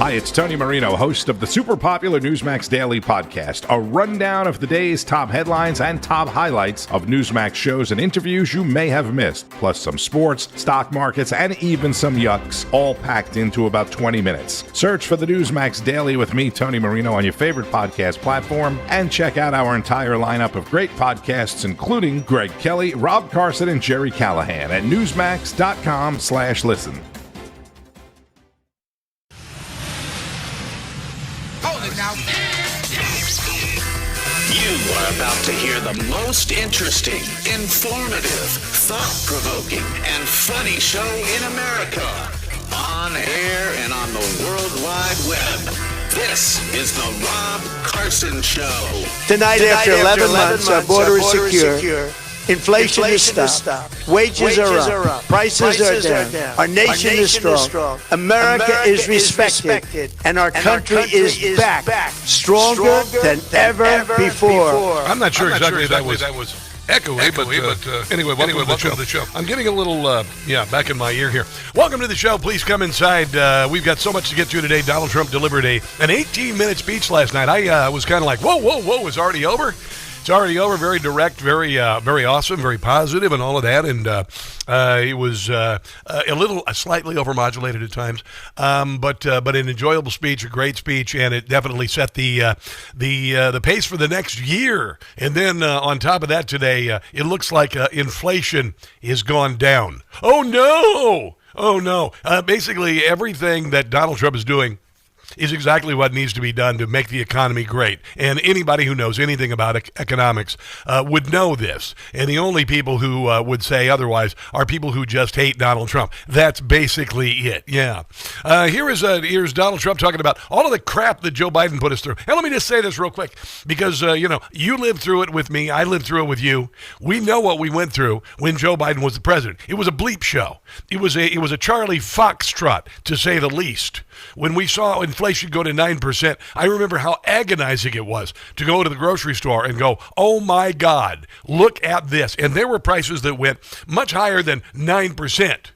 Hi, it's Tony Marino, host of the super popular NEWSMAX Daily Podcast, a rundown of the day's top headlines and top highlights of NEWSMAX shows and interviews you may have missed, plus some sports, stock markets, and even some yucks, all packed into about 20 minutes. Search for the NEWSMAX Daily with me, Tony Marino, on your favorite podcast platform, and check out our entire lineup of great podcasts, including Greg Kelly, Rob Carson, and Jerry Callahan at newsmax.com/listen. You are about to hear the most interesting, informative, thought-provoking, and funny show in America. On air and on the World Wide Web. This is the Rob Carson Show. Tonight after 11 months, our border is secure. Inflation is stopped. Wages are up. Prices are down. Our nation is strong. America is respected. And our country is back. Stronger than ever before. I'm not sure exactly that was echoey, but anyway, welcome to the show. I'm getting a little, back in my ear here. Welcome to the show. Please come inside. We've got so much to get to today. Donald Trump delivered an 18-minute speech last night. I was kind of like, whoa, it's already over? It's already over. Very direct, very awesome, very positive, and all of that. And it was slightly overmodulated at times, but an enjoyable speech, a great speech, and it definitely set the pace for the next year. And then on top of that, today it looks like inflation has gone down. Oh no! Basically, everything that Donald Trump is doing is exactly what needs to be done to make the economy great. And anybody who knows anything about economics would know this. And the only people who would say otherwise are people who just hate Donald Trump. That's basically it. Yeah. Here's Donald Trump talking about all of the crap that Joe Biden put us through. And let me just say this real quick, because, you lived through it with me. I lived through it with you. We know what we went through when Joe Biden was the president. It was a bleep show. It was a Charlie Foxtrot, to say the least. When we saw inflation go to 9%, I remember how agonizing it was to go to the grocery store and go, oh my God, look at this. And there were prices that went much higher than 9%.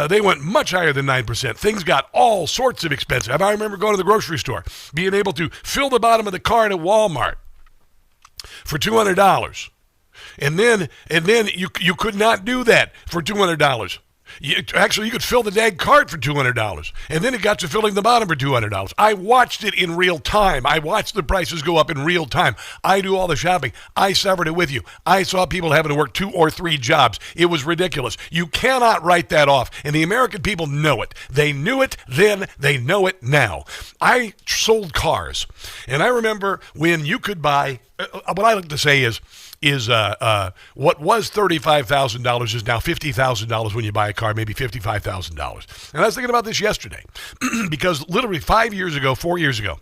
They went much higher than 9%. Things got all sorts of expensive. I remember going to the grocery store, being able to fill the bottom of the cart at Walmart for $200. And then you could not do that for $200. You could fill the dang cart for $200, and then it got to filling the bottom for $200. I watched it in real time. I watched the prices go up in real time. I do all the shopping. I suffered it with you. I saw people having to work 2 or 3 jobs. It was ridiculous. You cannot write that off, and the American people know it. They knew it then. They know it now. I sold cars, and I remember when you could buy, what I like to say is what was $35,000 is now $50,000 when you buy a car, maybe $55,000. And I was thinking about this yesterday because literally 4 years ago,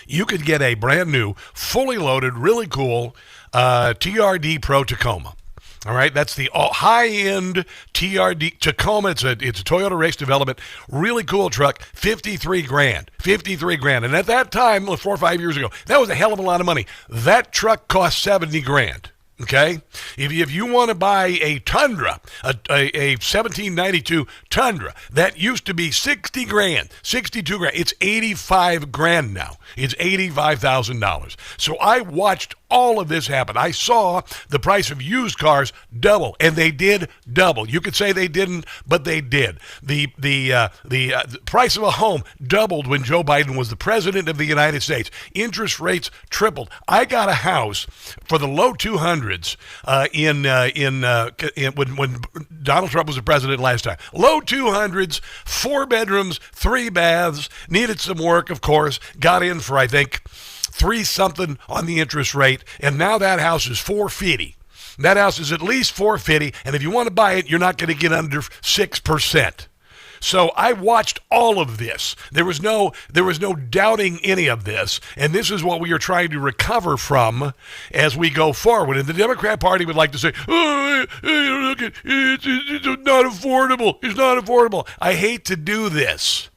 you could get a brand new, fully loaded, really cool TRD Pro Tacoma. All right, that's the high-end TRD Tacoma. It's a Toyota race development, really cool truck, $53,000. And at that time, 4 or 5 years ago, that was a hell of a lot of money. That truck cost $70,000. Okay, if you want to buy a Tundra, a 1792 Tundra that used to be $60,000, $62,000, it's $85,000 now. It's $85,000. So I watched all of this happen. I saw the price of used cars double, and they did double. You could say they didn't, but they did. The price of a home doubled when Joe Biden was the president of the United States. Interest rates tripled. I got a house for the low 200s when Donald Trump was the president last time. Low 200s, 4 bedrooms, 3 baths, needed some work, of course, got in for, I think, 3 something on the interest rate, and now that house is $450. That house is at least $450, and if you want to buy it, you're not going to get under 6%. So I watched all of this. There was no doubting any of this, and this is what we are trying to recover from as we go forward. And the Democrat Party would like to say, "Oh, look, it's not affordable. It's not affordable." I hate to do this,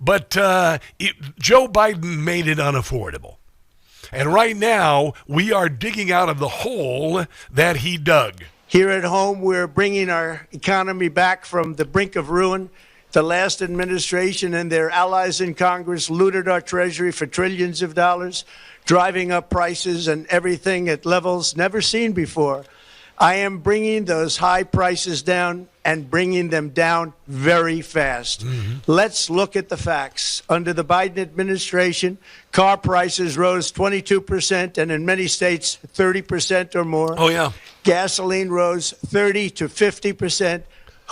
but Joe Biden made it unaffordable. And right now, we are digging out of the hole that he dug. Here at home, we're bringing our economy back from the brink of ruin The last administration and their allies in Congress looted our Treasury for trillions of dollars, driving up prices and everything at levels never seen before. I am bringing those high prices down and bringing them down very fast. Let's look at the facts. Under the Biden administration, car prices rose 22% and in many states 30% or more. Oh, yeah. Gasoline rose 30 to 50%.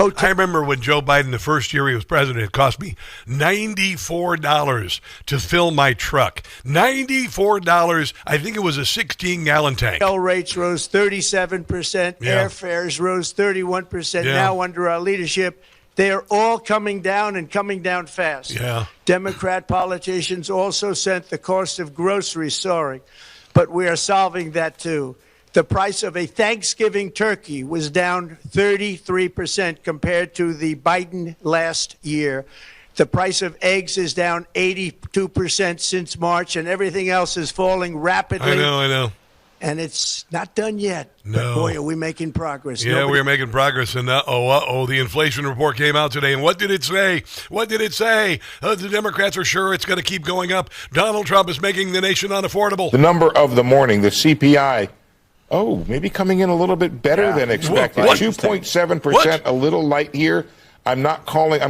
I remember when Joe Biden, the first year he was president, it cost me $94 to fill my truck. $94. I think it was a 16-gallon tank. Hotel rates rose 37%. Yeah. Airfares rose 31%. Yeah. Now, under our leadership, they are all coming down and coming down fast. Yeah. Democrat politicians also sent the cost of groceries soaring, but we are solving that too. The price of a Thanksgiving turkey was down 33% compared to the Biden last year. The price of eggs is down 82% since March, and everything else is falling rapidly. I know. And it's not done yet. No. But boy, are we making progress. Yeah, we're making progress. And the inflation report came out today. And what did it say? The Democrats are sure it's going to keep going up. Donald Trump is making the nation unaffordable. The number of the morning, the CPI, maybe coming in a little bit better than expected. 2.7%, a little light here. I'm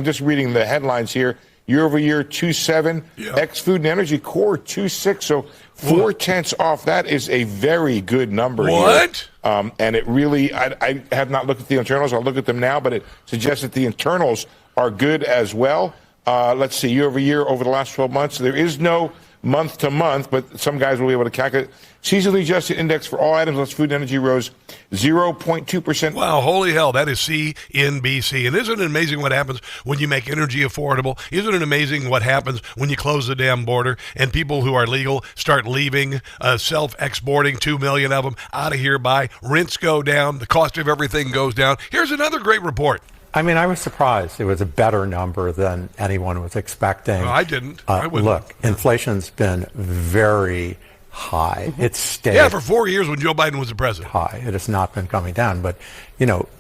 just reading the headlines here. Year over year, 2.7. Yeah. Ex-food and energy core, 2.6. So 0.4 off. That is a very good number. What? Here. And it really, I have not looked at the internals. I'll look at them now, but it suggests that the internals are good as well. Let's see, year over year, over the last 12 months. There is no month to month, but some guys will be able to calculate. Seasonally adjusted index for all items less food and energy rose 0.2%. Wow, holy hell, that is CNBC. And isn't it amazing what happens when you make energy affordable? Isn't it amazing what happens when you close the damn border and people who are legal start leaving, self-exporting, 2 million of them out of here by, rents go down, the cost of everything goes down. Here's another great report. I mean, I was surprised. It was a better number than anyone was expecting. No, I didn't. I wouldn't. Look, inflation's been very high. It's stayed. Yeah, for 4 years when Joe Biden was the president. High. It has not been coming down. But,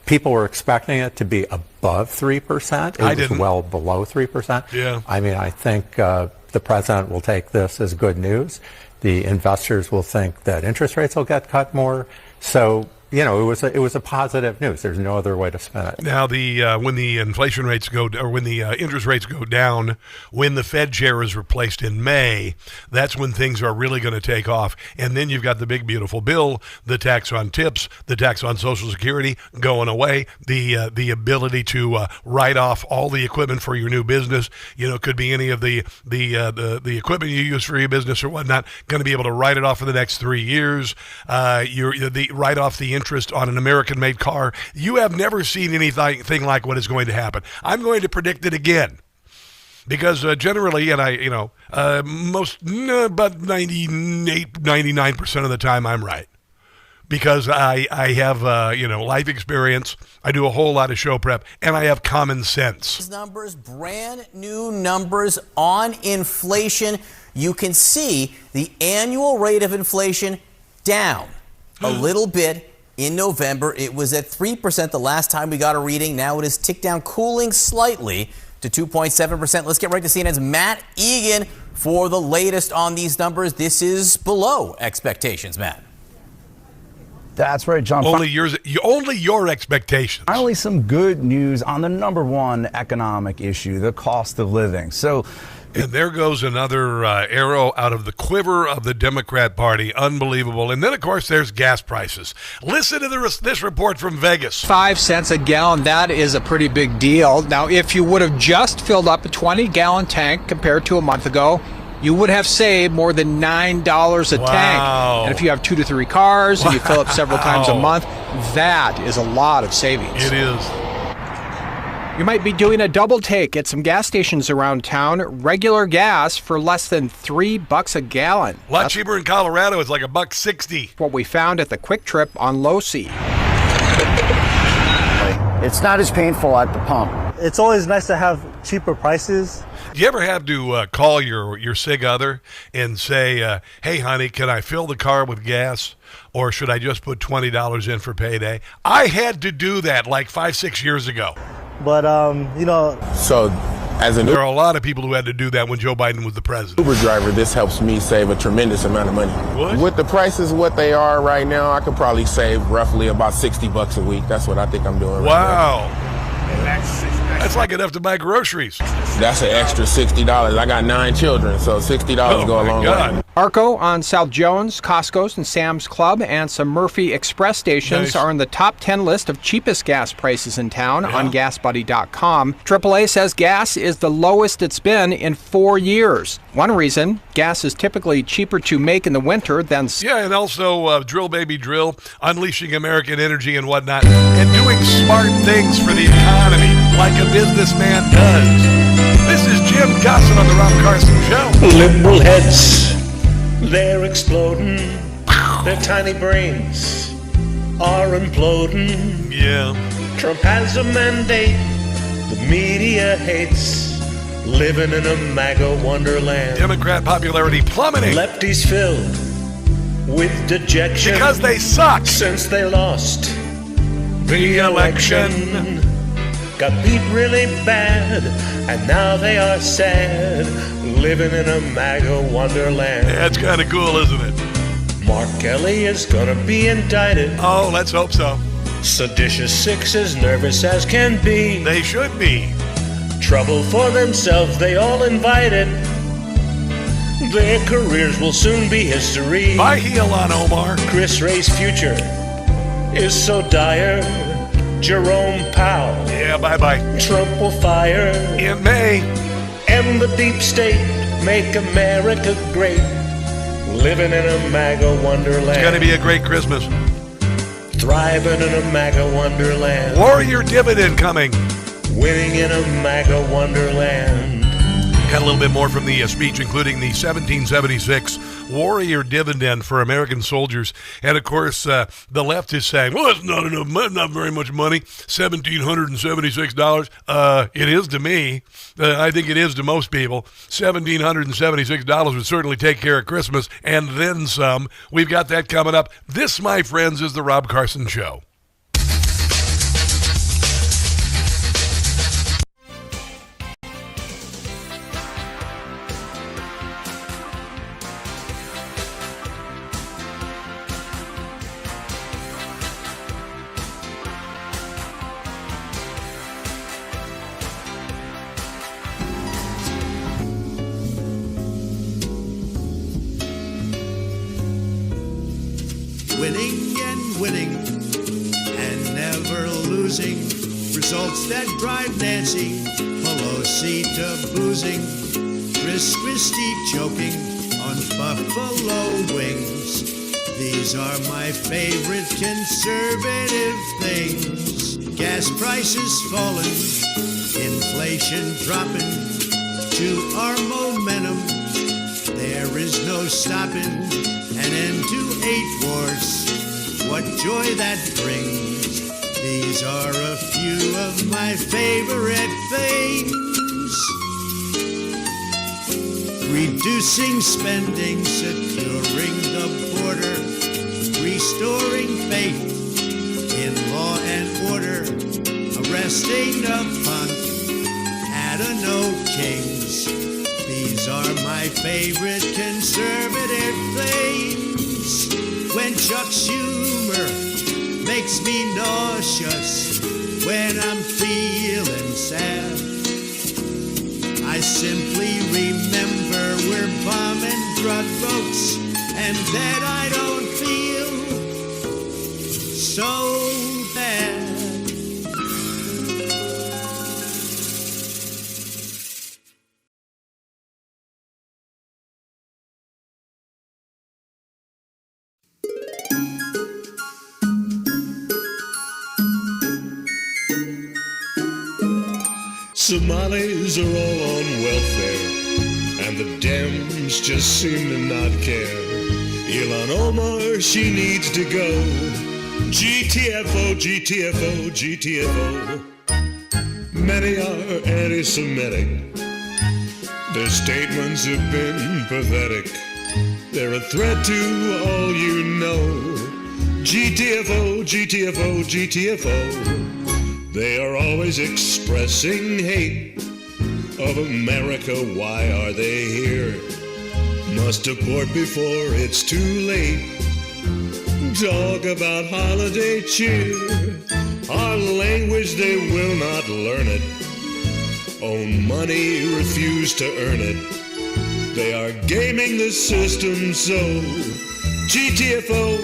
people were expecting it to be above 3%. It was well below 3%. Yeah. I mean, I think the president will take this as good news. The investors will think that interest rates will get cut more. So, it was a positive news. There's no other way to spin it. Now, when the inflation rates when the interest rates go down, when the Fed chair is replaced in May, that's when things are really going to take off. And then you've got the big beautiful bill, the tax on tips, the tax on Social Security going away, the ability to write off all the equipment for your new business. Could be any of the equipment you use for your business or whatnot. Going to be able to write it off for the next 3 years. Write off the interest on an American-made car. You have never seen anything like what is going to happen. I'm going to predict it again. Because generally, and about 99% of the time I'm right. Because I have, life experience. I do a whole lot of show prep, and I have common sense. Numbers, brand new numbers on inflation. You can see the annual rate of inflation down a little bit. In November, it was at 3% the last time we got a reading. Now it is ticked down, cooling slightly to 2.7%. Let's get right to CNN's Matt Egan for the latest on these numbers. This is below expectations, Matt. That's right, John. Only your expectations. Finally, some good news on the number one economic issue, the cost of living. And there goes another arrow out of the quiver of the Democrat Party. Unbelievable. And then, of course, there's gas prices. Listen to this report from Vegas. 5 cents a gallon, that is a pretty big deal. Now, if you would have just filled up a 20-gallon tank compared to a month ago, you would have saved more than $9 a tank. And if you have 2 to 3 cars and you fill up several times a month, that is a lot of savings. It is. You might be doing a double take at some gas stations around town. Regular gas for less than $3 a gallon. A lot cheaper in Colorado. It's like $1.60. What we found at the Quick Trip on Losi. It's not as painful at the pump. It's always nice to have cheaper prices. Do you ever have to call your sig other and say, hey, honey, can I fill the car with gas? Or should I just put $20 in for payday? I had to do that like 5-6 years ago. But, So, as an there are a lot of people who had to do that when Joe Biden was the president. Uber driver, this helps me save a tremendous amount of money. What? With the prices what they are right now, I could probably save roughly about $60 a week. That's what I think I'm doing wow. That's like enough to buy groceries. That's an extra $60. I got 9 children, so $60 go a long way. Arco on South Jones, Costco's, and Sam's Club, and some Murphy Express stations are in the top 10 list of cheapest gas prices in town on GasBuddy.com. AAA says gas is the lowest it's been in 4 years. One reason, gas is typically cheaper to make in the winter than... Yeah, and also Drill Baby Drill, unleashing American energy and whatnot, and doing smart things for the economy like a businessman does. This is Jim Gossett on the Rob Carson Show. Liberal heads, they're exploding. Their tiny brains are imploding. Yeah. Trump has a mandate the media hates. Living in a MAGA wonderland. Democrat popularity plummeting. Lefties filled with dejection. Because they suck. Since they lost the election. Got beat really bad, and now they are sad, living in a MAGA wonderland. That's kind of cool, isn't it? Mark Kelly is gonna be indicted. Oh, let's hope so. Seditious six as nervous as can be. They should be. Trouble for themselves, they all invited. Their careers will soon be history. Bye, Elon Omar. Chris Wray's future is so dire. Jerome Powell. Yeah, bye-bye. Trump will fire. In May. And the deep state make America great. Living in a MAGA wonderland. It's going to be a great Christmas. Thriving in a MAGA wonderland. Warrior dividend coming. Winning in a MAGA wonderland. Got a little bit more from the speech, including the 1776 Warrior dividend for American soldiers. And, of course, the left is saying, well, that's not enough money, not very much money, $1,776. It is to me. I think it is to most people. $1,776 would certainly take care of Christmas and then some. We've got that coming up. This, my friends, is the Rob Carson Show. Winning and winning and never losing. Results that drive Nancy Pelosi to boozing. Chris Christie choking on buffalo wings. These are my favorite conservative things. Gas prices falling, inflation dropping. To our momentum, there is no stopping. An end to 8 wars, what joy that brings. These are a few of my favorite things. Reducing spending, securing the border, restoring faith in law and order, arresting a punk at a no kings. These are my favorite conservative things. When Chuck Schumer makes me nauseous, when I'm feeling sad, I simply remember we're bombing drug folks and that I don't feel so bad. Somalis are all on welfare, and the Dems just seem to not care. Ilhan Omar, she needs to go. GTFO, GTFO, GTFO. Many are anti-Semitic. Their statements have been pathetic. They're a threat to all you know. GTFO, GTFO, GTFO. They are always expressing hate of America. Why are they here? Must deport before it's too late. Talk about holiday cheer. Our language, they will not learn it. Own money, refuse to earn it. They are gaming the system so. GTFO,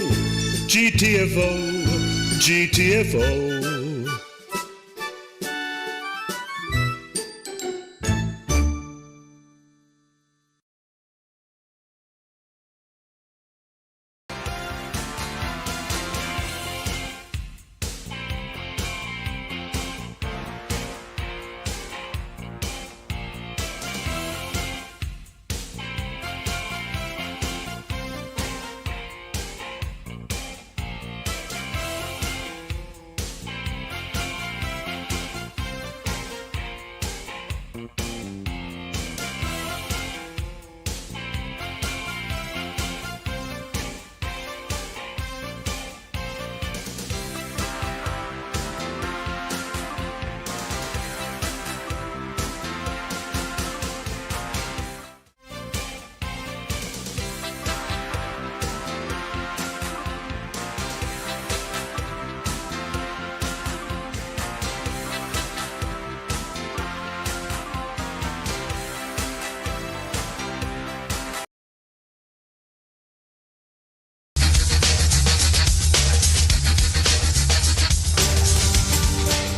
GTFO, GTFO.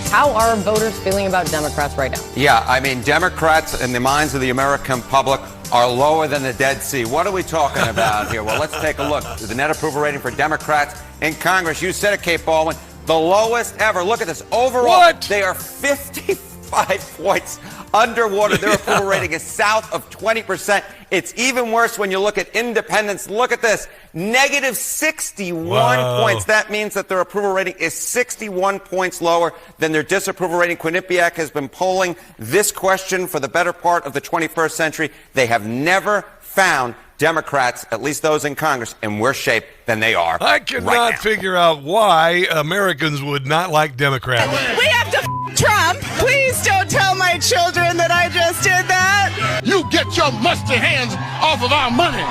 How are voters feeling about Democrats right now? Yeah, I mean, Democrats in the minds of the American public are lower than the Dead Sea. What are we talking about here? Well, let's take a look. The net approval rating for Democrats in Congress, you said it, Kate Baldwin, the lowest ever. Look at this. Overall, They are 55 points underwater. Their approval rating is south of 20%. It's even worse when you look at independents. Look at this. Negative 61 points. That means that their approval rating is 61 points lower than their disapproval rating. Quinnipiac has been polling this question for the better part of the 21st century. They have never found Democrats, at least those in Congress, in worse shape than they are. I cannot figure out why Americans would not like Democrats. We have to Trump. Please don't tell my children that I just did that. You get your musty hands off of our money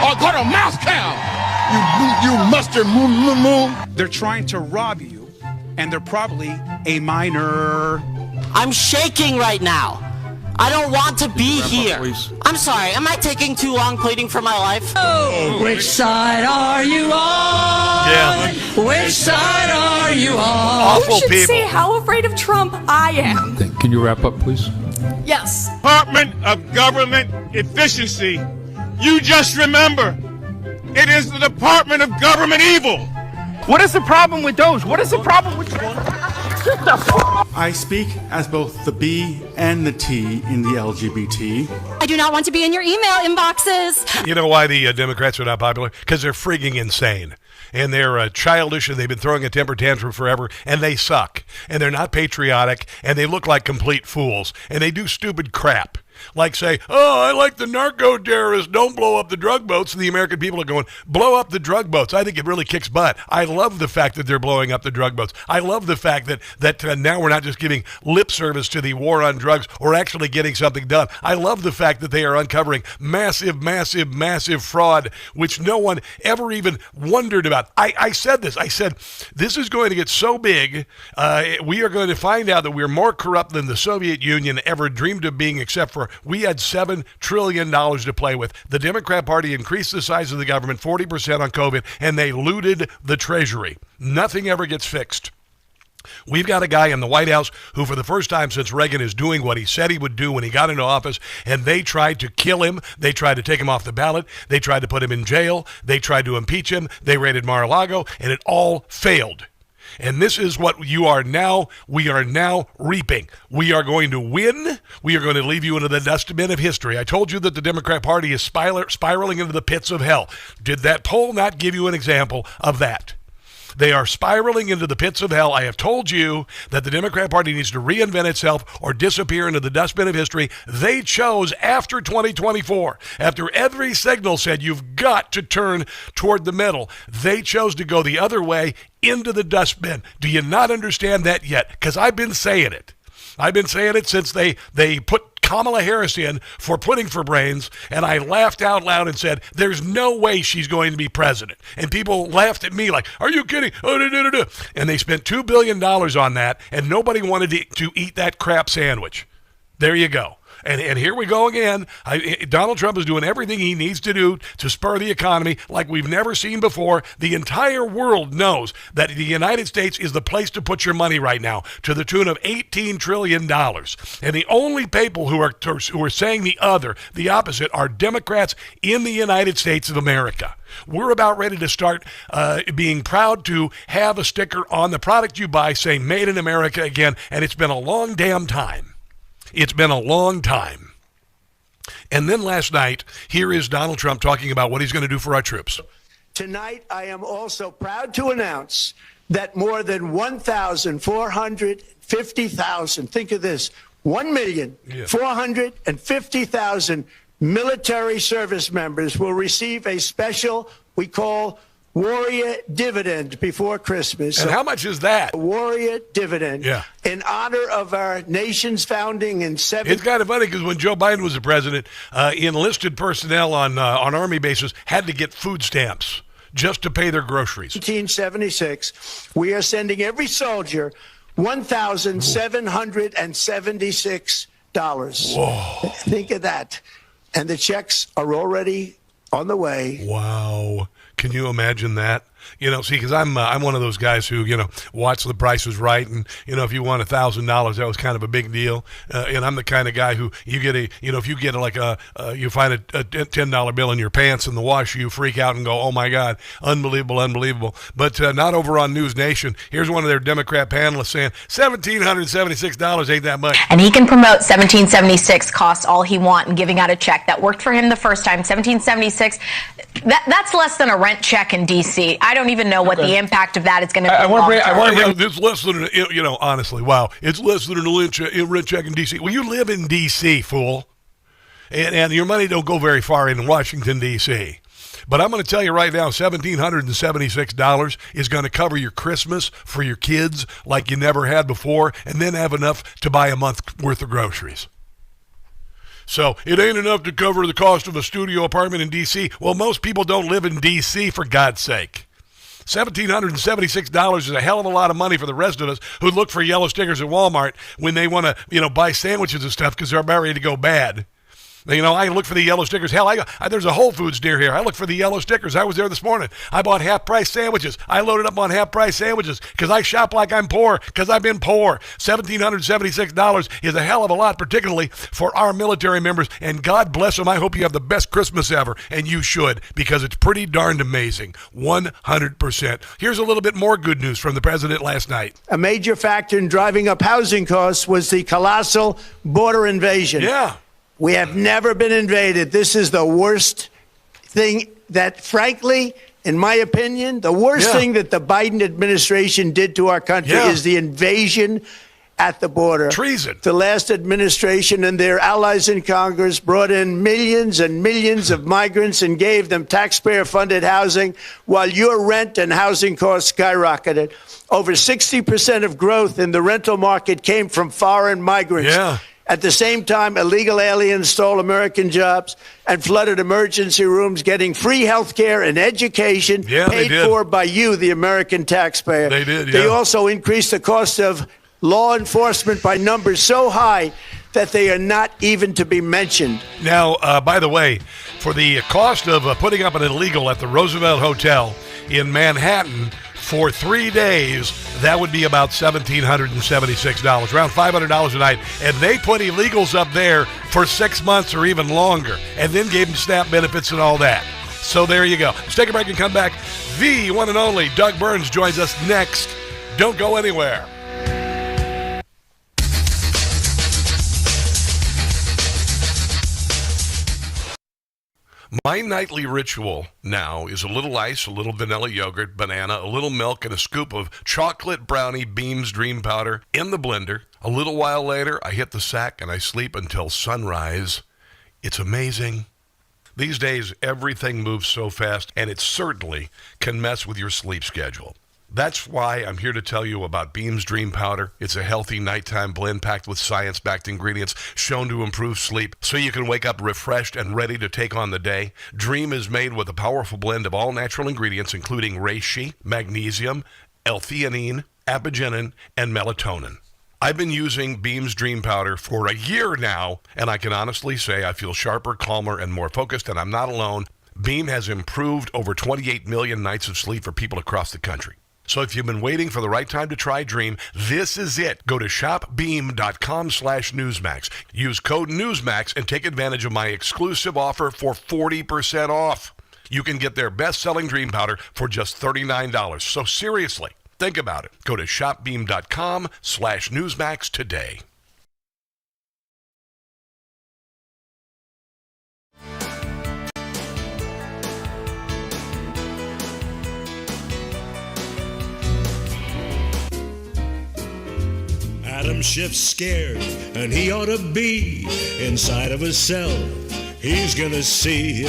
or go to Moscow. You mustard moo. They're trying to rob you, and they're probably a minor. I'm shaking right now. I don't want to be here. I'm sorry, am I taking too long pleading for my life? Oh, which side are you on? Yeah. Which side are you on? Awful You should people. say how afraid of Trump I am. Can you wrap up, please? Yes. Department of Government Efficiency. You just remember, it is the Department of Government Evil. What is the problem with those? What is the problem with I speak as both the B and the T in the LGBT. I do not want to be in your email inboxes. You know why the Democrats are not popular? Because they're frigging insane. And they're childish, and they've been throwing a temper tantrum forever, and they suck. And they're not patriotic, and they look like complete fools. And they do stupid crap. Like say, oh, I like the narco-terrorists, don't blow up the drug boats. And the American people are going, blow up the drug boats. I think it really kicks butt. I love the fact that they're blowing up the drug boats. I love the fact that now we're not just giving lip service to the war on drugs, we're actually getting something done. I love the fact that they are uncovering massive fraud, which no one ever even wondered about. I said this. I said, this is going to get so big, we are going to find out that we're more corrupt than the Soviet Union ever dreamed of being, except for we had $7 trillion to play with. The Democrat Party increased the size of the government 40% on COVID, and they looted the Treasury. Nothing ever gets fixed. We've got a guy in the White House who, for the first time since Reagan, is doing what he said he would do when he got into office, and they tried to kill him. They tried to take him off the ballot. They tried to put him in jail. They tried to impeach him. They raided Mar-a-Lago, and it all failed. And this is what we are now reaping. We are going to win. We are going to leave you into the dustbin of history. I told you that the Democrat Party is spiraling into the pits of hell. Did that poll not give you an example of that? They are spiraling into the pits of hell. I have told you that the Democrat Party needs to reinvent itself or disappear into the dustbin of history. They chose after 2024, after every signal said you've got to turn toward the middle, they chose to go the other way into the dustbin. Do you not understand that yet? Because I've been saying it. I've been saying it since they put Kamala Harris in for Pudding for Brains, and I laughed out loud and said, there's no way she's going to be president. And people laughed at me like, are you kidding? And they spent $2 billion on that, and nobody wanted to eat that crap sandwich. There you go. And here we go again. Donald Trump is doing everything he needs to do to spur the economy like we've never seen before. The entire world knows that the United States is the place to put your money right now, to the tune of $18 trillion. And the only people who are saying the opposite, are Democrats in the United States of America. We're about ready to start being proud to have a sticker on the product you buy saying Made in America again, and it's been a long damn time. It's been a long time. And then last night, here is Donald Trump talking about what he's going to do for our troops. Tonight, I am also proud to announce that more than 1,450,000, think of this, 1,450,000 military service members will receive a special, we call Warrior Dividend before Christmas. And how much is that? Warrior Dividend. Yeah. In honor of our nation's founding in It's kind of funny because when Joe Biden was the president, enlisted personnel on Army bases had to get food stamps just to pay their groceries. 1976, we are sending every soldier $1,776. Whoa. Think of that. And the checks are already on the way. Wow. Can you imagine that? See, because I'm one of those guys who, watch The Price is Right, and, if you won $1,000, that was kind of a big deal. And I'm the kind of guy who you get if you get you find a $10 bill in your pants in the wash, you freak out and go, oh my God, unbelievable. But not over on News Nation. Here's one of their Democrat panelists saying $1,776 ain't that much. And he can promote 1776 costs all he want and giving out a check. That worked for him the first time. 1776, that's less than a rent check in D.C. I don't even know what the impact of that is going to be. It's less than, honestly, wow. It's less than a rent check in D.C. Well, you live in D.C., fool. And your money don't go very far in Washington, D.C. But I'm going to tell you right now, $1,776 is going to cover your Christmas for your kids like you never had before, and then have enough to buy a month worth of groceries. So it ain't enough to cover the cost of a studio apartment in D.C. Well, most people don't live in D.C., for God's sake. $1,776 is a hell of a lot of money for the rest of us who look for yellow stickers at Walmart when they want to, buy sandwiches and stuff because they're about ready to go bad. I look for the yellow stickers. Hell, there's a Whole Foods near here. I look for the yellow stickers. I was there this morning. I bought half-price sandwiches. I loaded up on half-price sandwiches because I shop like I'm poor, because I've been poor. $1,776 is a hell of a lot, particularly for our military members, and God bless them. I hope you have the best Christmas ever, and you should, because it's pretty darned amazing. 100%. Here's a little bit more good news from the president last night. A major factor in driving up housing costs was the colossal border invasion. Yeah. We have never been invaded. This is the worst thing that, frankly, in my opinion, the worst thing that the Biden administration did to our country is the invasion at the border. Treason. The last administration and their allies in Congress brought in millions and millions of migrants and gave them taxpayer-funded housing while your rent and housing costs skyrocketed. Over 60% of growth in the rental market came from foreign migrants. Yeah. At the same time, illegal aliens stole American jobs and flooded emergency rooms, getting free health care and education paid for by you, the American taxpayer. They did, They also increased the cost of law enforcement by numbers so high that they are not even to be mentioned. Now, by the way, for the cost of putting up an illegal at the Roosevelt Hotel in Manhattan for 3 days, that would be about $1,776, around $500 a night. And they put illegals up there for 6 months or even longer, and then gave them SNAP benefits and all that. So there you go. Let's take a break and come back. The one and only Doug Burns joins us next. Don't go anywhere. My nightly ritual now is a little ice, a little vanilla yogurt, banana, a little milk, and a scoop of chocolate brownie Beams Dream Powder in the blender. A little while later, I hit the sack and I sleep until sunrise. It's amazing. These days, everything moves so fast, and it certainly can mess with your sleep schedule. That's why I'm here to tell you about Beams Dream Powder. It's a healthy nighttime blend packed with science-backed ingredients shown to improve sleep so you can wake up refreshed and ready to take on the day. Dream is made with a powerful blend of all natural ingredients, including reishi, magnesium, L-theanine, apigenin, and melatonin. I've been using Beams Dream Powder for a year now, and I can honestly say I feel sharper, calmer, and more focused, and I'm not alone. Beam has improved over 28 million nights of sleep for people across the country. So if you've been waiting for the right time to try Dream, this is it. Go to shopbeam.com/Newsmax. Use code Newsmax and take advantage of my exclusive offer for 40% off. You can get their best-selling Dream Powder for just $39. So seriously, think about it. Go to shopbeam.com/Newsmax today. Adam Schiff's scared, and he ought to be inside of a cell. He's gonna see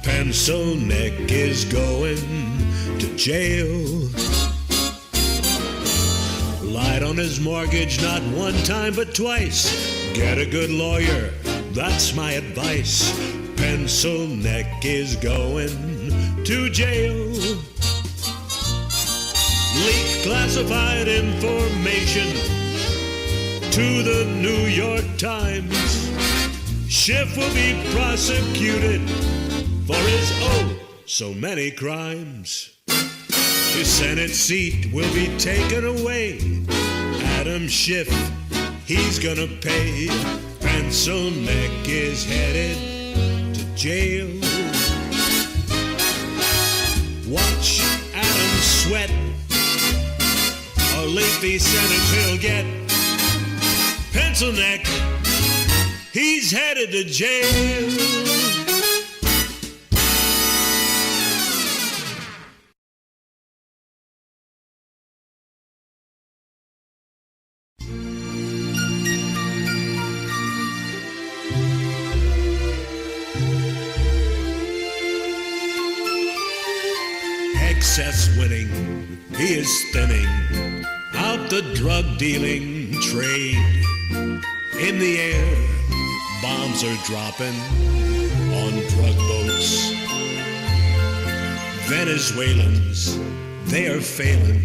Pencil Neck is going to jail. Lied on his mortgage not one time but twice. Get a good lawyer, that's my advice. Pencil Neck is going to jail. Leak classified information to the New York Times. Schiff will be prosecuted for his so many crimes. His Senate seat will be taken away. Adam Schiff, he's gonna pay. Pencil Neck is headed to jail. Watch Adam sweat. A lengthy sentence he'll get. Pencil Neck, he's headed to jail. Excess winning, he is thinning out the drug dealing trade. In the air, bombs are dropping on drug boats. Venezuelans, they are failing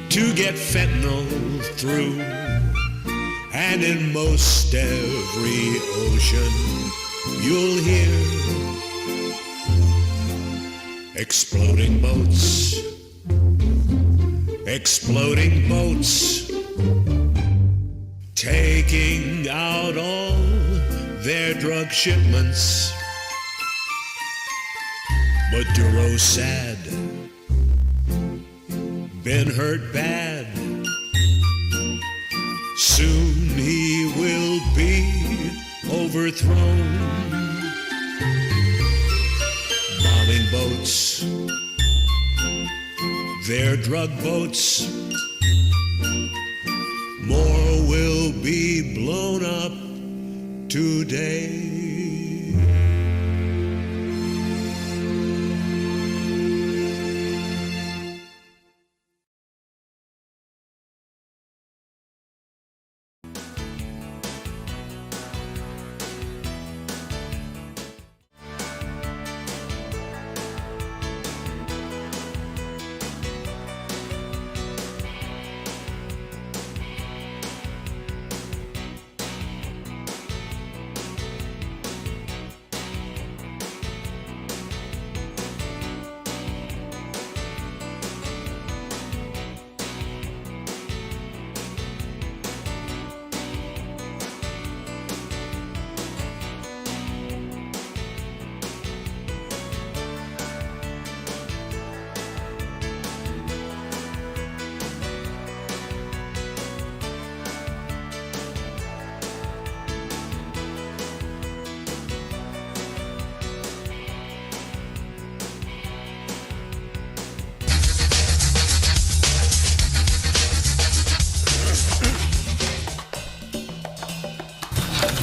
to get fentanyl through. And in most every ocean, you'll hear exploding boats, exploding boats. Taking out all their drug shipments. But Duro's sad, been hurt bad. Soon he will be overthrown. Bombing boats, their drug boats. More will be blown up today.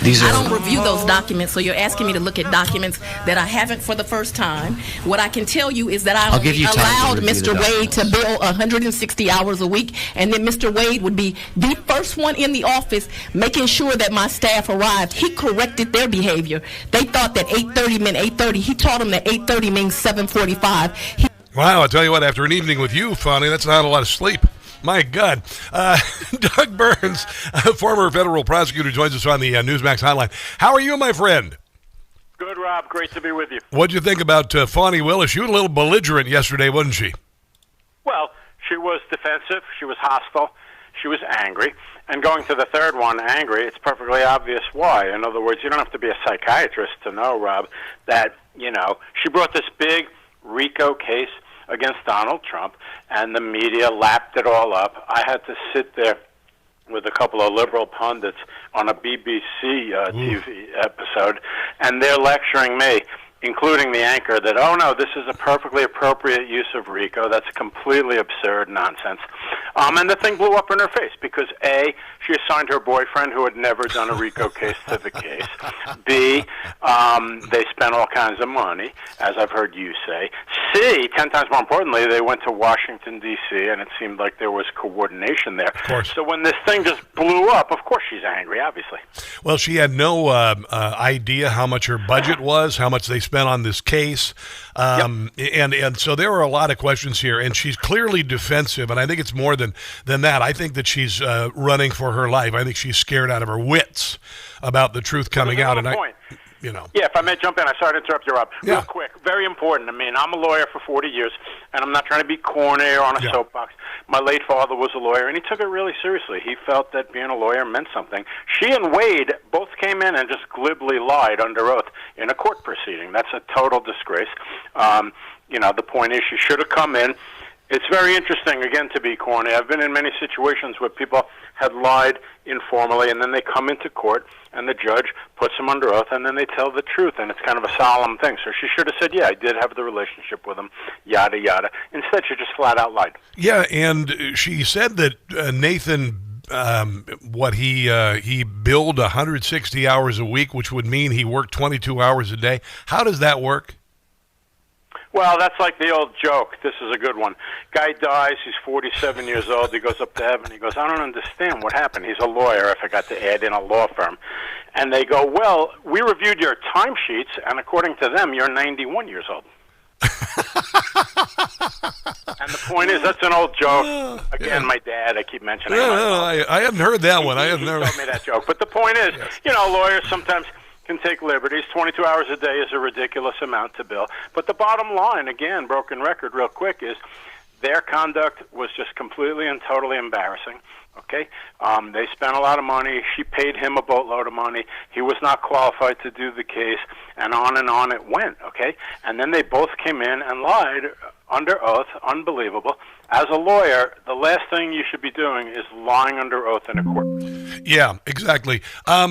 I don't review those documents, so you're asking me to look at documents that I haven't for the first time. What I can tell you is that I only allowed Mr. Wade to bill 160 hours a week, and then Mr. Wade would be the first one in the office making sure that my staff arrived. He corrected their behavior. They thought that 8:30 meant 8:30. He taught them that 8:30 means 7:45. Wow, I'll tell you what, after an evening with you, Fani, that's not a lot of sleep. My God. Doug Burns, a former federal prosecutor, joins us on the NEWSMAX hotline. How are you, my friend? Good, Rob. Great to be with you. What'd you think about Fani Willis? She was a little belligerent yesterday, wasn't she? Well, she was defensive. She was hostile. She was angry. And going to the third one, angry, it's perfectly obvious why. In other words, you don't have to be a psychiatrist to know, Rob, that, she brought this big RICO case against Donald Trump, and the media lapped it all up. I had to sit there with a couple of liberal pundits on a BBC TV episode, and they're lecturing me, including the anchor, that, oh, no, this is a perfectly appropriate use of RICO. That's completely absurd nonsense. And the thing blew up in her face because, A, she assigned her boyfriend, who had never done a RICO case, to the case. B, they spent all kinds of money, as I've heard you say. C, 10 times more importantly, they went to Washington, D.C., and it seemed like there was coordination there. Of course. So when this thing just blew up, of course she's angry, obviously. Well, she had no idea how much her budget was, how much they spent on this case. And so there were a lot of questions here, and she's clearly defensive, and I think it's more than that. I think that she's running for her life. I think she's scared out of her wits about the truth coming out. And Yeah, if I may jump in, I'm sorry to interrupt you, Rob. Yeah. Real quick, very important. I mean, I'm a lawyer for 40 years, and I'm not trying to be corny or on a soapbox. My late father was a lawyer, and he took it really seriously. He felt that being a lawyer meant something. She and Wade both came in and just glibly lied under oath in a court proceeding. That's a total disgrace. The point is she should have come in. It's very interesting, again, to be corny. I've been in many situations where people had lied informally, and then they come into court, and the judge puts them under oath, and then they tell the truth, and it's kind of a solemn thing. So she should have said, yeah, I did have the relationship with him, yada, yada. Instead, she just flat out lied. Yeah, and she said that Nathan, he billed 160 hours a week, which would mean he worked 22 hours a day. How does that work? Well, that's like the old joke. This is a good one. Guy dies. He's 47 years old. He goes up to heaven. He goes, I don't understand what happened. He's a lawyer. I forgot to add in a law firm. And they go, well, we reviewed your timesheets, and according to them, you're 91 years old. And the point is, that's an old joke. Again, my dad, I keep mentioning him. I hadn't heard that one. He told me that joke. But the point is, lawyers sometimes can take liberties. 22 hours a day is a ridiculous amount to bill. But the bottom line, again, broken record real quick, is their conduct was just completely and totally embarrassing. Okay? They spent a lot of money. She paid him a boatload of money. He was not qualified to do the case, and on it went. Okay? And then they both came in and lied under oath. Unbelievable. As a lawyer, the last thing you should be doing is lying under oath in a court. Yeah, exactly.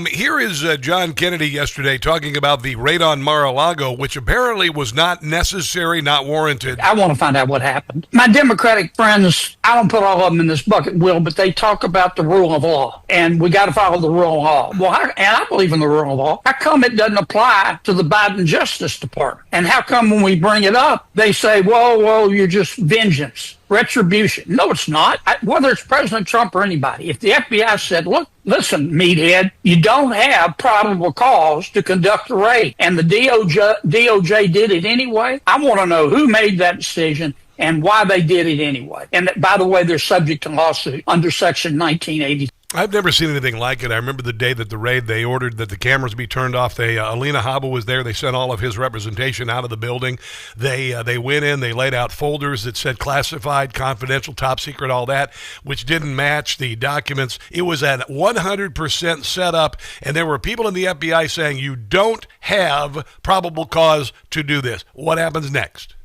Here is John Kennedy yesterday talking about the raid on Mar-a-Lago, which apparently was not necessary, not warranted. I want to find out what happened. My Democratic friends, I don't put all of them in this bucket, Will, but they talk about the rule of law, and we got to follow the rule of law. Well, I believe in the rule of law. How come it doesn't apply to the Biden Justice Department? And how come when we bring it up, they say, whoa, you're just vengeance, retribution? No, it's not. Whether it's President Trump or anybody, if the FBI said, look, listen, meathead, you don't have probable cause to conduct a raid, and the DOJ did it anyway, I want to know who made that decision and why they did it anyway. And by the way, they're subject to lawsuit under Section 1980. I've never seen anything like it. I remember the day that the raid, they ordered that the cameras be turned off. Alina Habba was there. They sent all of his representation out of the building. They went in. They laid out folders that said classified, confidential, top secret, all that, which didn't match the documents. It was at 100% set up, and there were people in the FBI saying you don't have probable cause to do this. What happens next?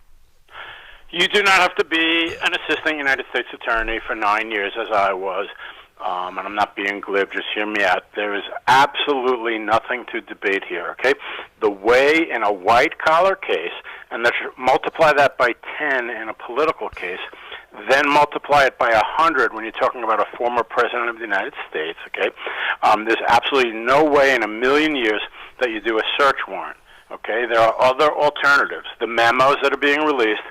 You do not have to be an assistant United States attorney for 9 years, as I was. And I'm not being glib, just hear me out. There is absolutely nothing to debate here, okay? The way in a white-collar case, and multiply that by 10 in a political case, then multiply it by 100 when you're talking about a former president of the United States, okay? There's absolutely no way in a million years that you do a search warrant, okay? There are other alternatives. The memos that are being released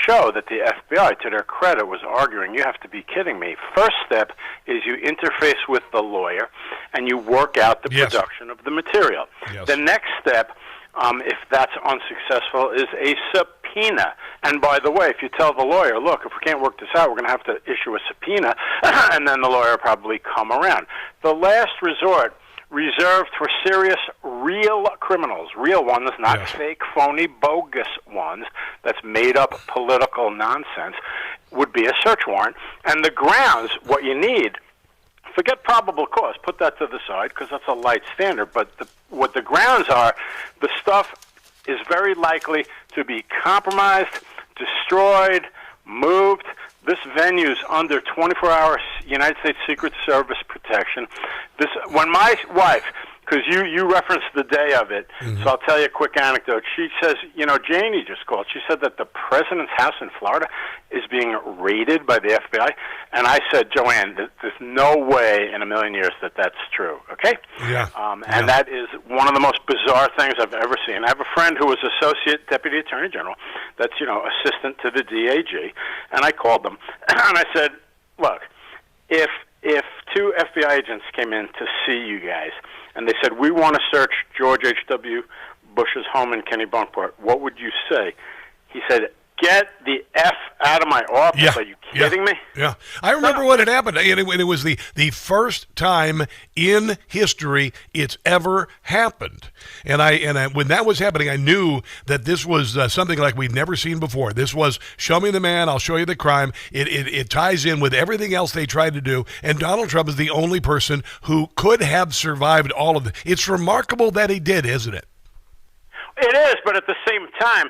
show that the FBI, to their credit, was arguing, you have to be kidding me. First step is you interface with the lawyer and you work out the production of the material. The next step, if that's unsuccessful, is a subpoena. And by the way, if you tell the lawyer, look, if we can't work this out, we're going to have to issue a subpoena, and then the lawyer will probably come around. The last resort, reserved for serious, real criminals, real ones, not fake, phony, bogus ones, that's made up political nonsense, would be a search warrant. And the grounds, what you need, forget probable cause, put that to the side because that's a light standard, but what the grounds are, the stuff is very likely to be compromised, destroyed, moved. This venue's under 24-hour United States Secret Service protection. When my wife, because you referenced the day of it, so I'll tell you a quick anecdote. She says, Janie just called. She said that the president's house in Florida is being raided by the FBI. And I said, Joanne, there's no way in a million years that that's true, okay? And that is one of the most bizarre things I've ever seen. I have a friend who was Associate Deputy Attorney General, that's, assistant to the DAG, and I called them. And I said, look, if two FBI agents came in to see you guys, and they said, we want to search George H.W. Bush's home in Kennebunkport, what would you say? He said, get the F out of my office. Are you kidding me? Yeah. I remember when it happened. And it was the first time in history it's ever happened. And when that was happening, I knew that this was something like we'd never seen before. This was, show me the man, I'll show you the crime. It ties in with everything else they tried to do. And Donald Trump is the only person who could have survived all of it. It's remarkable that he did, isn't it? It is, but at the same time,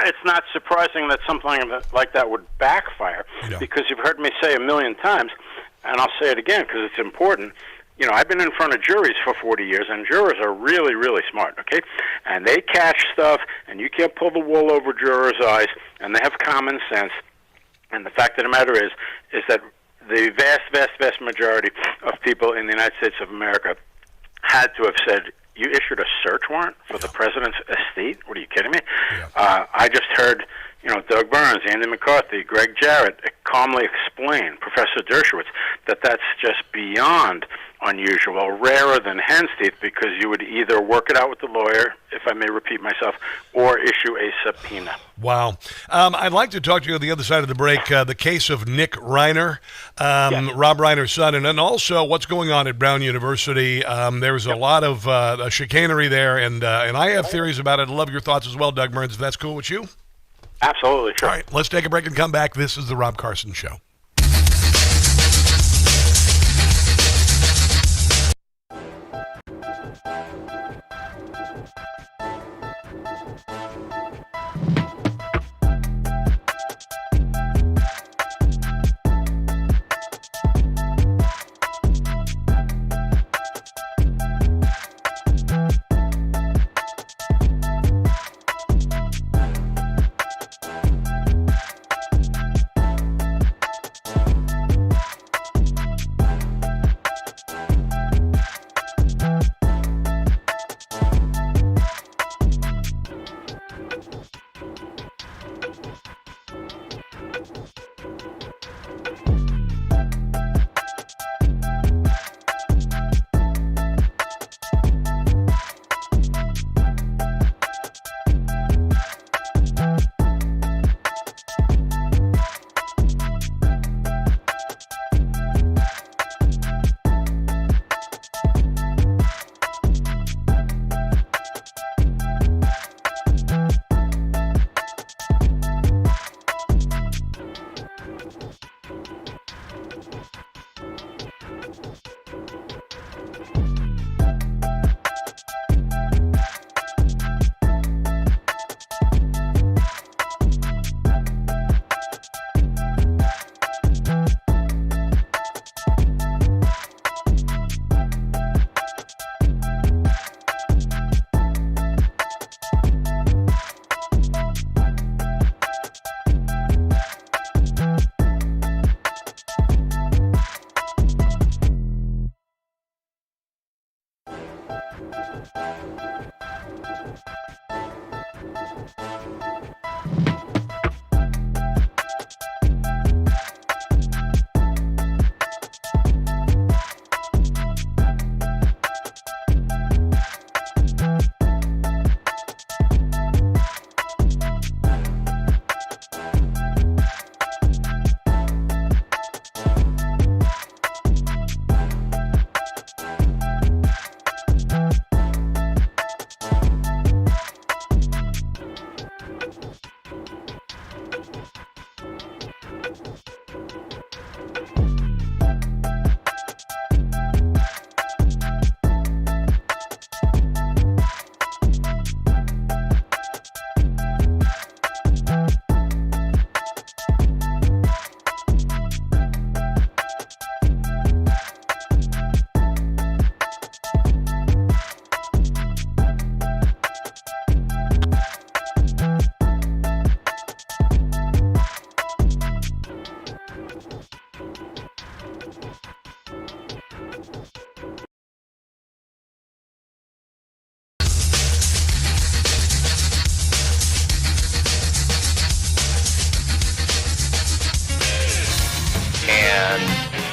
it's not surprising that something like that would backfire, because you've heard me say a million times, and I'll say it again because it's important. I've been in front of juries for 40 years, and jurors are really, really smart, okay? And they catch stuff, and you can't pull the wool over jurors' eyes, and they have common sense. And the fact of the matter is that the vast, vast, vast majority of people in the United States of America had to have said, you issued a search warrant for the president's estate? What, are you kidding me? I just heard, Doug Burns, Andy McCarthy, Greg Jarrett calmly explain, Professor Dershowitz, that that's just beyond unusual, rarer than hen's teeth, because you would either work it out with the lawyer, if I may repeat myself, or issue a subpoena. Wow. I'd like to talk to you on the other side of the break, the case of Nick Reiner, Rob Reiner's son, and then also what's going on at Brown University. There's a lot of chicanery there, and I have theories about it. I'd love your thoughts as well, Doug Burns, if that's cool with you. Absolutely, sure. All right, let's take a break and come back. This is the Rob Carson Show.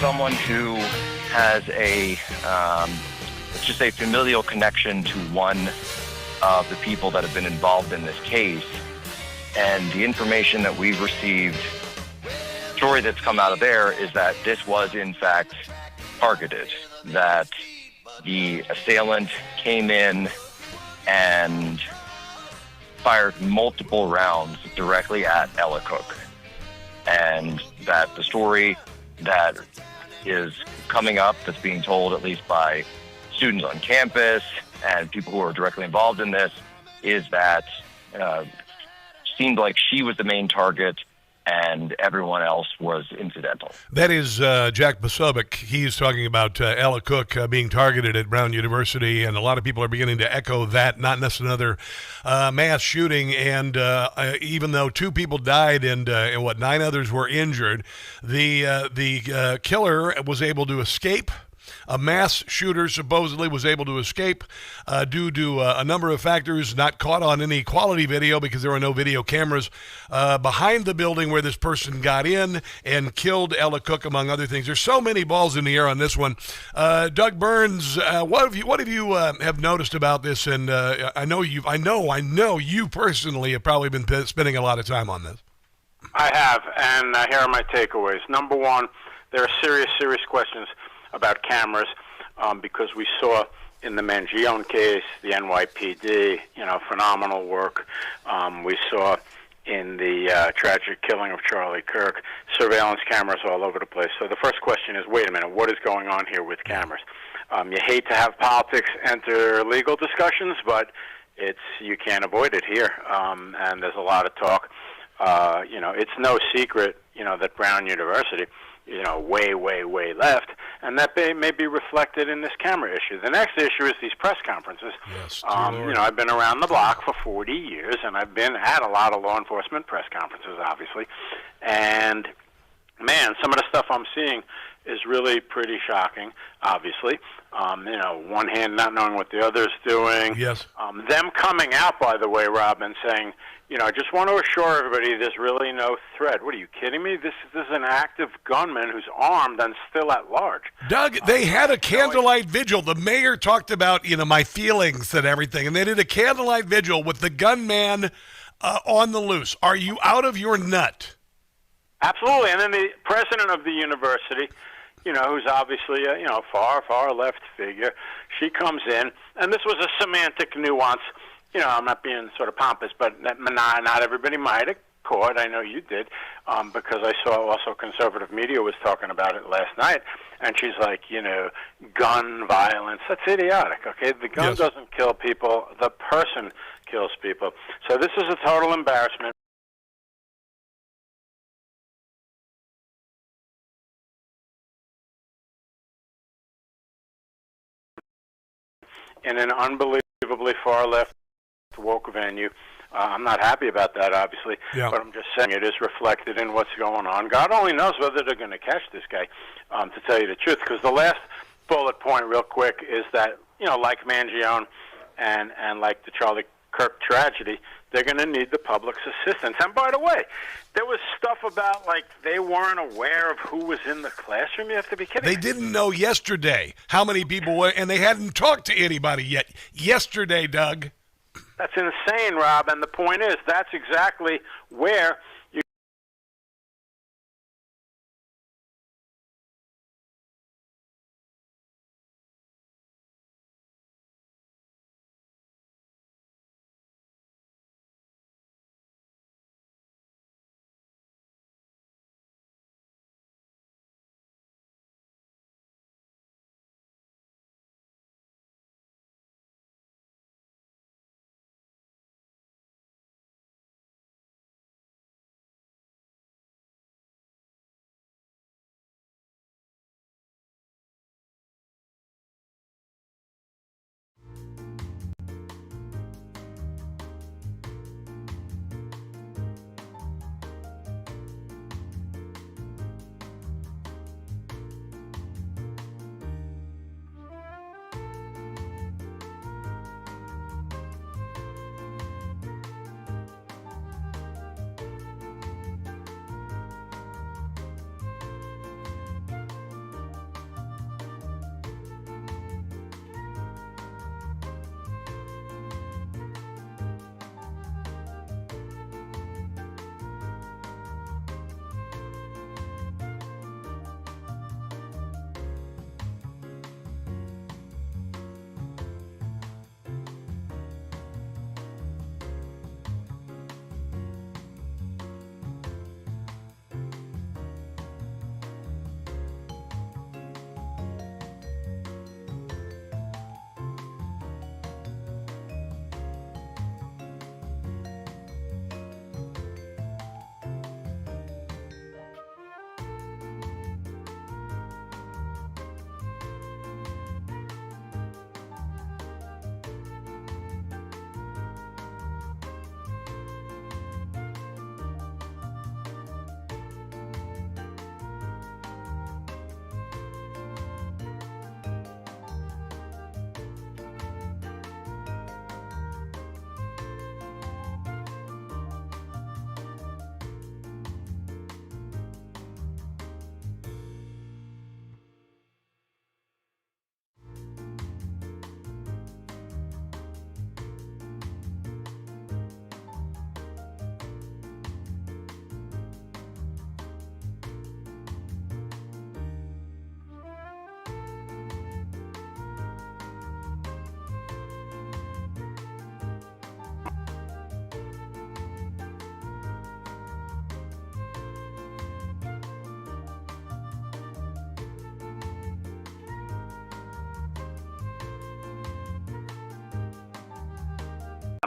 Someone who has a, let's just say, familial connection to one of the people that have been involved in this case. And the information that we've received, story that's come out of there, is that this was, in fact, targeted. That the assailant came in and fired multiple rounds directly at Ella Cook. And that the story that is coming up, that's being told at least by students on campus and people who are directly involved in this, is that seemed like she was the main target and everyone else was incidental. That is Jack Posobiec. He's talking about Ella Cook being targeted at Brown University, and a lot of people are beginning to echo that, not necessarily another mass shooting. And even though 2 people died and 9 others were injured, the killer was able to escape. A mass shooter supposedly was able to escape due to a number of factors, not caught on any quality video because there were no video cameras behind the building where this person got in and killed Ella Cook, among other things. There's so many balls in the air on this one. Doug Burns, what have you have noticed about this? And I know you personally have probably been spending a lot of time on this. I have, and here are my takeaways. Number one, there are serious questions about cameras, because we saw in the Mangione case, the NYPD, phenomenal work. We saw in the tragic killing of Charlie Kirk, surveillance cameras all over the place. So the first question is, wait a minute, what is going on here with cameras? You hate to have politics enter legal discussions, but you can't avoid it here, and there's a lot of talk. It's no secret, that Brown University, way left, and that may be reflected in this camera issue. The next issue is these press conferences. Yes, I've been around the block for 40 years, and I've been at a lot of law enforcement press conferences, obviously, and, man, some of the stuff I'm seeing is really pretty shocking, obviously. One hand not knowing what the other's doing. Yes. Them coming out, by the way, Rob, and saying, I just want to assure everybody there's really no threat. What, are you kidding me? This is an active gunman who's armed and still at large. Doug, they had a candlelight vigil. The mayor talked about, my feelings and everything, and they did a candlelight vigil with the gunman on the loose. Are you out of your nut? Absolutely. And then the president of the university, who's obviously a far left figure, she comes in, and this was a semantic nuance. I'm not being sort of pompous, but not everybody might have caught. I know you did, because I saw also conservative media was talking about it last night, and she's like, gun violence. That's idiotic, okay? The gun doesn't kill people. The person kills people. So this is a total embarrassment. In an unbelievably far left woke venue. I'm not happy about that, obviously, but I'm just saying it is reflected in what's going on. God only knows whether they're going to catch this guy, to tell you the truth, because the last bullet point, real quick, is that like Mangione and like the Charlie Kirk tragedy, they're going to need the public's assistance. And by the way, there was stuff about like they weren't aware of who was in the classroom. You have to be kidding me. They didn't know yesterday how many people were, and they hadn't talked to anybody yet. Yesterday, Doug. That's insane, Rob. And the point is, that's exactly where you.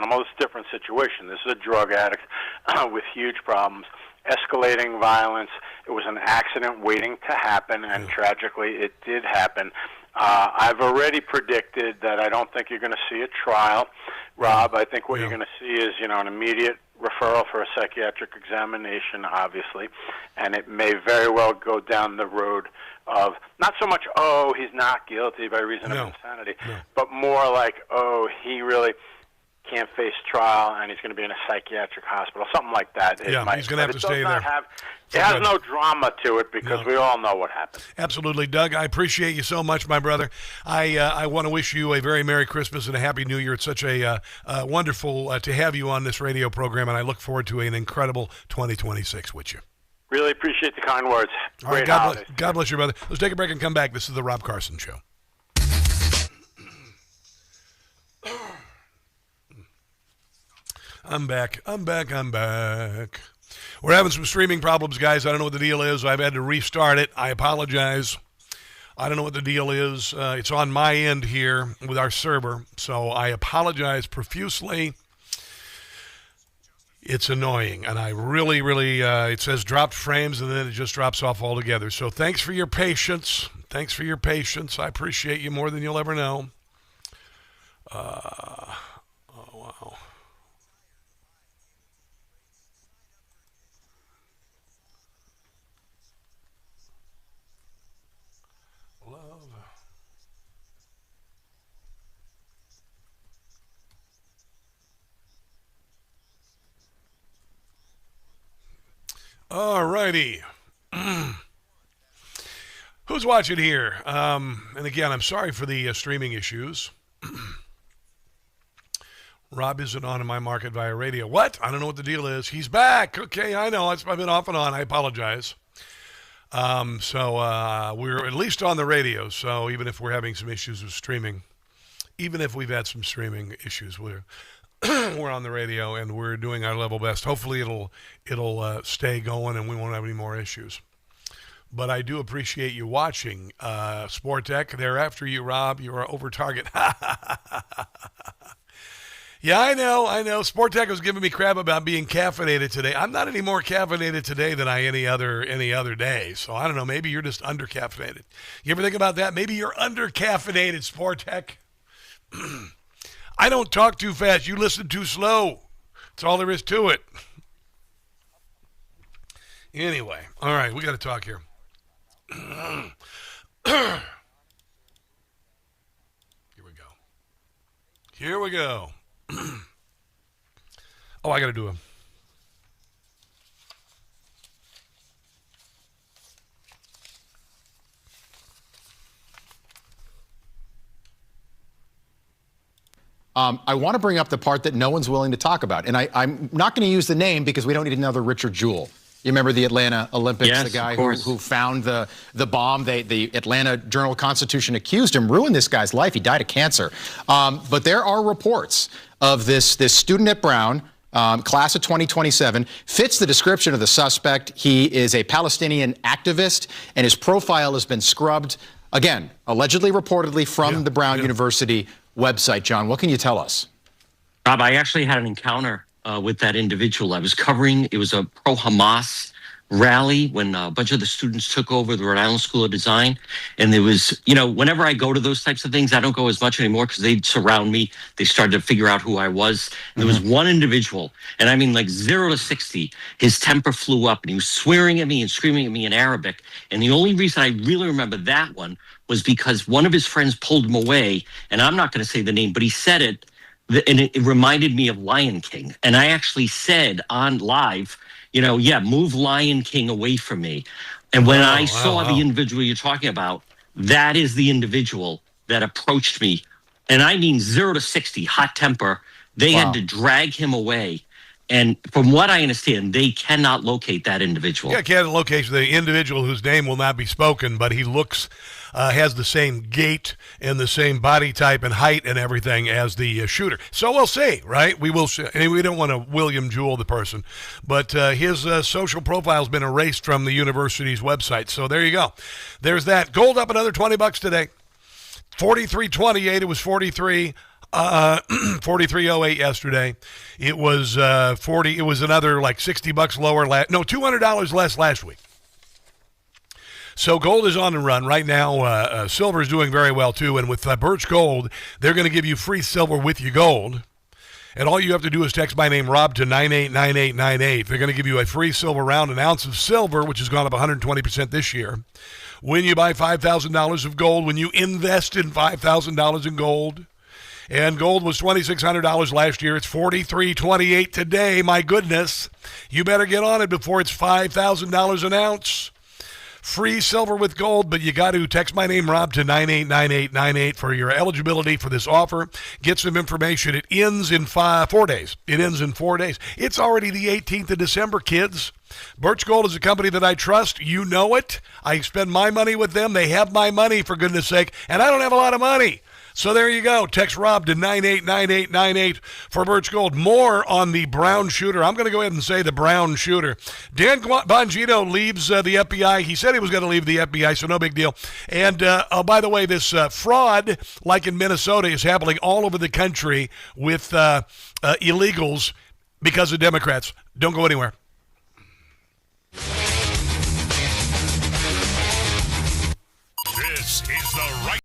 A most different situation. This is a drug addict with huge problems, escalating violence. It was an accident waiting to happen, and tragically it did happen. I've already predicted that I don't think you're going to see a trial, Rob. I think what you're going to see is, an immediate referral for a psychiatric examination, obviously, and it may very well go down the road of not so much, he's not guilty by reason of insanity, but more like, he really can't face trial, and he's going to be in a psychiatric hospital, something like that. He's going to have to stay there. It has no drama to it because we all know what happened. Absolutely, Doug. I appreciate you so much, my brother. I want to wish you a very Merry Christmas and a Happy New Year. It's such a wonderful to have you on this radio program, and I look forward to an incredible 2026 with you. Really appreciate the kind words. All right, God bless you, brother. Let's take a break and come back. This is the Rob Carson Show. I'm back. We're having some streaming problems, guys. I don't know what the deal is. I've had to restart it. I apologize. I don't know what the deal is. It's on my end here with our server, so I apologize profusely. It's annoying, and I really, it says dropped frames, and then it just drops off altogether. So thanks for your patience. I appreciate you more than you'll ever know. Oh, wow. All righty. Who's watching here? And again, I'm sorry for the streaming issues. Rob isn't on in my market via radio. What? I don't know what the deal is. He's back. Okay, I know. I've been off and on. I apologize. So we're at least on the radio. So even if we're having some issues with streaming, even if we've had some streaming issues, we're on the radio and we're doing our level best. Hopefully it'll stay going and we won't have any more issues. But I do appreciate you watching. Sport Tech, they're after you, Rob. You are over target. Yeah, I know. Sport Tech was giving me crap about being caffeinated today. I'm not any more caffeinated today than I any other day. So I don't know. Maybe you're just under-caffeinated. You ever think about that? Maybe you're under-caffeinated, Sport Tech. I don't talk too fast. You listen too slow. That's all there is to it. Anyway, all right, we got to talk here. Here we go. Oh, I got to do them. I want to bring up the part that no one's willing to talk about. And I'm not going to use the name because we don't need another Richard Jewell. You remember the Atlanta Olympics, yes, the guy who found the bomb? The Atlanta Journal-Constitution accused him, ruined this guy's life. He died of cancer. But there are reports of this student at Brown, class of 2027, fits the description of the suspect. He is a Palestinian activist, and his profile has been scrubbed, again, allegedly, reportedly from the Brown University website. John, what can you tell us? Rob, I actually had an encounter with that individual. I was covering, it was a pro-Hamas rally when a bunch of the students took over the Rhode Island School of Design. And there was, whenever I go to those types of things, I don't go as much anymore because they'd surround me. They started to figure out who I was. And there was one individual, and I mean like 0 to 60, his temper flew up and he was swearing at me and screaming at me in Arabic. And the only reason I really remember that one was because one of his friends pulled him away, and I'm not going to say the name, but he said it, and it reminded me of Lion King. And I actually said on live, move Lion King away from me. And when I saw the individual you're talking about, that is the individual that approached me. And I mean 0 to 60, hot temper. They had to drag him away. And from what I understand, they cannot locate that individual. Yeah, can't locate the individual whose name will not be spoken, but he looks, has the same gait and the same body type and height and everything as the shooter. So we'll see, right? We will see. We don't want to William Jewell the person, but his social profile has been erased from the university's website. So there you go. There's that. Gold up another $20 today. 43.28. It was 43. 43.08 yesterday. It was 40. It was another like $60 lower. $200 less last week. So gold is on the run right now. Silver is doing very well too. And with Birch Gold, they're going to give you free silver with your gold. And all you have to do is text my name, Rob, to 989898. They're going to give you a free silver round, an ounce of silver, which has gone up 120% this year. When you buy $5,000 of gold, when you invest in $5,000 in gold. And gold was $2,600 last year. It's $43.28 today. My goodness. You better get on it before it's $5,000 an ounce. Free silver with gold, but you got to text my name, Rob, to 989898 for your eligibility for this offer. Get some information. It ends in 4 days. It ends in 4 days. It's already the 18th of December, kids. Birch Gold is a company that I trust. You know it. I spend my money with them. They have my money, for goodness sake, and I don't have a lot of money. So there you go. Text Rob to 989898 for Birch Gold. More on the Brown shooter. I'm going to go ahead and say the Brown shooter. Dan Bongino leaves the FBI. He said he was going to leave the FBI, so no big deal. And, by the way, this fraud, like in Minnesota, is happening all over the country with illegals because of Democrats. Don't go anywhere. This is the right...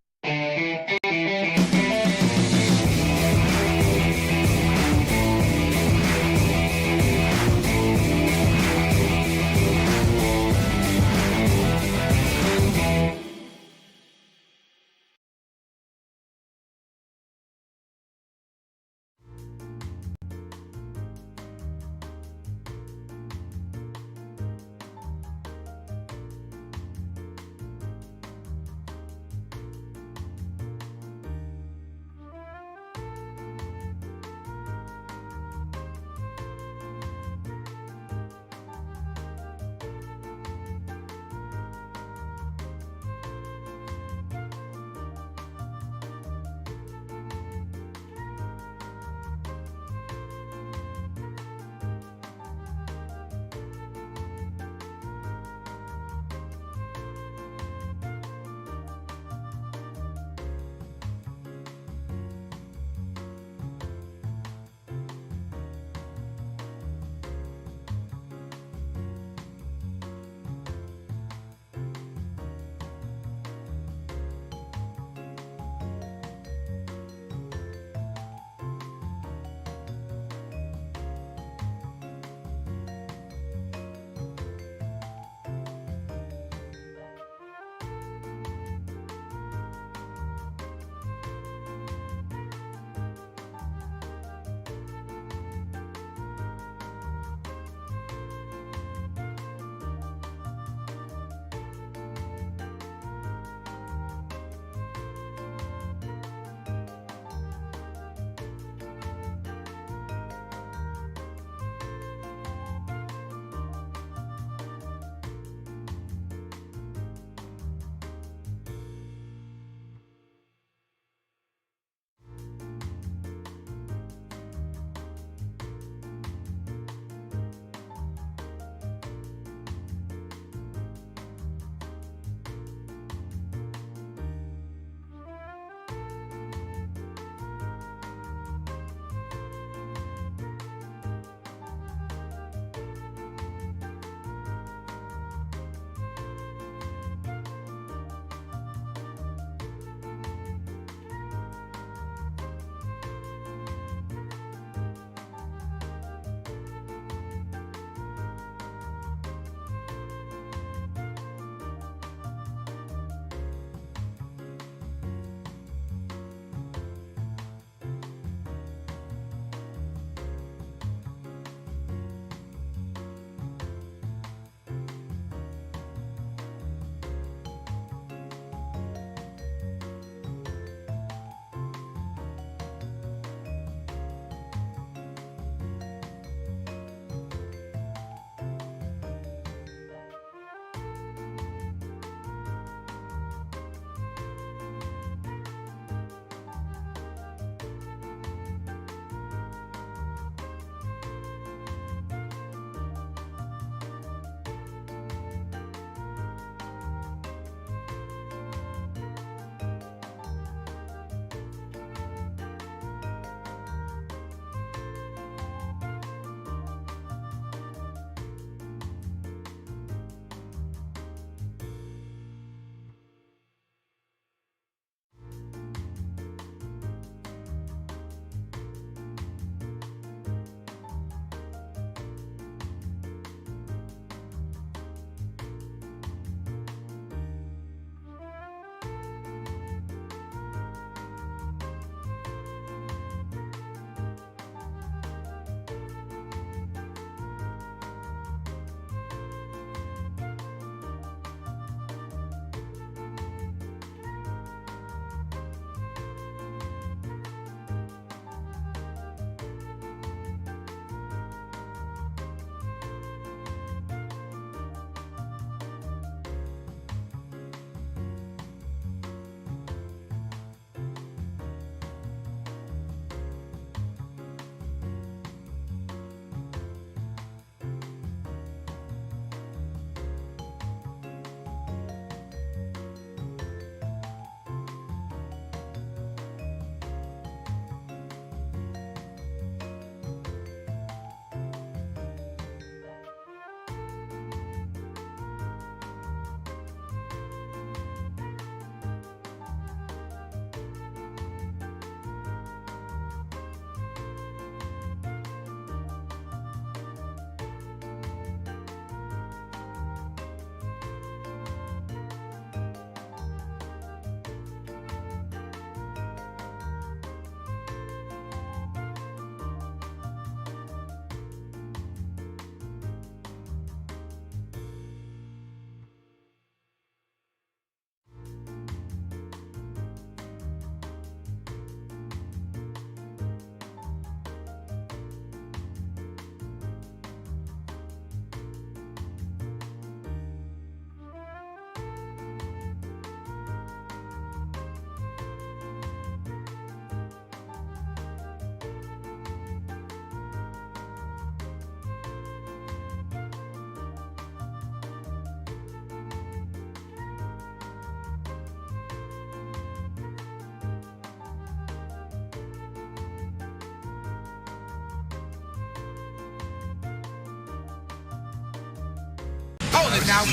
now.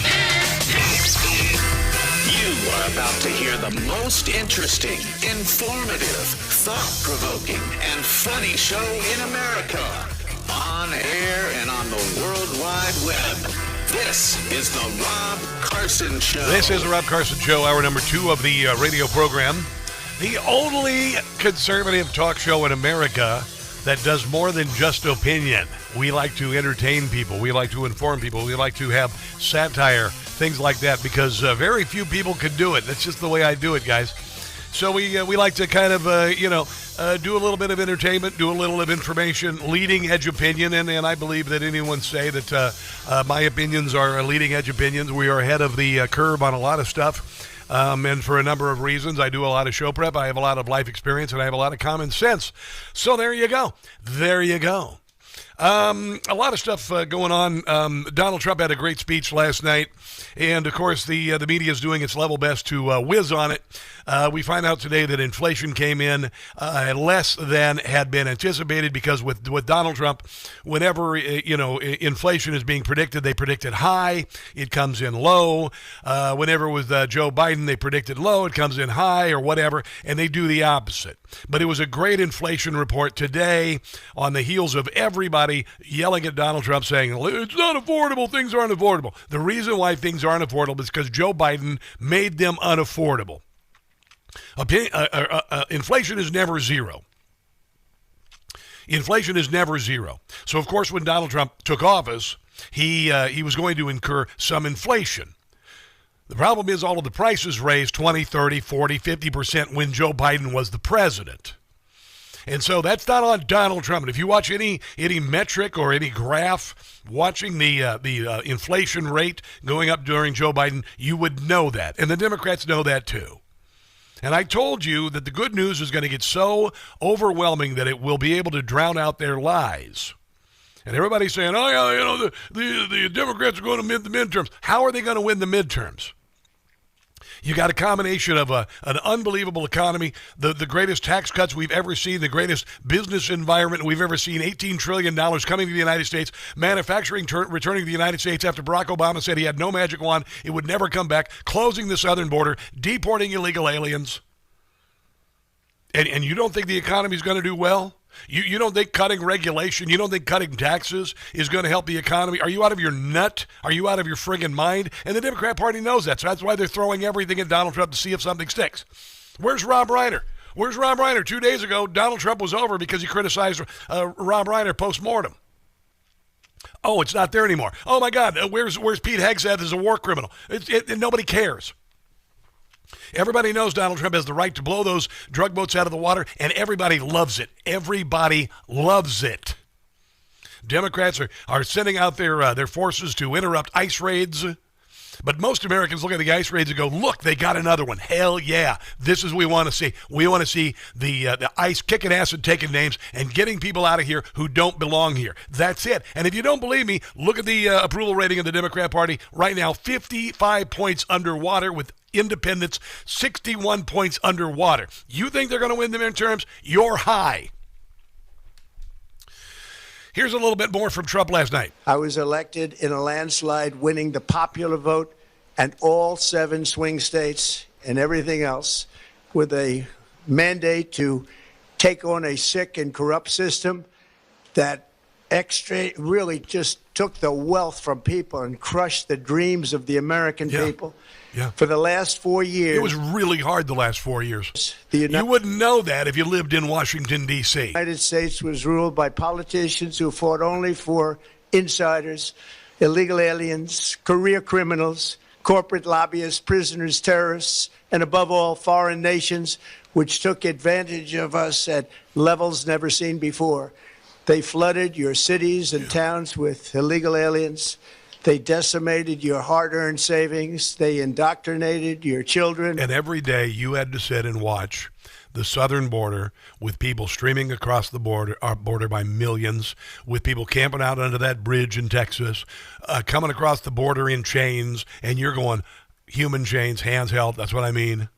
You are about to hear the most interesting, informative, thought-provoking, and funny show in America. On air and on the World Wide Web. This is the Rob Carson Show. This is the Rob Carson Show, hour number 2 of the radio program. The only conservative talk show in America that does more than just opinion. We like to entertain people. We like to inform people. We like to have satire, things like that, because very few people can do it. That's just the way I do it, guys. So we like to kind of, do a little bit of entertainment, do a little of information, leading edge opinion, and I believe that anyone say that my opinions are leading edge opinions. We are ahead of the curve on a lot of stuff, and for a number of reasons. I do a lot of show prep, I have a lot of life experience, and I have a lot of common sense. So there you go. There you go. A lot of stuff going on. Donald Trump had a great speech last night, and of course the media is doing its level best to whiz on it. We find out today that inflation came in less than had been anticipated, because with Donald Trump, whenever inflation is being predicted, they predict it high, it comes in low. Whenever with Joe Biden, they predicted low, it comes in high, or whatever, and they do the opposite. But it was a great inflation report today on the heels of everybody yelling at Donald Trump saying, it's not affordable, things aren't affordable. The reason why things aren't affordable is because Joe Biden made them unaffordable. Inflation is never zero. Inflation is never zero. So, of course, when Donald Trump took office, he was going to incur some inflation. The problem is all of the prices raised 20, 30, 40, 50% when Joe Biden was the president. And so that's not on Donald Trump. And if you watch any metric or any graph watching the inflation rate going up during Joe Biden, you would know that. And the Democrats know that too. And I told you that the good news is going to get so overwhelming that it will be able to drown out their lies. And everybody's saying, oh, yeah, the Democrats are going to win the midterms. How are they going to win the midterms? You got a combination of an unbelievable economy, the greatest tax cuts we've ever seen, the greatest business environment we've ever seen, $18 trillion coming to the United States, manufacturing returning to the United States after Barack Obama said he had no magic wand, it would never come back, closing the southern border, deporting illegal aliens. And you don't think the economy is going to do well? You don't think cutting regulation, you don't think cutting taxes is going to help the economy? Are you out of your nut? Are you out of your friggin' mind? And the Democrat Party knows that, so that's why they're throwing everything at Donald Trump to see if something sticks. Where's Rob Reiner? Where's Rob Reiner? 2 days ago, Donald Trump was over because he criticized Rob Reiner post-mortem. Oh, it's not there anymore. Oh, my God, where's Pete Hegseth as a war criminal? Nobody cares. Everybody knows Donald Trump has the right to blow those drug boats out of the water, and everybody loves it. Everybody loves it. Democrats are sending out their forces to interrupt ICE raids, but most Americans look at the ICE raids and go, look, they got another one. Hell yeah, this is what we want to see. We want to see the ICE kicking ass and taking names and getting people out of here who don't belong here. That's it. And if you don't believe me, look at the approval rating of the Democrat Party right now, 55 points underwater, with independents 61 points underwater. You think they're going to win the midterms? You're high. Here's a little bit more from Trump last night. I was elected in a landslide, winning the popular vote and all 7 swing states and everything else, with a mandate to take on a sick and corrupt system that really just took the wealth from people and crushed the dreams of the American people. Yeah. For the last 4 years. It was really hard the last 4 years. You wouldn't know that if you lived in Washington, D.C. The United States was ruled by politicians who fought only for insiders, illegal aliens, career criminals, corporate lobbyists, prisoners, terrorists, and above all, foreign nations, which took advantage of us at levels never seen before. They flooded your cities and towns with illegal aliens. They decimated your hard-earned savings. They indoctrinated your children. And every day you had to sit and watch the southern border with people streaming across the border by millions, with people camping out under that bridge in Texas, coming across the border in chains, and you're going, human chains, hands held, that's what I mean.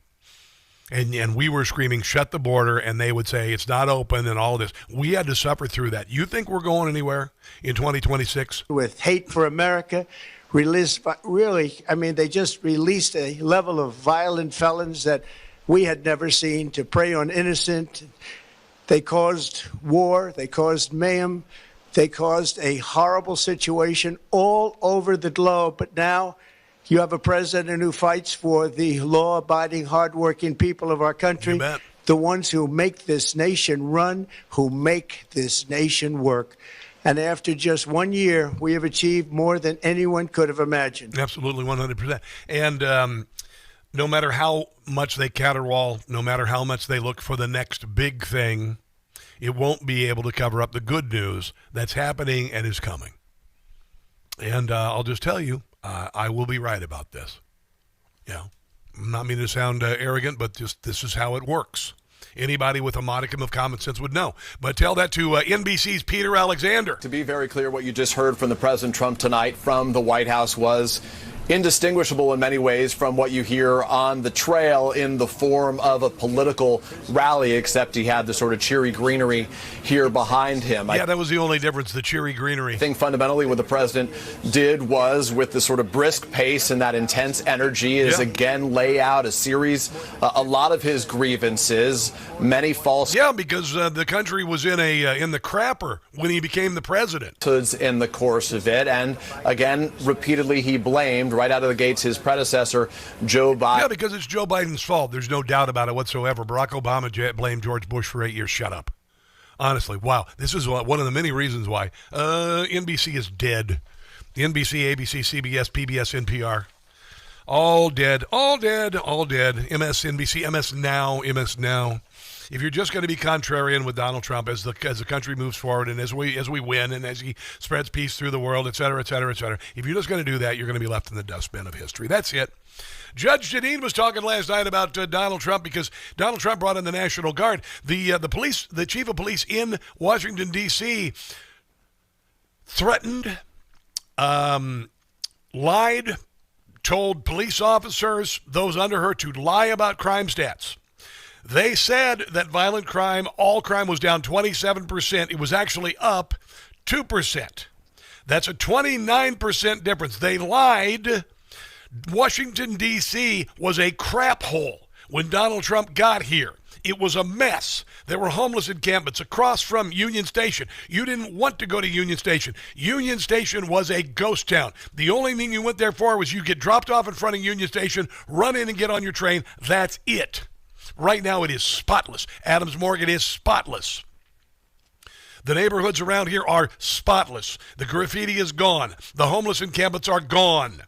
And we were screaming, shut the border, and they would say, it's not open, and all of this. We had to suffer through that. You think we're going anywhere in 2026? With hate for America, they just released a level of violent felons that we had never seen to prey on innocent. They caused war. They caused mayhem. They caused a horrible situation all over the globe. But now you have a president who fights for the law-abiding, hardworking people of our country, the ones who make this nation run, who make this nation work. And after just 1 year, we have achieved more than anyone could have imagined. Absolutely, 100%. And no matter how much they caterwaul, no matter how much they look for the next big thing, it won't be able to cover up the good news that's happening and is coming. And I'll just tell you, I will be right about this. I'm not meaning to sound arrogant, but just this is how it works. Anybody with a modicum of common sense would know. But tell that to NBC's Peter Alexander. To be very clear, what you just heard from the President Trump tonight from the White House was indistinguishable in many ways from what you hear on the trail in the form of a political rally, except he had the sort of cheery greenery here behind him. Yeah, that was the only difference, the cheery greenery. I think fundamentally what the president did was, with the sort of brisk pace and that intense energy, is again lay out a series, a lot of his grievances, many false... Yeah, because the country was in the crapper when he became the president. ...in the course of it, and again, repeatedly he blamed right out of the gates his predecessor, Joe Biden. Yeah, because it's Joe Biden's fault. There's no doubt about it whatsoever. Barack Obama blamed George Bush for 8 years. Shut up. Honestly, wow. This is one of the many reasons why NBC is dead. The NBC, ABC, CBS, PBS, NPR. All dead. All dead. All dead. MSNBC, MS Now. If you're just going to be contrarian with Donald Trump as the country moves forward and as we win and as he spreads peace through the world, et cetera, et cetera, et cetera, if you're just going to do that, you're going to be left in the dustbin of history. That's it. Judge Jeanine was talking last night about Donald Trump because Donald Trump brought in the National Guard. The chief of police in Washington, D.C. threatened, lied, told police officers, those under her, to lie about crime stats. They said that violent crime, all crime was down 27%. It was actually up 2%. That's a 29% difference. They lied. Washington, D.C. was a crap hole when Donald Trump got here. It was a mess. There were homeless encampments across from Union Station. You didn't want to go to Union Station. Union Station was a ghost town. The only thing you went there for was you get dropped off in front of Union Station, run in and get on your train. That's it. Right now it is spotless. Adams Morgan is spotless. The neighborhoods around here are spotless. The graffiti is gone. The homeless encampments are gone.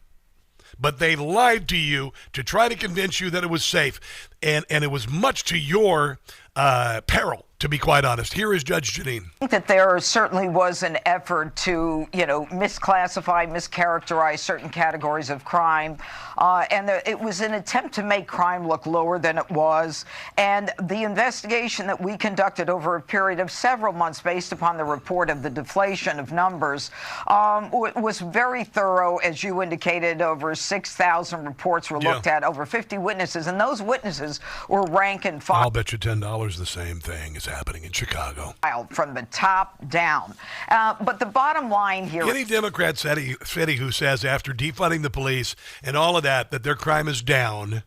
But they lied to you to try to convince you that it was safe. And it was much to your peril, to be quite honest. Here is Judge Jeanine. I think that there certainly was an effort to, misclassify, mischaracterize certain categories of crime. And it was an attempt to make crime look lower than it was. And the investigation that we conducted over a period of several months based upon the report of the deflation of numbers was very thorough. As you indicated, over 6,000 reports were looked at, over 50 witnesses. And those witnesses were rank and file. I'll bet you $10 the same thing is happening in Chicago. From the top down. But the bottom line here... Any Democrat who says after defunding the police and all of that their crime is down,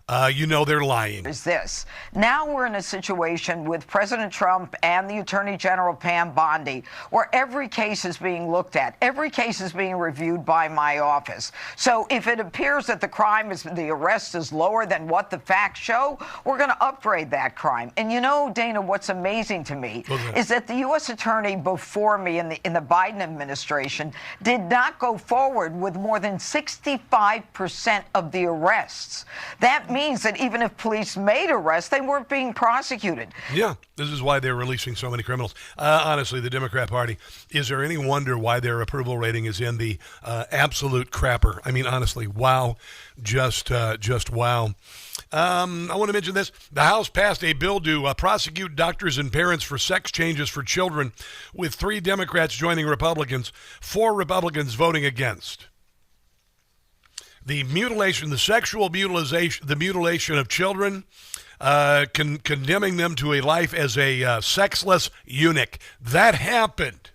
they're lying. Is this. Now we're in a situation with President Trump and the Attorney General Pam Bondi where every case is being looked at. Every case is being reviewed by my office. So if it appears that the arrest is lower than what the facts show, we're going to upgrade that crime. And Dana, what's amazing to me is that the U.S. Attorney before me in the Biden administration did not go forward with more than 65% of the arrests. That means that even if police made arrests, they weren't being prosecuted. Yeah, this is why they're releasing so many criminals. Honestly, the Democrat Party, is there any wonder why their approval rating is in the absolute crapper? I mean, honestly, wow, just wow. I want to mention this. The House passed a bill to prosecute doctors and parents for sex changes for children, with 3 Democrats joining Republicans, 4 Republicans voting against. The sexual mutilation of children, condemning them to a life as a sexless eunuch. That happened.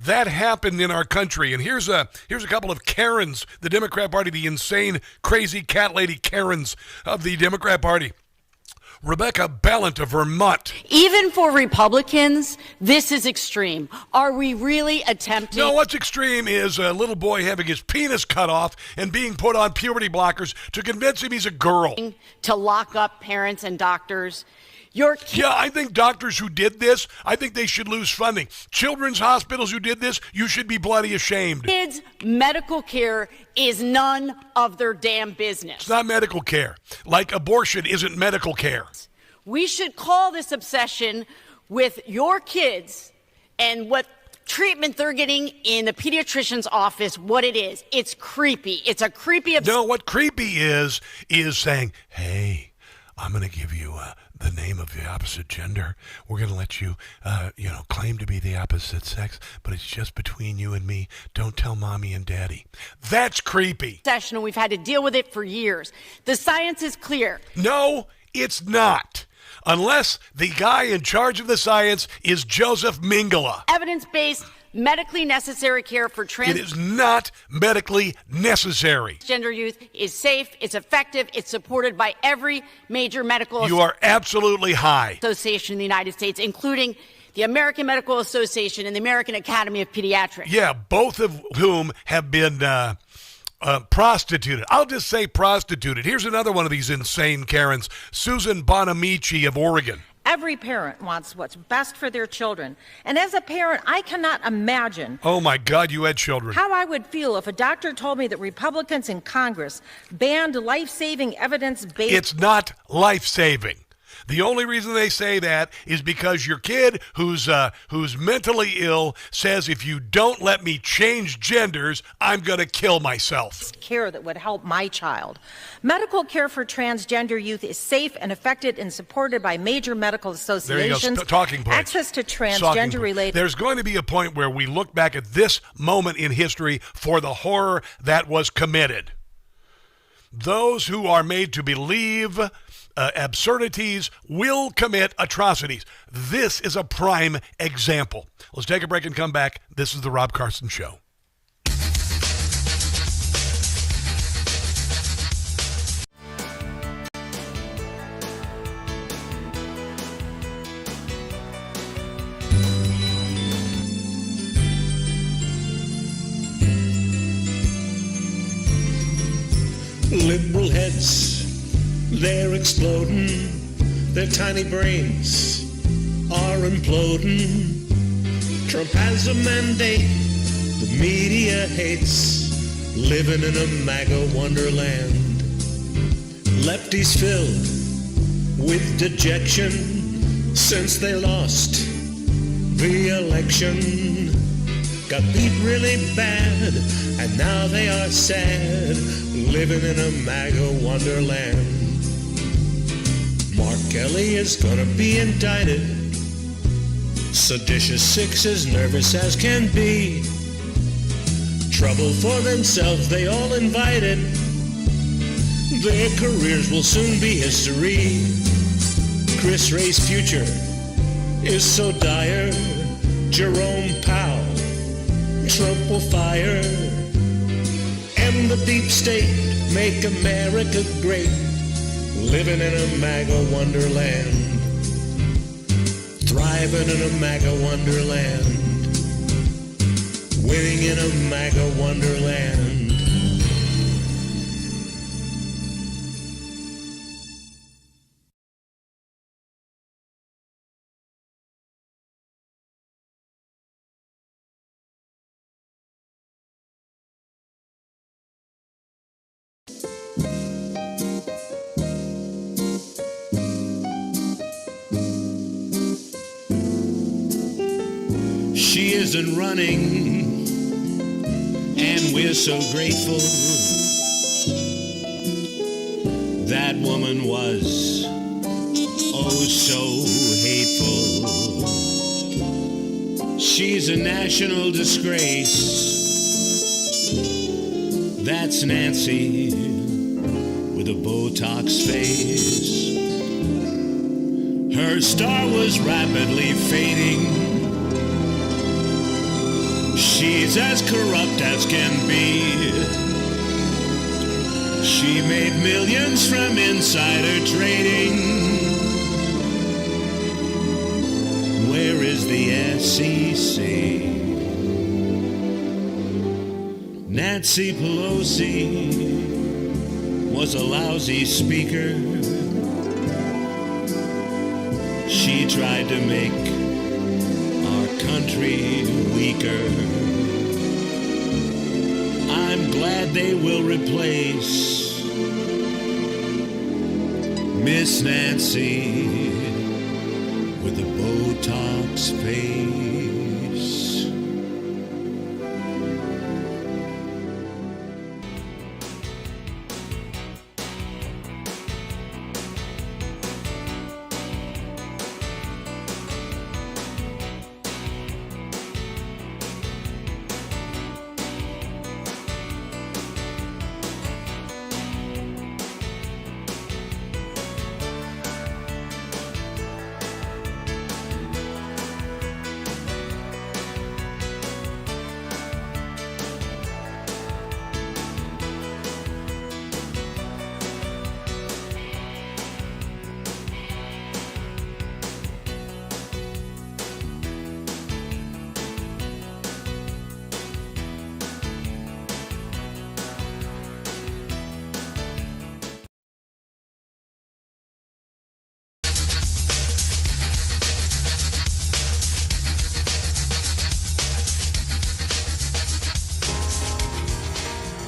That happened in our country. And here's a couple of Karens, the Democrat Party, the insane, crazy cat lady Karens of the Democrat Party. Rebecca Ballant of Vermont. Even for Republicans, this is extreme. Are we really attempting? No, what's extreme is a little boy having his penis cut off and being put on puberty blockers to convince him he's a girl. To lock up parents and doctors. Yeah, I think doctors who did this, I think they should lose funding. Children's hospitals who did this, you should be bloody ashamed. Kids' medical care is none of their damn business. It's not medical care. Like abortion isn't medical care. We should call this obsession with your kids and what treatment they're getting in the pediatrician's office what it is. It's creepy. It's a creepy obsession. No, what creepy is saying, hey, I'm going to give you the name of the opposite gender. We're going to let you, claim to be the opposite sex, but it's just between you and me. Don't tell mommy and daddy. That's creepy. And we've had to deal with it for years. The science is clear. No, it's not. Unless the guy in charge of the science is Joseph Mengele. Evidence-based, medically necessary care for It is not medically necessary. Transgender youth is safe, it's effective, it's supported by every major medical You are absolutely high. association in the United States, including the American Medical Association and the American Academy of Pediatrics. Yeah, both of whom have been prostituted. I'll just say prostituted. Here's another one of these insane Karens, Susan Bonamici of Oregon. Every parent wants what's best for their children. And as a parent, I cannot imagine Oh, my God, you had children. how I would feel if a doctor told me that Republicans in Congress banned life-saving evidence-based... It's not life-saving. The only reason they say that is because your kid who's mentally ill says, if you don't let me change genders, I'm going to kill myself. care that would help my child. Medical care for transgender youth is safe and effective and supported by major medical associations. There you go, talking points. Access to transgender-related... There's going to be a point where we look back at this moment in history for the horror that was committed. Those who are made to believe absurdities will commit atrocities. This is a prime example. Let's take a break and come back. This is the Rob Carson Show. Liberal heads, they're exploding. Their tiny brains are imploding. Trump has a mandate the media hates. Living in a MAGA wonderland. Lefties filled with dejection since they lost the election. Got beat really bad, and now they are sad, living in a MAGA wonderland. Mark Kelly is gonna be indicted. Seditious six, as nervous as can be. Trouble for themselves, they all invited. Their careers will soon be history. Chris Wray's future is so dire. Jerome Powell, Trump will fire, and the deep state make America great, living in a MAGA wonderland, thriving in a MAGA wonderland, winning in a MAGA wonderland. She isn't running, and we're so grateful. That woman was oh so hateful. She's a national disgrace. That's Nancy with a Botox face. Her star was rapidly fading. She's as corrupt as can be. She made millions from insider trading. Where is the SEC? Nancy Pelosi was a lousy speaker. She tried to make our country weaker. I'm glad they will replace Miss Nancy with a Botox face.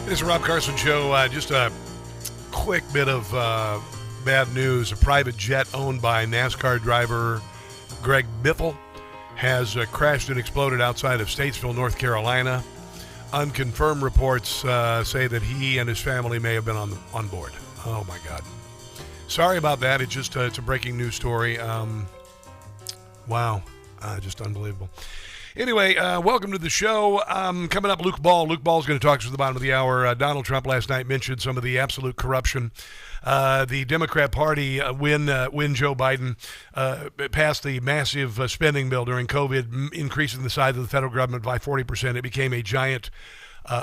This is Rob Carson Show. Just a quick bit of bad news. A private jet owned by NASCAR driver Greg Biffle has crashed and exploded outside of Statesville, North Carolina. Unconfirmed reports say that he and his family may have been on board. Oh, my God. Sorry about that. It's just it's a breaking news story. Wow. Just unbelievable. Anyway, welcome to the show. Coming up, Luke Ball. Luke Ball is going to talk to us at the bottom of the hour. Donald Trump last night mentioned some of the absolute corruption. The Democrat Party, when Joe Biden passed the massive spending bill during COVID, increasing the size of the federal government by 40%, it became a giant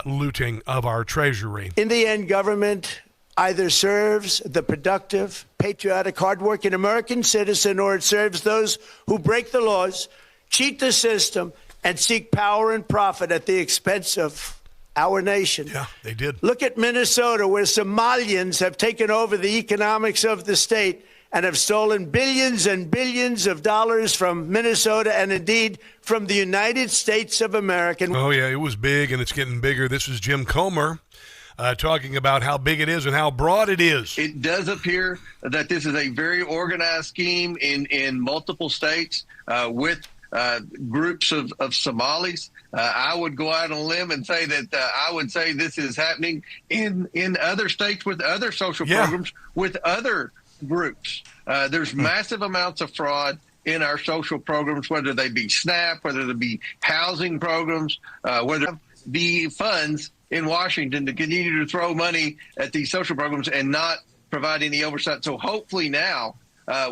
looting of our treasury. In the end, government either serves the productive, patriotic, hardworking American citizen, or it serves those who break the laws, cheat the system, and seek power and profit at the expense of our nation. Yeah, they did. Look at Minnesota, where Somalians have taken over the economics of the state and have stolen billions and billions of dollars from Minnesota and indeed from the United States of America. Oh, yeah, it was big, and it's getting bigger. This is Jim Comer talking about how big it is and how broad it is. It does appear that this is a very organized scheme in multiple states with groups of Somalis. I would go out on a limb and say that I would say this is happening in other states with other social programs, with other groups. There's massive amounts of fraud in our social programs, whether they be SNAP, whether they be housing programs, whether they be funds in Washington to continue to throw money at these social programs and not provide any oversight. So hopefully now,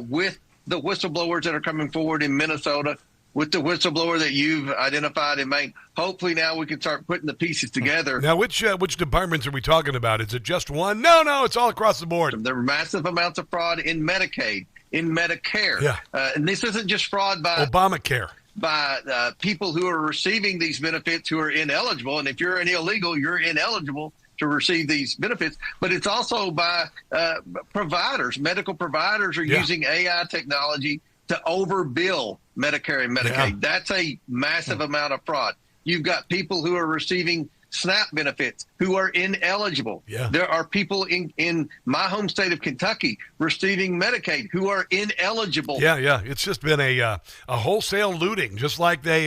with the whistleblowers that are coming forward in Minnesota, with the whistleblower that you've identified in Maine, hopefully now we can start putting the pieces together. Now, which departments are we talking about? Is it just one? No, it's all across the board. There are massive amounts of fraud in Medicaid, in Medicare. Yeah. And this isn't just fraud by Obamacare, by people who are receiving these benefits who are ineligible. And if you're an illegal, you're ineligible to receive these benefits. But it's also by providers. Medical providers are using AI technology to overbill Medicare and Medicaid. Yeah. That's a massive amount of fraud. You've got people who are receiving SNAP benefits who are ineligible. Yeah. There are people in my home state of Kentucky receiving Medicaid who are ineligible. Yeah. It's just been a wholesale looting, just like they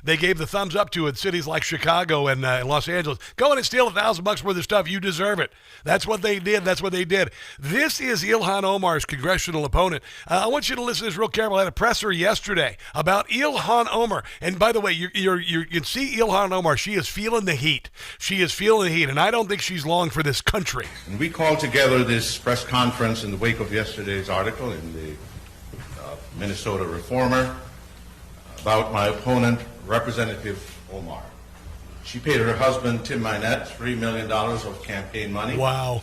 gave the thumbs up to in cities like Chicago and Los Angeles. Go in and steal $1,000 worth of stuff. You deserve it. That's what they did. This is Ilhan Omar's congressional opponent. I want you to listen to this real careful. I had a presser yesterday about Ilhan Omar. And by the way, you can see Ilhan Omar. She is feeling the heat. She is feeling the heat, and I don't think she's long for this country. And we called together this press conference in the wake of yesterday's article in the Minnesota Reformer about my opponent, Representative Omar. She paid her husband, Tim Minette, $3 million of campaign money. Wow.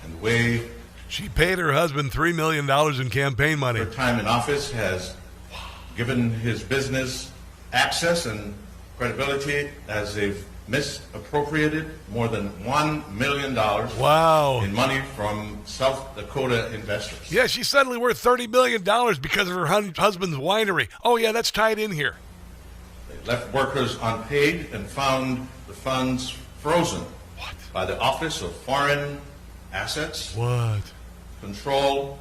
And the way she paid her husband $3 million in campaign money. Her time in office has given his business access and credibility as they've misappropriated more than $1 million in money from South Dakota investors. Yeah, she's suddenly worth $30 million because of her husband's winery. Oh, yeah, that's tied in here. They left workers unpaid and found the funds frozen by the Office of Foreign Assets. Control,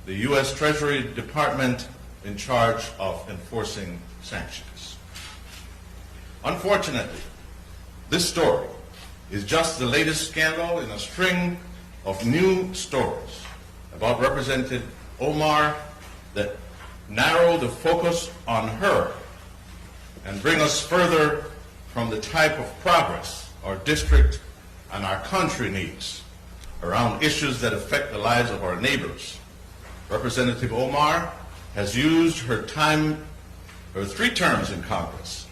the U.S. Treasury Department in charge of enforcing sanctions. Unfortunately, this story is just the latest scandal in a string of new stories about Representative Omar that narrow the focus on her and bring us further from the type of progress our district and our country needs around issues that affect the lives of our neighbors. Representative Omar has used her 3 terms in Congress,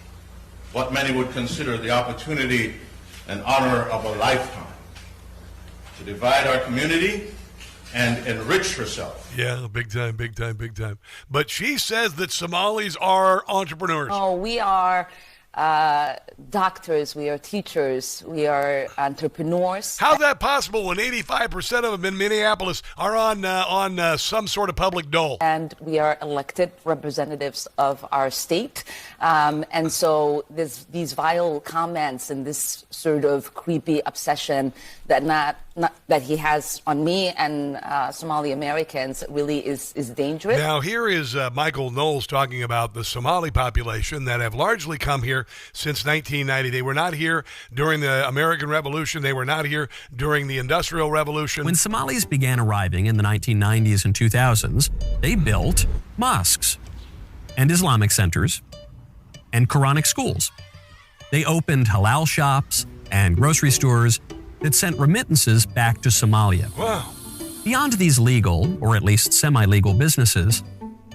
what many would consider the opportunity and honor of a lifetime, to divide our community and enrich herself. Yeah, big time, big time, big time. But she says that Somalis are entrepreneurs. Oh, we are doctors, we are teachers, we are entrepreneurs. How's that possible when 85% of them in Minneapolis are on some sort of public dole? And we are elected representatives of our state. And so these vile comments and this sort of creepy obsession that that he has on me and Somali Americans really is dangerous. Now, here is Michael Knowles talking about the Somali population that have largely come here since 1990. They were not here during the American Revolution. They were not here during the Industrial Revolution. When Somalis began arriving in the 1990s and 2000s, they built mosques and Islamic centers and Quranic schools. They opened halal shops and grocery stores that sent remittances back to Somalia. Wow. Beyond these legal, or at least semi-legal businesses,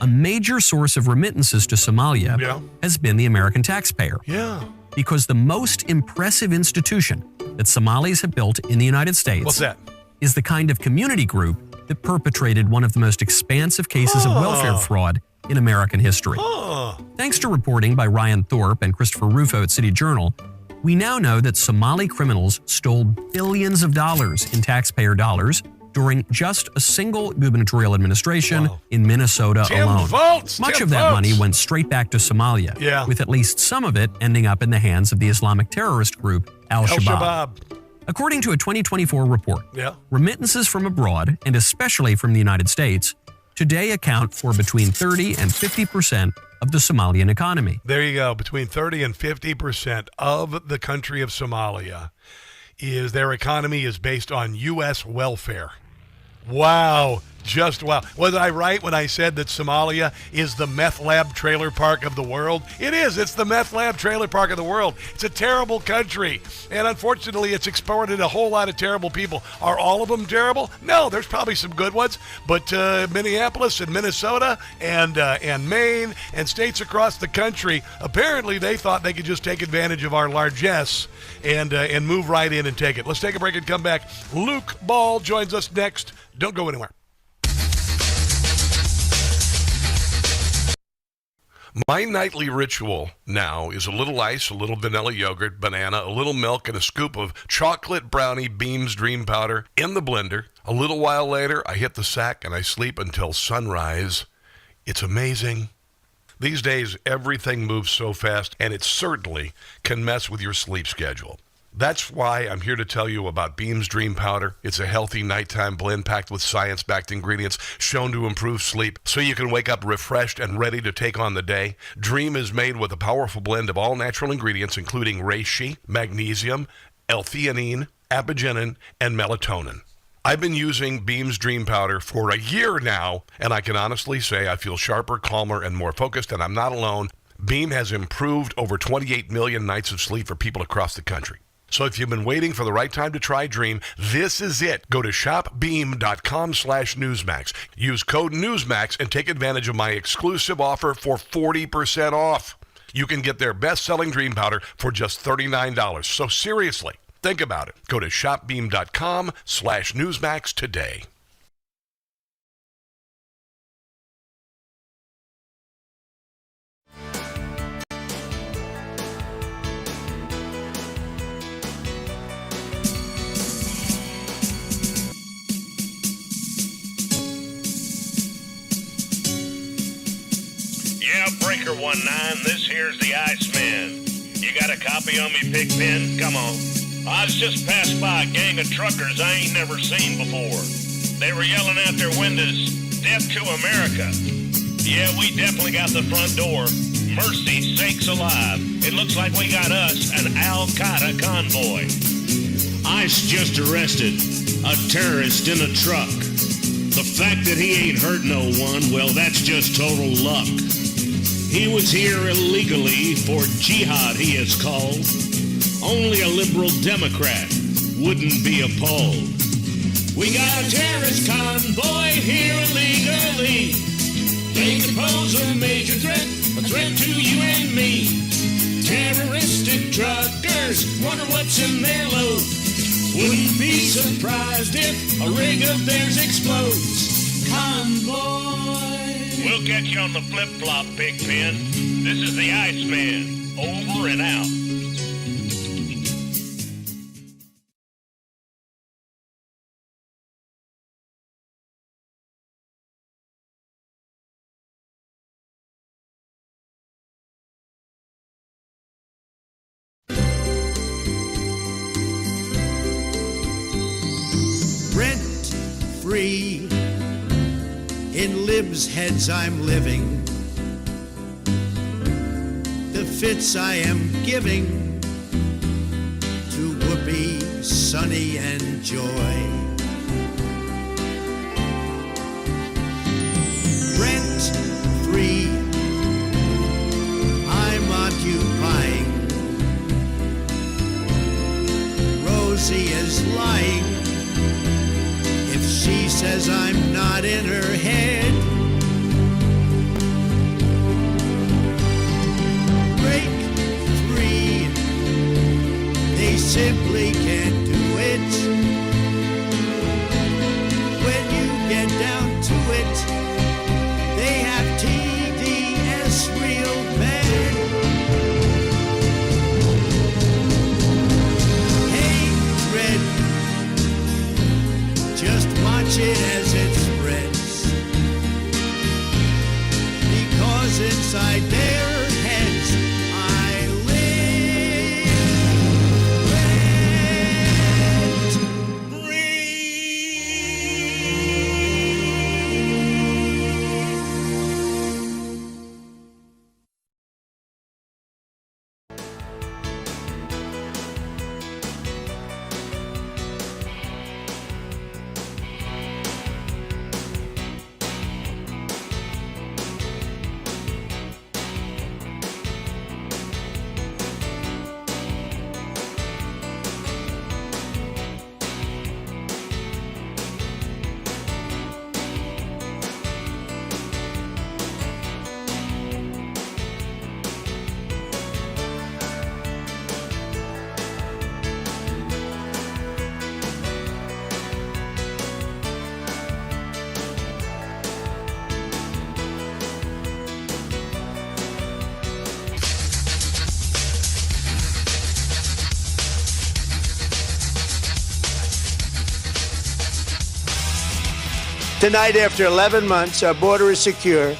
a major source of remittances to Somalia has been the American taxpayer. Yeah. Because the most impressive institution that Somalis have built in the United States What's that? is the kind of community group that perpetrated one of the most expansive cases of welfare fraud in American history. Thanks to reporting by Ryan Thorpe and Christopher Rufo at City Journal, we now know that Somali criminals stole billions of dollars in taxpayer dollars during just a single gubernatorial administration in Minnesota alone. Much of that money went straight back to Somalia, with at least some of it ending up in the hands of the Islamic terrorist group Al-Shabaab. According to a 2024 report, remittances from abroad, and especially from the United States, today account for between 30 and 50% of the Somalian economy. There you go. Between 30 and 50% of the country of Somalia is their economy is based on U.S. welfare. Wow. Just wow. Was I right when I said that Somalia is the meth lab trailer park of the world? It is. It's the meth lab trailer park of the world. It's a terrible country. And unfortunately, it's exported a whole lot of terrible people. Are all of them terrible? No, there's probably some good ones. But Minneapolis and Minnesota and Maine and states across the country, apparently they thought they could just take advantage of our largesse and move right in and take it. Let's take a break and come back. Luke Ball joins us next. Don't go anywhere. My nightly ritual now is a little ice, a little vanilla yogurt, banana, a little milk, and a scoop of chocolate brownie Beams Dream Powder in the blender. A little while later, I hit the sack and I sleep until sunrise. It's amazing. These days, everything moves so fast, and it certainly can mess with your sleep schedule. That's why I'm here to tell you about Beams Dream Powder. It's a healthy nighttime blend packed with science-backed ingredients shown to improve sleep so you can wake up refreshed and ready to take on the day. Dream is made with a powerful blend of all natural ingredients, including reishi, magnesium, L-theanine, apigenin, and melatonin. I've been using Beams Dream Powder for a year now, and I can honestly say I feel sharper, calmer, and more focused, and I'm not alone. Beam has improved over 28 million nights of sleep for people across the country. So if you've been waiting for the right time to try Dream, this is it. Go to shopbeam.com/Newsmax. Use code Newsmax and take advantage of my exclusive offer for 40% off. you can get their best-selling Dream Powder for just $39. So seriously, think about it. Go to shopbeam.com/Newsmax today. Yeah, Breaker 19, this here's the Iceman. You got a copy on me, Pigpen? Come on. I was just passed by a gang of truckers I ain't never seen before. They were yelling out their windows, "Death to America." Yeah, we definitely got the front door. Mercy sakes alive. It looks like we got us an Al-Qaeda convoy. ICE just arrested a terrorist in a truck. The fact that he ain't hurt no one, well, that's just total luck. He was here illegally for jihad, he is called. Only a liberal Democrat wouldn't be appalled. We got a terrorist convoy here illegally. They could pose a major threat, a threat to you and me. Terroristic truckers wonder what's in their load. Wouldn't be surprised if a rig of theirs explodes. Convoy. We'll catch you on the flip-flop, Pigpen. This is the Iceman. Over and out. Rent-free. In libs' heads I'm living. The fits I am giving to Whoopi, Sunny, and Joy. Rent-free, I'm occupying. Rosie is lying if she says I'm not in her head. Break free, they simply can't do it. When you get down to it, they have TDS real bad. Hatred, just watch it as it spreads, because inside their heads I live. Tonight, after 11 months, our border is secure.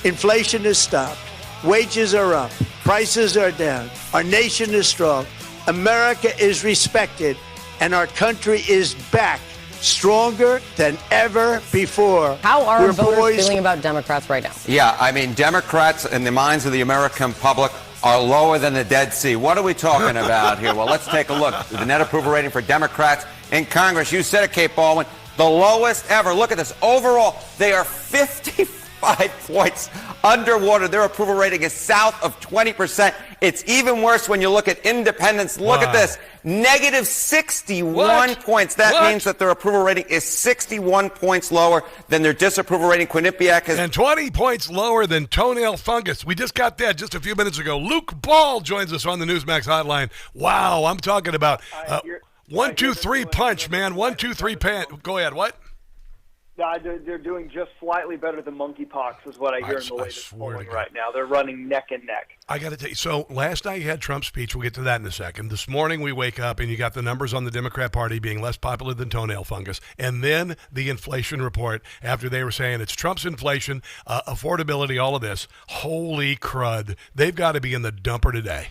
Inflation is stopped. Wages are up. Prices are down. Our nation is strong. America is respected. And our country is back, stronger than ever before. How are voters feeling about Democrats right now? Yeah, I mean, Democrats in the minds of the American public are lower than the Dead Sea. What are we talking about here? Well, let's take a look. The net approval rating for Democrats in Congress. You said it, Kate Baldwin. The lowest ever. Look at this. Overall, they are 50 points underwater. Their approval rating is south of 20%. It's even worse when you look at independents. Look at this. Negative 61 points. That means that their approval rating is 61 points lower than their disapproval rating. Quinnipiac has... And 20 points lower than toenail fungus. We just got that just a few minutes ago. Luke Ball joins us on the NEWSMAX hotline. Wow, I'm talking about 1, 2, 3 punch, man. 1, 2, 3 pan. Go ahead. What? They're doing just slightly better than monkeypox is what I hear in the latest polling right now. They're running neck and neck. I got to tell you, so last night you had Trump's speech. We'll get to that in a second. This morning we wake up and you got the numbers on the Democrat Party being less popular than toenail fungus. And then the inflation report after they were saying it's Trump's inflation, affordability, all of this. Holy crud. They've got to be in the dumper today.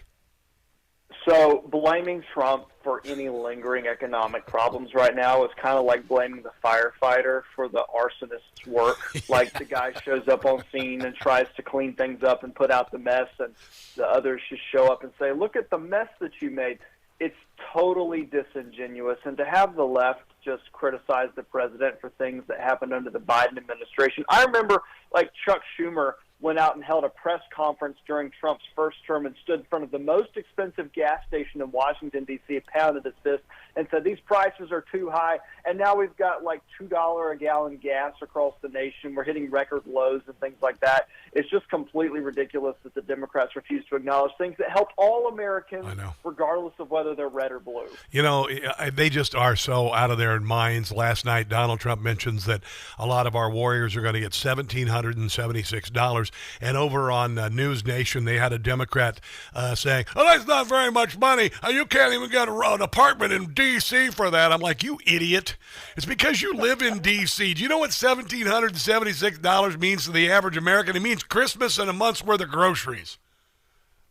So blaming Trump for any lingering economic problems right now is kind of like blaming the firefighter for the arsonist's work. Like the guy shows up on scene and tries to clean things up and put out the mess, and the others just show up and say, look at the mess that you made. It's totally disingenuous. And to have the left just criticize the president for things that happened under the Biden administration. I remember like Chuck Schumer went out and held a press conference during Trump's first term and stood in front of the most expensive gas station in Washington, D.C., pounded his fist and said, these prices are too high. And now we've got like $2 a gallon gas across the nation. We're hitting record lows and things like that. It's just completely ridiculous that the Democrats refuse to acknowledge things that help all Americans, regardless of whether they're red or blue. You know, they just are so out of their minds. Last night, Donald Trump mentions that a lot of our warriors are going to get $1,776. And over on News Nation, they had a Democrat saying, oh, that's not very much money. You can't even get an apartment in D.C. for that. I'm like, you idiot. It's because you live in D.C. Do you know what $1,776 means to the average American? It means Christmas and a month's worth of groceries.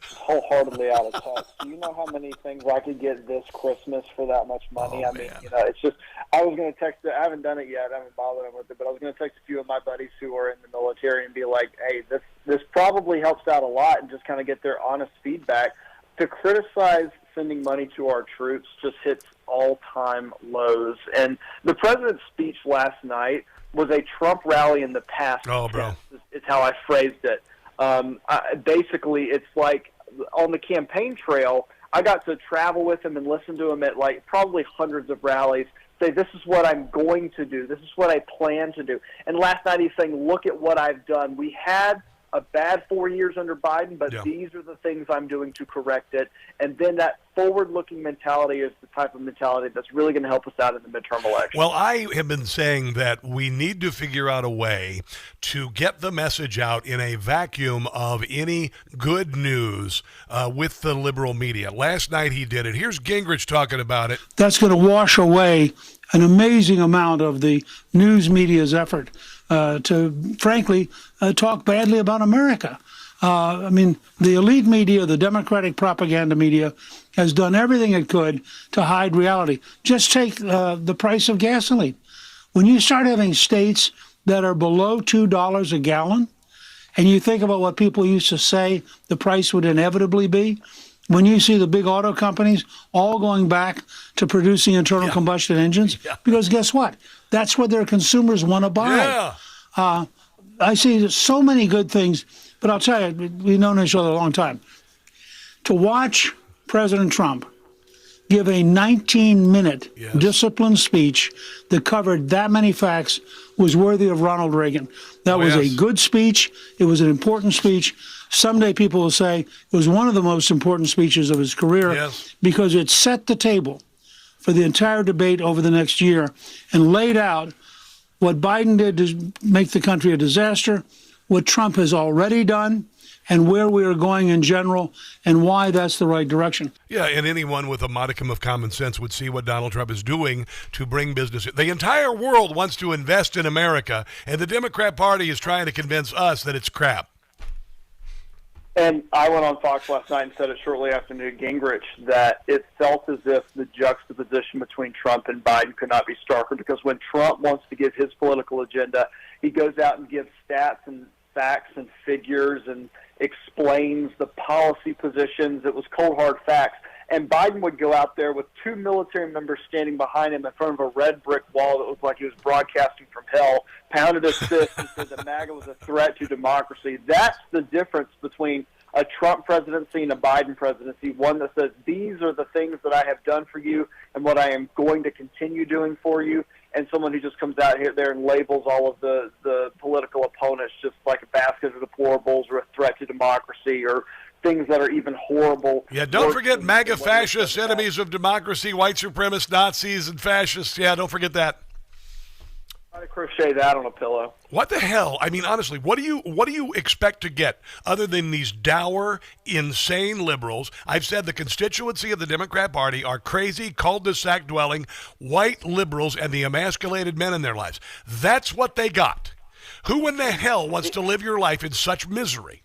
Wholeheartedly out of touch. Do you know how many things I could get this Christmas for that much money? I mean, you know, it's just, I was going to text, I haven't done it yet, I haven't bothered with it, but I was going to text a few of my buddies who are in the military and be like, hey, this probably helps out a lot, and just kind of get their honest feedback. To criticize sending money to our troops just hits all-time lows. And the president's speech last night was a Trump rally in the past. Oh, bro. It's how I phrased it. Basically, it's like on the campaign trail, I got to travel with him and listen to him at like probably hundreds of rallies, say, this is what I'm going to do. This is what I plan to do. And last night he's saying, look at what I've done. We had a bad 4 years under Biden, but these are the things I'm doing to correct it. And then that forward-looking mentality is the type of mentality that's really going to help us out in the midterm election. Well, I have been saying that we need to figure out a way to get the message out in a vacuum of any good news with the liberal media. Last night he did it. Here's Gingrich talking about it. That's going to wash away an amazing amount of the news media's effort to, frankly, talk badly about America. I mean, the elite media, the Democratic propaganda media, has done everything it could to hide reality. Just take the price of gasoline. When you start having states that are below $2 a gallon, and you think about what people used to say the price would inevitably be, when you see the big auto companies all going back to producing internal combustion engines, because guess what? That's what their consumers want to buy. I see so many good things, but I'll tell you, we've known each other a long time. To watch President Trump give a 19-minute disciplined speech that covered that many facts was worthy of Ronald Reagan. That was a good speech. It was an important speech. Someday people will say it was one of the most important speeches of his career because it set the table for the entire debate over the next year and laid out what Biden did to make the country a disaster, what Trump has already done, and where we are going in general, and why that's the right direction. Yeah, and anyone with a modicum of common sense would see what Donald Trump is doing to bring business. The entire world wants to invest in America, and the Democrat Party is trying to convince us that it's crap. And I went on Fox last night and said it shortly after Newt Gingrich that it felt as if the juxtaposition between Trump and Biden could not be starker, because when Trump wants to give his political agenda, he goes out and gives stats and facts and figures and explains the policy positions. It was cold, hard facts. and Biden would go out there with 2 military members standing behind him in front of a red brick wall that looked like he was broadcasting from hell, pounded his fist and said that MAGA was a threat to democracy. That's the difference between a Trump presidency and a Biden presidency, one that says these are the things that I have done for you and what I am going to continue doing for you, and someone who just comes out here there and labels all of the political opponents just like a basket of deplorables or a threat to democracy or things that are even horrible. Yeah, don't forget MAGA fascists, enemies of democracy, white supremacists, Nazis, and fascists. Yeah, don't forget that. I crochet that on a pillow. What the hell? I mean, honestly, what do you expect to get other than these dour, insane liberals? I've said the constituency of the Democrat Party are crazy, cul-de-sac dwelling, white liberals and the emasculated men in their lives. That's what they got. Who in the hell wants to live your life in such misery?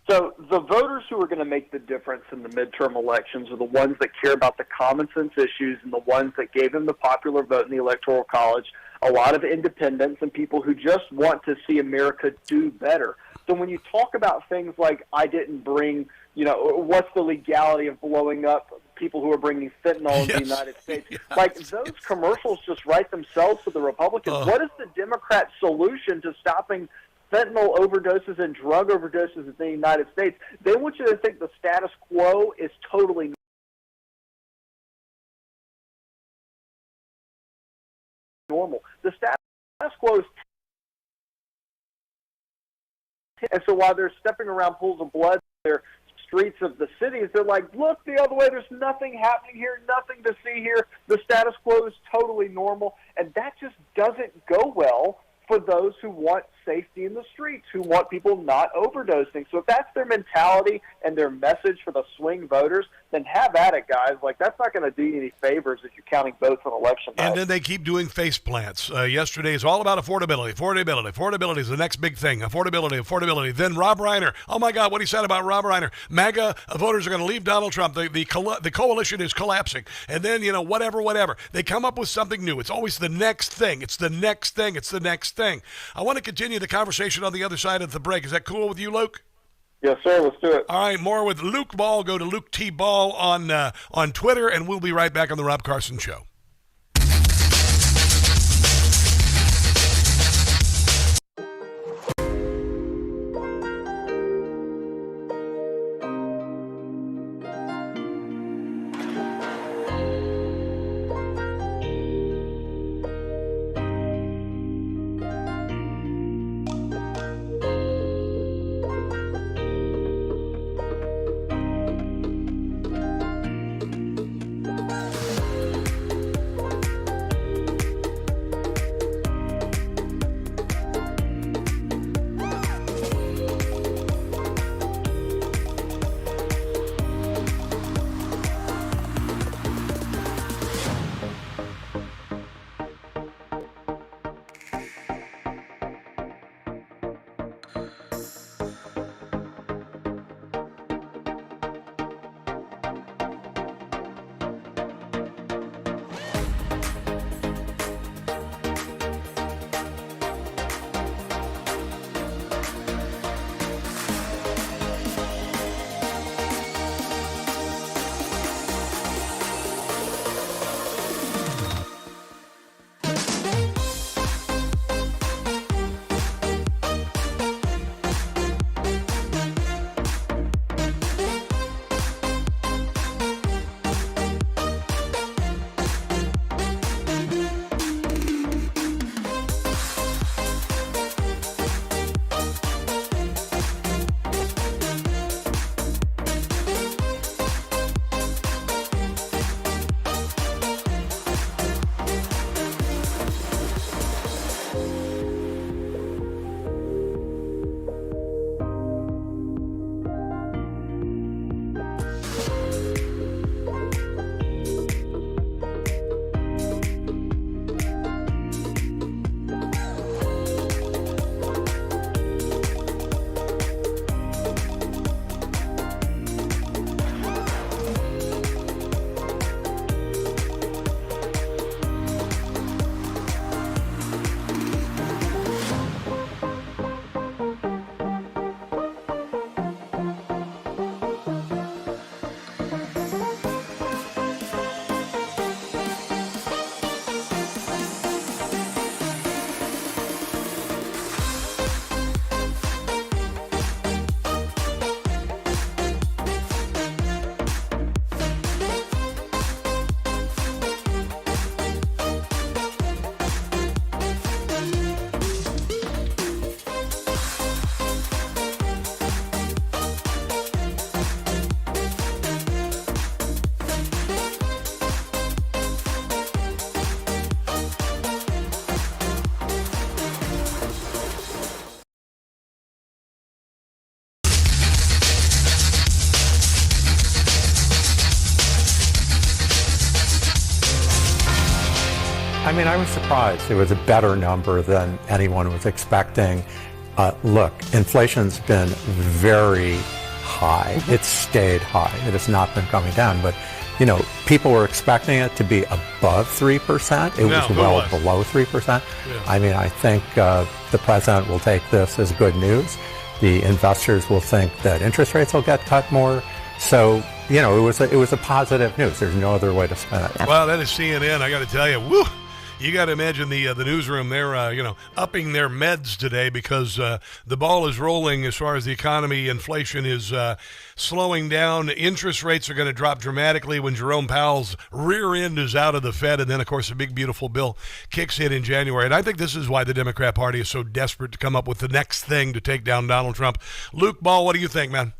So the voters who are going to make the difference in the midterm elections are the ones that care about the common sense issues and the ones that gave them the popular vote in the Electoral College, a lot of independents and people who just want to see America do better. So when you talk about things like I didn't bring, what's the legality of blowing up people who are bringing fentanyl into the United States, like those commercials just write themselves to the Republicans. What is the Democrat solution to stopping fentanyl overdoses and drug overdoses in the United States? They want you to think the status quo is totally normal. The status quo is, and so while they're stepping around pools of blood, they're streets of the cities, they're like, look the other way, there's nothing happening here, nothing to see here. The status quo is totally normal, and that just doesn't go well for those who want safety in the streets, who want people not overdosing. So if that's their mentality and their message for the swing voters, then have at it, guys. Like, that's not going to do you any favors if you're counting votes on election night. And then they keep doing face plants. Yesterday is all about affordability. Affordability is the next big thing. Affordability. Then Rob Reiner. Oh, my God, what he said about Rob Reiner. MAGA voters are going to leave Donald Trump. The coalition is collapsing. And then, whatever. They come up with something new. It's always the next thing. It's the next thing. I want to continue the conversation on the other side of the break. Is that cool with you, Luke? Yes, sir. Let's do it. All right, more with Luke Ball. Go to Luke T. Ball on Twitter, and we'll be right back on the Rob Carson Show. I mean, I was surprised. It was a better number than anyone was expecting. Look, inflation's been very high. It's stayed high. It has not been coming down. But, you know, people were expecting it to be above 3%. It was well below 3%. Yeah. I mean, I think the president will take this as good news. The investors will think that interest rates will get cut more. So, you know, it was a positive news. There's no other way to spin it. Well, that is CNN. I got to tell you, woo! You got to imagine the newsroom. They're upping their meds today because the ball is rolling as far as the economy. Inflation is slowing down. Interest rates are going to drop dramatically when Jerome Powell's rear end is out of the Fed, and then of course the big beautiful bill kicks in January. And I think this is why the Democrat Party is so desperate to come up with the next thing to take down Donald Trump. Luke Ball, what do you think, man?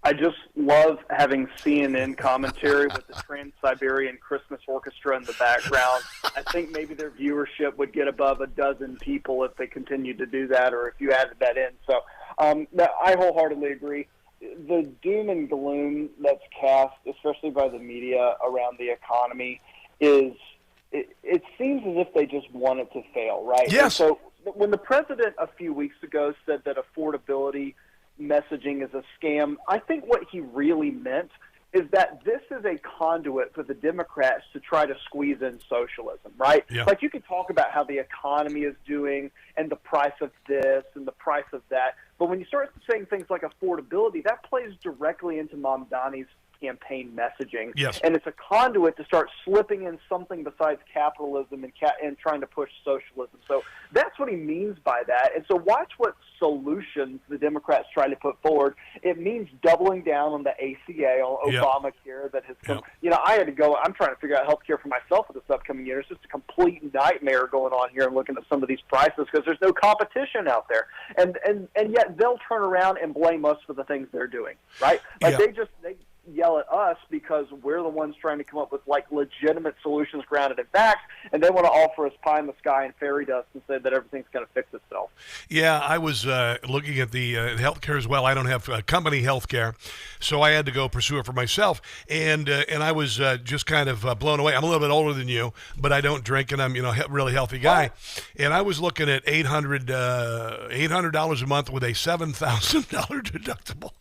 I just love having CNN commentary with the Trans-Siberian Christmas Orchestra in the background. I think maybe their viewership would get above 12 people if they continued to do that, or if you added that in. So I wholeheartedly agree. The doom and gloom that's cast, especially by the media around the economy, it seems as if they just want it to fail, right? Yes. And so when the president a few weeks ago said that affordability messaging is a scam, I think what he really meant is that this is a conduit for the Democrats to try to squeeze in socialism, right? Yeah. Like, you can talk about how the economy is doing and the price of this and the price of that, but when you start saying things like affordability, that plays directly into Mamdani's campaign messaging. Yes. And it's a conduit to start slipping in something besides capitalism and trying to push socialism. So that's what he means by that. And so watch what solutions the Democrats try to put forward. It means doubling down on the ACA, on Obamacare that has come. You know, I had to go, I'm trying to figure out health care for myself for this upcoming year. It's just a complete nightmare going on here and looking at some of these prices because there's no competition out there. And yet they'll turn around and blame us for the things they're doing, right? Like they yell at us because we're the ones trying to come up with like legitimate solutions grounded in facts, and they want to offer us pie in the sky and fairy dust and say that everything's going to fix itself. Yeah, I was looking at the healthcare as well. I don't have company healthcare, so I had to go pursue it for myself, and I was just kind of blown away. I'm a little bit older than you, but I don't drink, and I'm really healthy guy, and I was looking at $800 a month with a $7,000 deductible.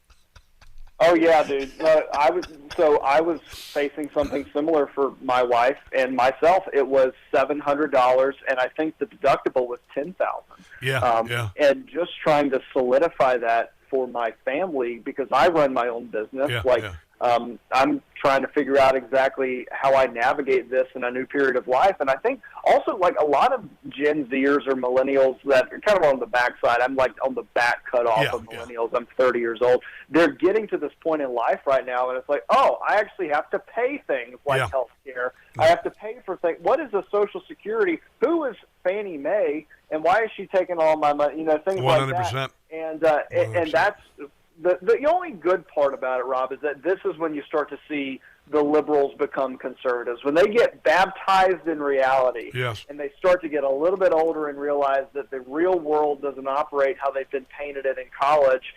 Oh yeah, dude. I was facing something similar for my wife and myself. It was $700, and I think the deductible was $10,000. Yeah. And just trying to solidify that for my family because I run my own business. I'm trying to figure out exactly how I navigate this in a new period of life. And I think also like a lot of Gen Zers or millennials that are kind of on the backside, I'm like on the back cut off of millennials. I'm 30 years old. They're getting to this point in life right now, and it's like, oh, I actually have to pay things like health care. I have to pay for things. What is a Social Security? Who is Fannie Mae, and why is she taking all my money? Things 100%. Like that. And that's the only good part about it, Rob, is that this is when you start to see the liberals become conservatives. When they get baptized in reality and they start to get a little bit older and realize that the real world doesn't operate how they've been painted it in college.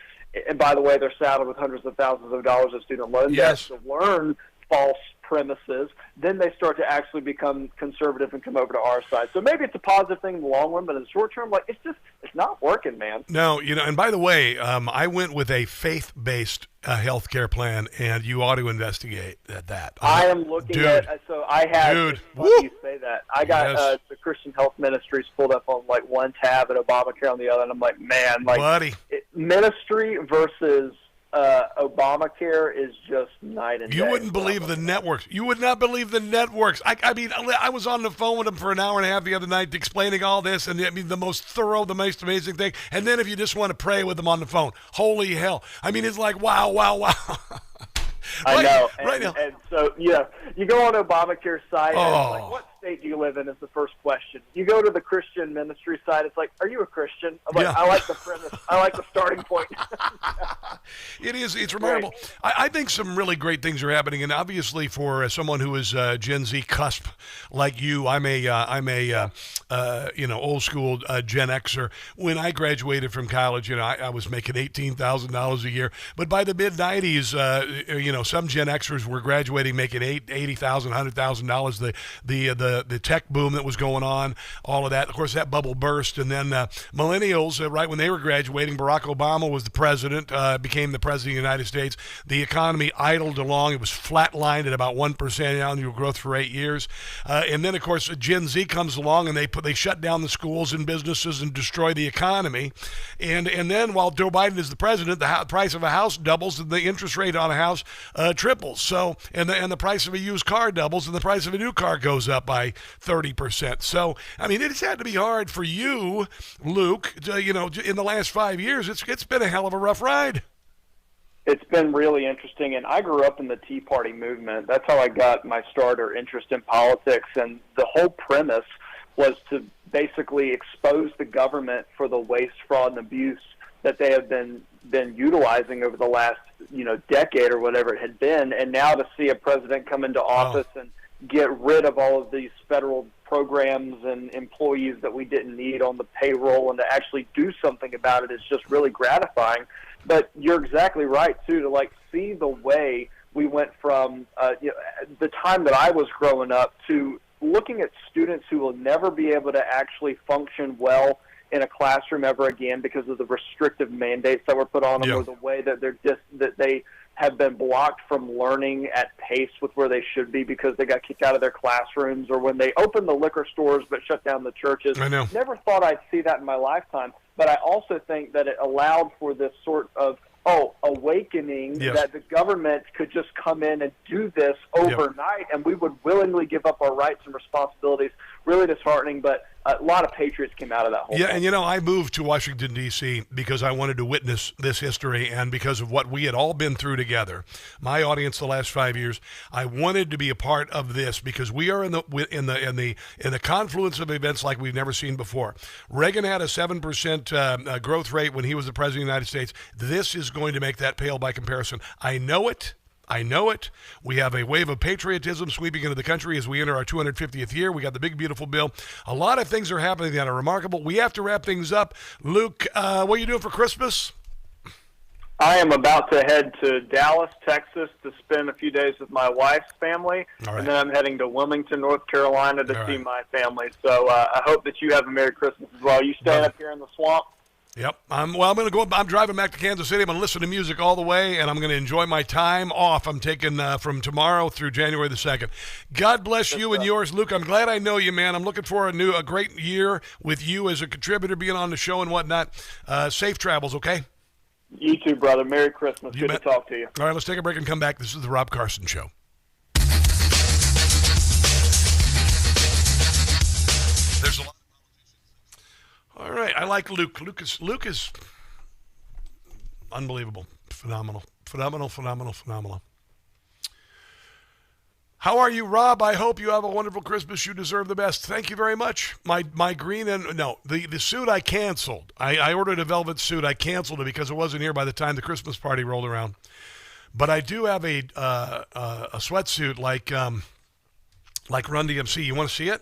And by the way, they're saddled with hundreds of thousands of dollars of student loan debt to learn false premises, then they start to actually become conservative and come over to our side. So maybe it's a positive thing in the long run, but in the short term, like it's not working, man. No, and by the way, I went with a faith-based healthcare plan, and you ought to investigate that. I am looking at, so I have, it's funny you say that. I got the Christian Health Ministries pulled up on like one tab and Obamacare on the other, and I'm like, man, like ministry versus Obamacare is just night and day. You wouldn't believe the networks. You would not believe the networks. I mean, I was on the phone with them for an hour and a half the other night explaining all this, and I mean, the most thorough, the most amazing thing. And then if you just want to pray with them on the phone, holy hell. I mean, it's like, wow. I know. Right now. And so, you go on Obamacare's site, and it's like, what state do you live in is the first question. You go to the Christian ministry side, it's like, are you a Christian? I'm like, I like the premise. I like the starting point. It is. It's remarkable. I think some really great things are happening, and obviously for someone who is Gen Z cusp like you, I'm a old school Gen Xer. When I graduated from college, I was making $18,000 a year, but by the mid '90s, some Gen Xers were graduating making $80,000, $100,000. The tech boom that was going on, all of that. Of course, that bubble burst, and then millennials, right when they were graduating, Barack Obama was the president, became the president of the United States. The economy idled along. It was flatlined at about 1% annual growth for 8 years. And then, of course, Gen Z comes along, and they shut down the schools and businesses and destroy the economy. And then while Joe Biden is the president, the price of a house doubles and the interest rate on a house triples. So and the price of a used car doubles and the price of a new car goes up by 30%. So, I mean, it's had to be hard for you, Luke, in the last 5 years. It's been a hell of a rough ride. It's been really interesting, and I grew up in the Tea Party movement. That's how I got my start or interest in politics, and the whole premise was to basically expose the government for the waste, fraud, and abuse that they have been utilizing over the last decade or whatever it had been. And now to see a president come into office and get rid of all of these federal programs and employees that we didn't need on the payroll and to actually do something about it is just really gratifying. But you're exactly right, too, to see the way we went from the time that I was growing up to looking at students who will never be able to actually function well in a classroom ever again because of the restrictive mandates that were put on them or the way that that they have been blocked from learning at pace with where they should be because they got kicked out of their classrooms, or when they opened the liquor stores but shut down the churches. I know. Never thought I'd see that in my lifetime, but I also think that it allowed for this sort of awakening that the government could just come in and do this overnight, and we would willingly give up our rights and responsibilities. Really disheartening, but a lot of patriots came out of that whole thing. And I moved to Washington, D.C. because I wanted to witness this history, and because of what we had all been through together. My audience the last 5 years, I wanted to be a part of this because we are in the confluence of events like we've never seen before. Reagan had a 7% growth rate when he was the president of the United States. This is going to make that pale by comparison. I know it. We have a wave of patriotism sweeping into the country as we enter our 250th year. We got the big, beautiful bill. A lot of things are happening that are remarkable. We have to wrap things up. Luke, what are you doing for Christmas? I am about to head to Dallas, Texas, to spend a few days with my wife's family, and then I'm heading to Wilmington, North Carolina to see my family. So I hope that you have a Merry Christmas as well. Are you staying up here in the swamp? Yep. I'm driving back to Kansas City. I'm going to listen to music all the way, and I'm going to enjoy my time off. I'm taking from tomorrow through January the 2nd. God bless you and yours, Luke. I'm glad I know you, man. I'm looking for a great year with you as a contributor, being on the show and whatnot. Safe travels, okay? You too, brother. Merry Christmas. Good to talk to you. All right, let's take a break and come back. This is the Rob Carson Show. There's a lot. All right, I like Luke. Luke is unbelievable, phenomenal. How are you, Rob? I hope you have a wonderful Christmas. You deserve the best. Thank you very much. My green the suit I canceled. I ordered a velvet suit. I canceled it because it wasn't here by the time the Christmas party rolled around. But I do have a sweatsuit like Run DMC. You want to see it?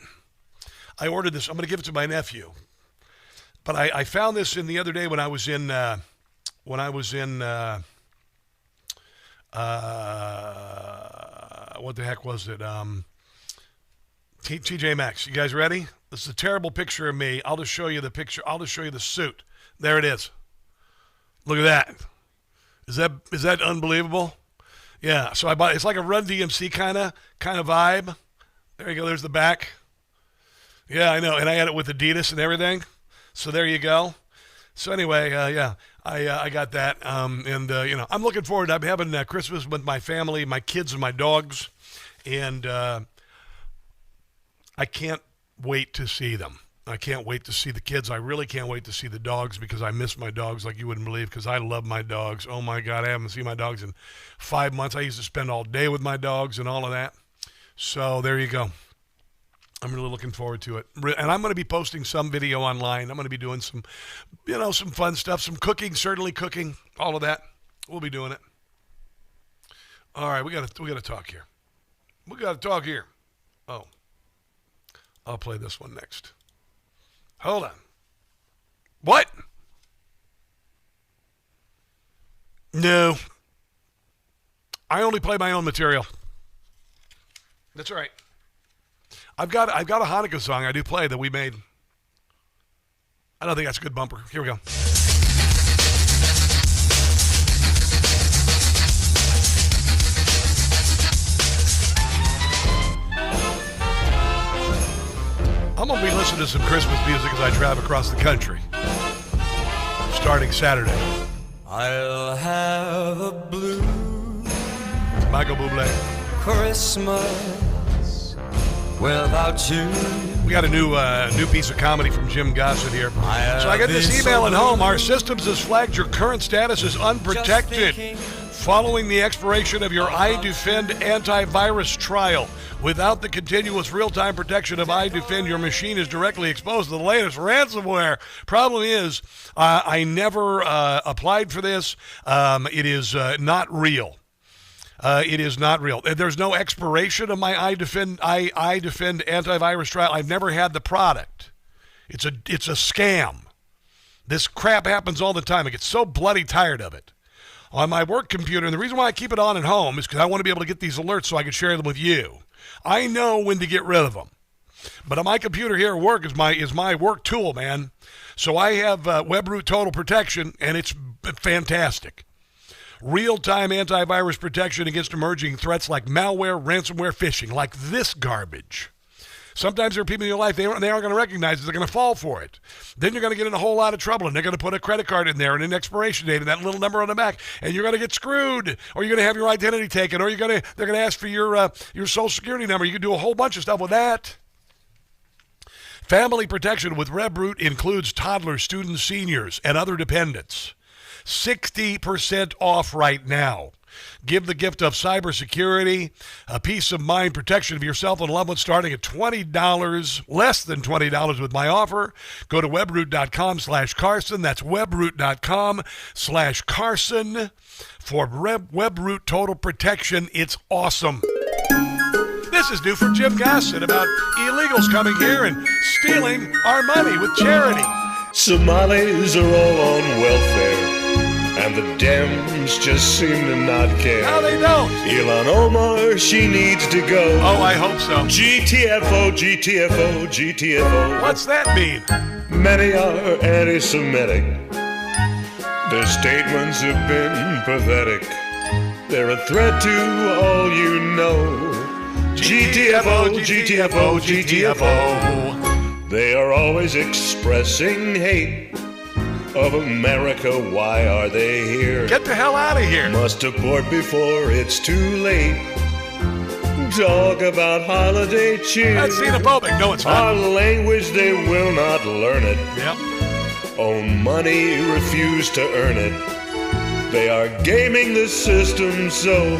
I ordered this. I'm going to give it to my nephew. But I found this the other day when I was in what the heck was it? TJ Maxx. You guys ready? This is a terrible picture of me. I'll just show you the picture. I'll just show you the suit. There it is. Look at that. Is that unbelievable? Yeah. So I bought. It's like a Run DMC kind of vibe. There you go. There's the back. Yeah, I know. And I had it with Adidas and everything. So there you go. So anyway, I got that, I'm looking forward to having Christmas with my family, my kids, and my dogs, and I can't wait to see them. I can't wait to see the kids. I really can't wait to see the dogs because I miss my dogs like you wouldn't believe because I love my dogs. Oh my God, I haven't seen my dogs in 5 months. I used to spend all day with my dogs and all of that. So there you go. I'm really looking forward to it. And I'm going to be posting some video online. I'm going to be doing some, some fun stuff, some cooking, certainly cooking, all of that. We'll be doing it. All right, we got to talk here. We got to talk here. Oh, I'll play this one next. Hold on. What? No. I only play my own material. That's right. I've got a Hanukkah song I do play that we made. I don't think that's a good bumper. Here we go. I'm going to be listening to some Christmas music as I travel across the country. Starting Saturday. I'll have a blue Michael Bublé. Christmas without you. We got a new piece of comedy from Jim Gossett here. So I get this email at home. Our systems has flagged your current status as unprotected following the expiration of your iDefend antivirus trial. Without the continuous real-time protection of iDefend, your machine is directly exposed to the latest ransomware. Problem is, I never applied for this. It is not real. It is not real. There's no expiration of my iDefend antivirus trial. I've never had the product. It's a scam. This crap happens all the time. I get so bloody tired of it. On my work computer, and the reason why I keep it on at home is because I want to be able to get these alerts so I can share them with you. I know when to get rid of them. But on my computer here at work is my work tool, man. So I have WebRoot Total Protection, and it's fantastic. Real-time antivirus protection against emerging threats like malware, ransomware, phishing, like this garbage. Sometimes there are people in your life, they aren't going to recognize it. They're going to fall for it. Then you're going to get in a whole lot of trouble, and they're going to put a credit card in there and an expiration date and that little number on the back, and you're going to get screwed, or you're going to have your identity taken, or they're going to ask for your social security number. You can do a whole bunch of stuff with that. Family protection with WebRoot includes toddlers, students, seniors, and other dependents. 60% off right now. Give the gift of cybersecurity, a peace of mind protection of yourself and loved ones starting at $20, less than $20 with my offer. Go to webroot.com/Carson. That's webroot.com/Carson for WebRoot Total Protection. It's awesome. This is new from Jim Gossett about illegals coming here and stealing our money with charity. Somalis are all on welfare, and the Dems just seem to not care. No, they don't. Ilhan Omar, she needs to go. Oh, I hope so. GTFO, GTFO, GTFO. What's that mean? Many are anti-Semitic. Their statements have been pathetic. They're a threat to all you know. GTFO, GTFO, GTFO. They are always expressing hate of America. Why are they here? Get the hell out of here. Must abort before it's too late. Talk about holiday cheer. That's xenophobic. No, it's not. Our language, they will not learn it. Yep. Own money, refuse to earn it. They are gaming the system so.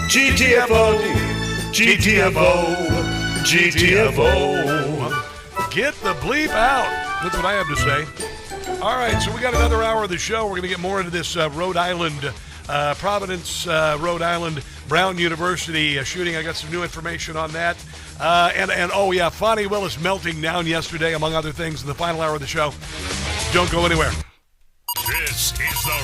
GTFO, GTFO, GTFO. Get the bleep out. That's what I have to say. All right, so we got another hour of the show. We're going to get more into this Rhode Island, Providence, Rhode Island, Brown University shooting. I got some new information on that. And oh, yeah, Fani Willis melting down yesterday, among other things, in the final hour of the show. Don't go anywhere. This is the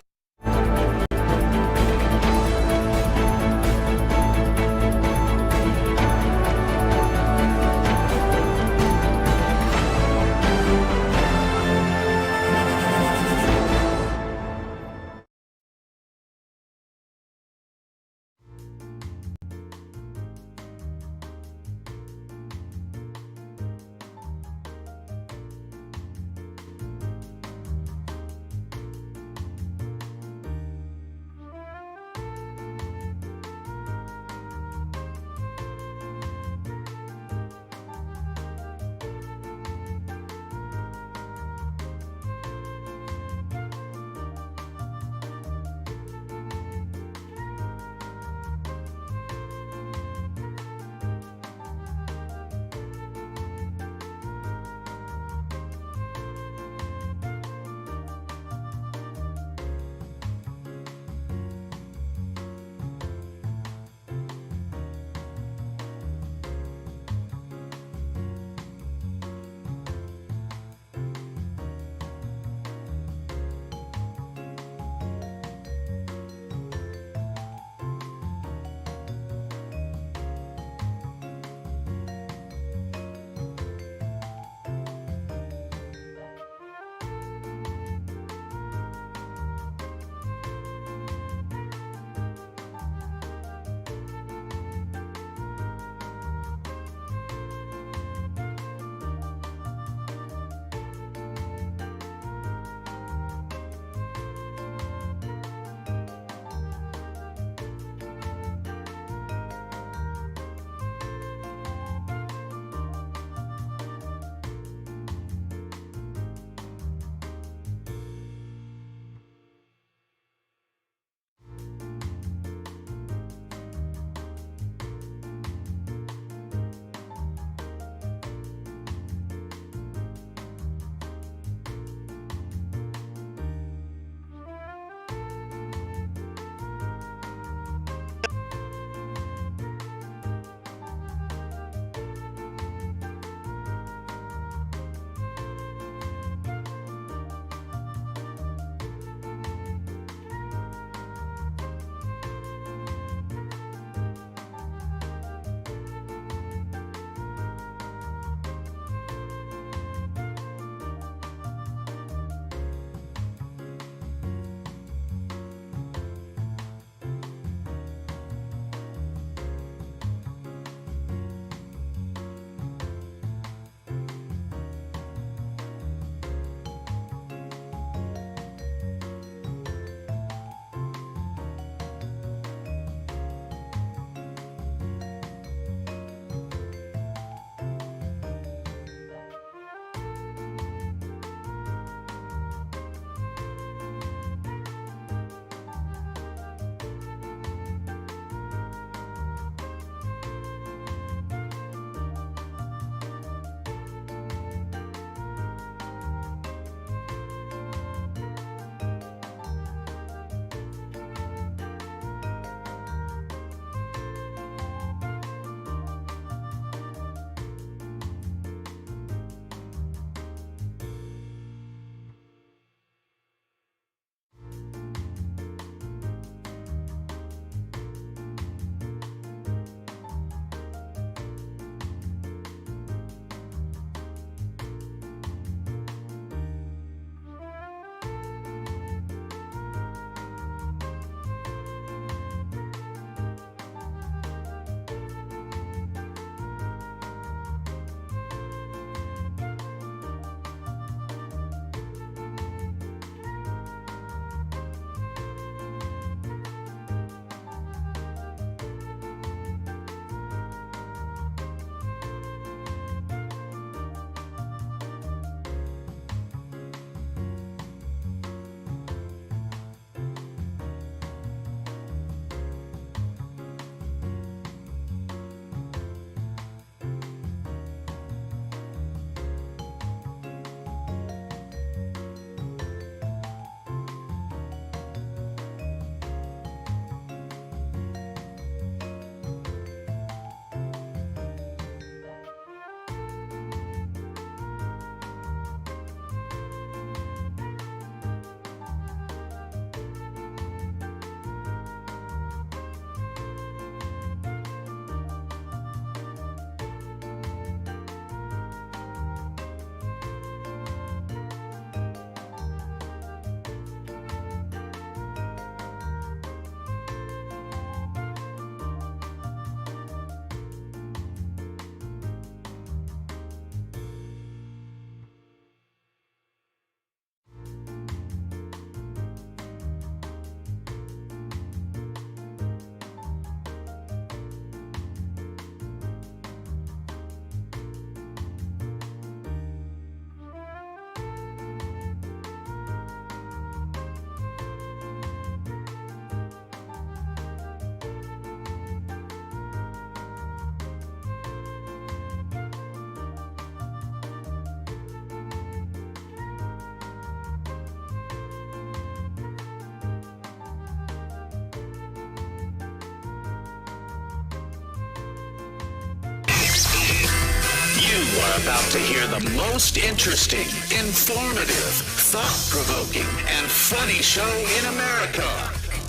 are about to hear the most interesting, informative, thought-provoking, and funny show in America.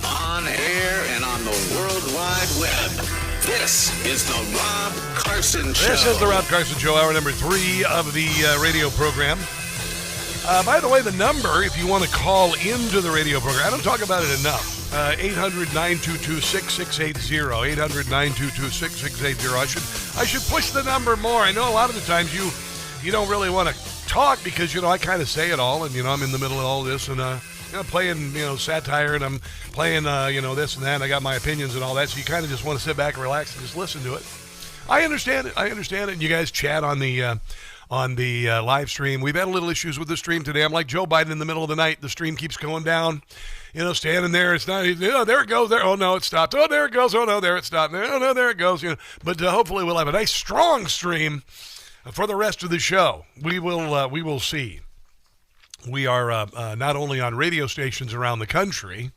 On air and on the World Wide Web. This is the Rob Carson Show. This is the Rob Carson Show, hour number 3 of the radio program. By the way, the number, if you want to call into the radio program, I don't talk about it enough. 800-922-6680. 800-922-6680. I should push the number more. I know a lot of the times you don't really want to talk because, I kind of say it all, and, I'm in the middle of all this, and, playing, satire, and I'm playing, this and that, and I got my opinions and all that, so you kind of just want to sit back and relax and just listen to it. I understand it. And you guys chat on the live stream. We've had a little issues with the stream today. I'm like Joe Biden in the middle of the night. The stream keeps going down, standing there. It's not, there it goes. There. Oh, no, it stopped. Oh, there it goes. Oh, no, there it stopped. Oh, no, there it goes. But hopefully we'll have a nice, strong stream for the rest of the show. We will see. We are not only on radio stations around the country,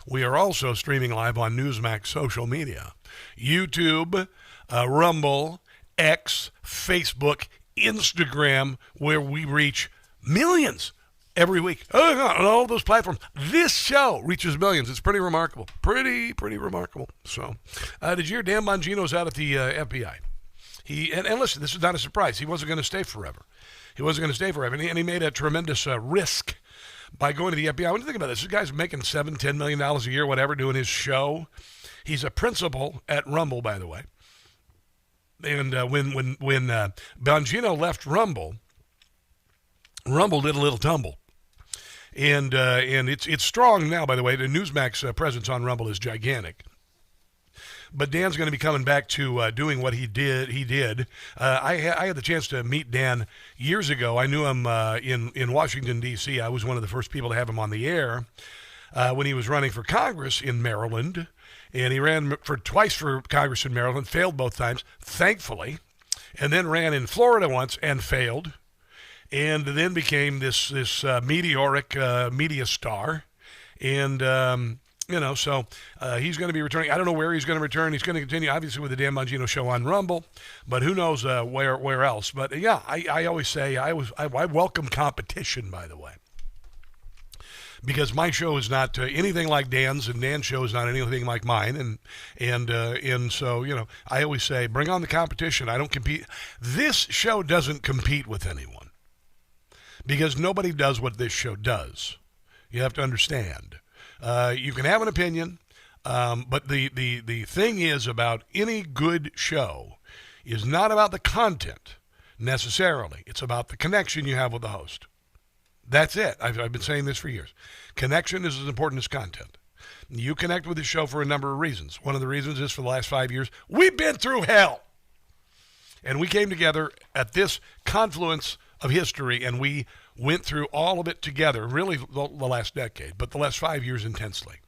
we are also streaming live on NEWSMAX social media. YouTube, Rumble, X, Facebook, Instagram, where we reach millions every week. On all those platforms. This show reaches millions. It's pretty remarkable. Pretty remarkable. So, did you hear Dan Bongino's out at the FBI? And listen, this is not a surprise. He wasn't going to stay forever. And he made a tremendous risk by going to the FBI. When you think about this guy's making $7-10 million a year, whatever, doing his show. He's a principal at Rumble, by the way. And when Bongino left Rumble did a little tumble. And it's strong now, by the way. The NEWSMAX presence on Rumble is gigantic. But Dan's going to be coming back to doing what he did. I had the chance to meet Dan years ago. I knew him in Washington, D.C. I was one of the first people to have him on the air when he was running for Congress in Maryland. And he ran twice for Congress in Maryland, failed both times, thankfully, and then ran in Florida once and failed, and then became this meteoric media star. And, so he's going to be returning. I don't know where he's going to return. He's going to continue, obviously, with the Dan Bongino Show on Rumble, but who knows where else. But, yeah, I always say I welcome competition, by the way. Because my show is not anything like Dan's, and Dan's show is not anything like mine, and so I always say, bring on the competition. I don't compete. This show doesn't compete with anyone, because nobody does what this show does. You have to understand. You can have an opinion, but the thing is about any good show is not about the content necessarily. It's about the connection you have with the host. That's it. I've been saying this for years. Connection is as important as content. You connect with the show for a number of reasons. One of the reasons is for the last 5 years, we've been through hell. And we came together at this confluence of history, and we went through all of it together, really the last decade, but the last 5 years intensely.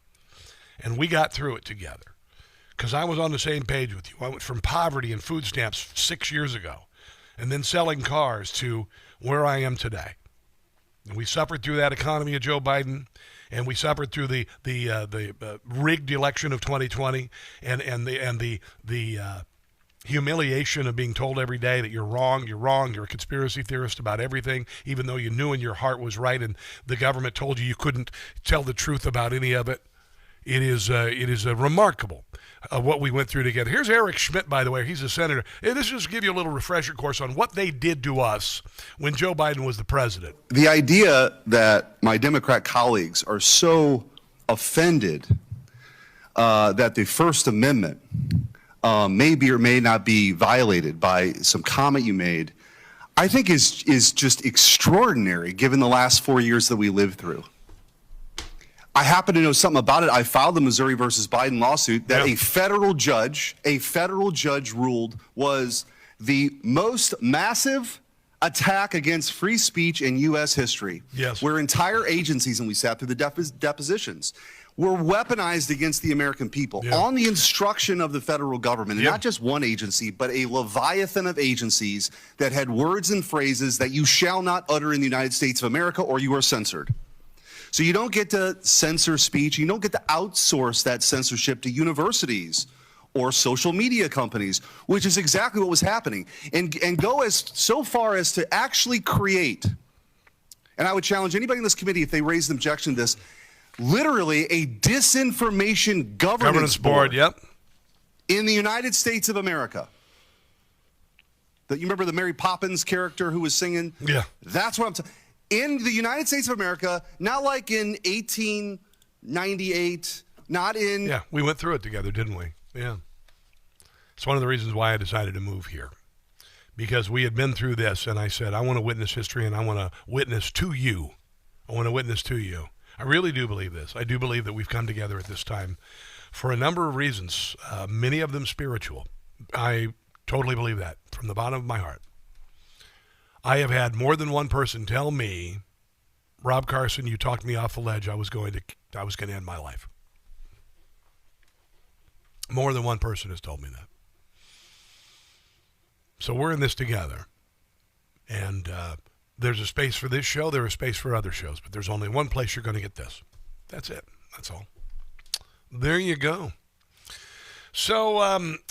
And we got through it together because I was on the same page with you. I went from poverty and food stamps 6 years ago and then selling cars to where I am today. And we suffered through that economy of Joe Biden, and we suffered through the rigged election of 2020, and the humiliation of being told every day that you're wrong, you're a conspiracy theorist about everything, even though you knew in your heart was right, and the government told you couldn't tell the truth about any of it. It is remarkable what we went through together. Here's Eric Schmidt, by the way. He's a senator. Hey, this just give you a little refresher course on what they did to us when Joe Biden was the president. The idea that my Democrat colleagues are so offended that the First Amendment may be or may not be violated by some comment you made, I think is just extraordinary given the last 4 years that we lived through. I happen to know something about it. I filed the Missouri versus Biden lawsuit that a federal judge ruled was the most massive attack against free speech in U.S. history. Yes. Where entire agencies, and we sat through the depositions, were weaponized against the American people on the instruction of the federal government, and not just one agency, but a leviathan of agencies that had words and phrases that you shall not utter in the United States of America or you are censored. So you don't get to censor speech. You don't get to outsource that censorship to universities or social media companies, which is exactly what was happening, and go as so far as to actually create, and I would challenge anybody in this committee if they raise an objection to this, literally a disinformation governance board. Yep. In the United States of America. That you remember the Mary Poppins character who was singing? Yeah. That's what I'm saying. In the United States of America, not like in 1898, not in... Yeah, we went through it together, didn't we? Yeah. It's one of the reasons why I decided to move here. Because we had been through this, and I said, I want to witness history, and I want to witness to you. I want to witness to you. I really do believe this. I do believe that we've come together at this time for a number of reasons, many of them spiritual. I totally believe that from the bottom of my heart. I have had more than one person tell me, Rob Carson, you talked me off the ledge. I was going to end my life. More than one person has told me that. So we're in this together. And there's a space for this show. There's a space for other shows. But there's only one place you're going to get this. That's it. That's all. There you go. So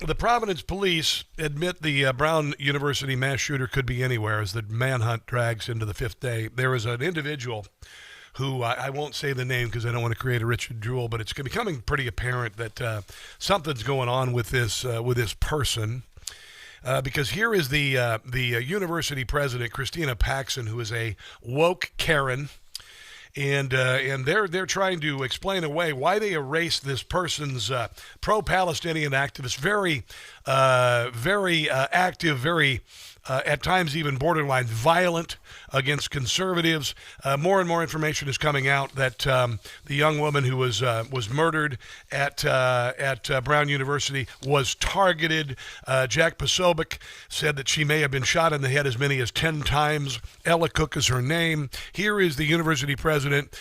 the Providence police admit the Brown University mass shooter could be anywhere as the manhunt drags into the fifth day. There is an individual who I won't say the name because I don't want to create a Richard Jewell, but it's becoming pretty apparent that something's going on with this person. Because here is the university president, Christina Paxson, who is a woke Karen. And they're trying to explain away why they erased this person's pro-Palestinian activist, very active, very at times even borderline violent against conservatives. More and more information is coming out that the young woman who was murdered at Brown University was targeted. Jack Posobiec said that she may have been shot in the head as many as 10 times. Ella Cook is her name. Here is the university president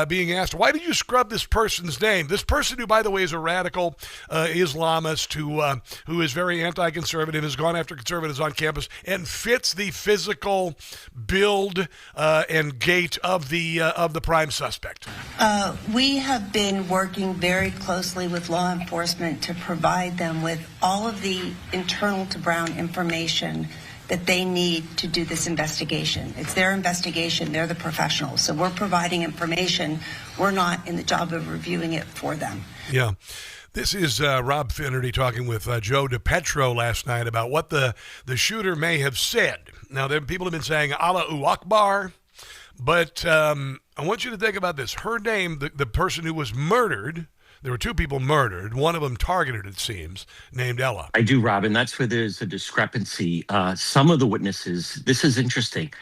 being asked, why did you scrub this person's name? This person who, by the way, is a radical Islamist who is very anti-conservative, has gone after conservatives on campus, and fits the physical build and gait of the prime suspect. We have been working very closely with law enforcement to provide them with all of the internal to Brown information that they need to do this investigation. It's their investigation. They're the professionals. So we're providing information. We're not in the job of reviewing it for them. Yeah. This is Rob Finnerty talking with Joe DiPetro last night about what the shooter may have said. Now, people have been saying Allahu Akbar, but I want you to think about this. Her name, the person who was murdered, there were two people murdered, one of them targeted, it seems, named Ella. I do, Rob, and that's where there's a discrepancy. Some of the witnesses, this is interesting,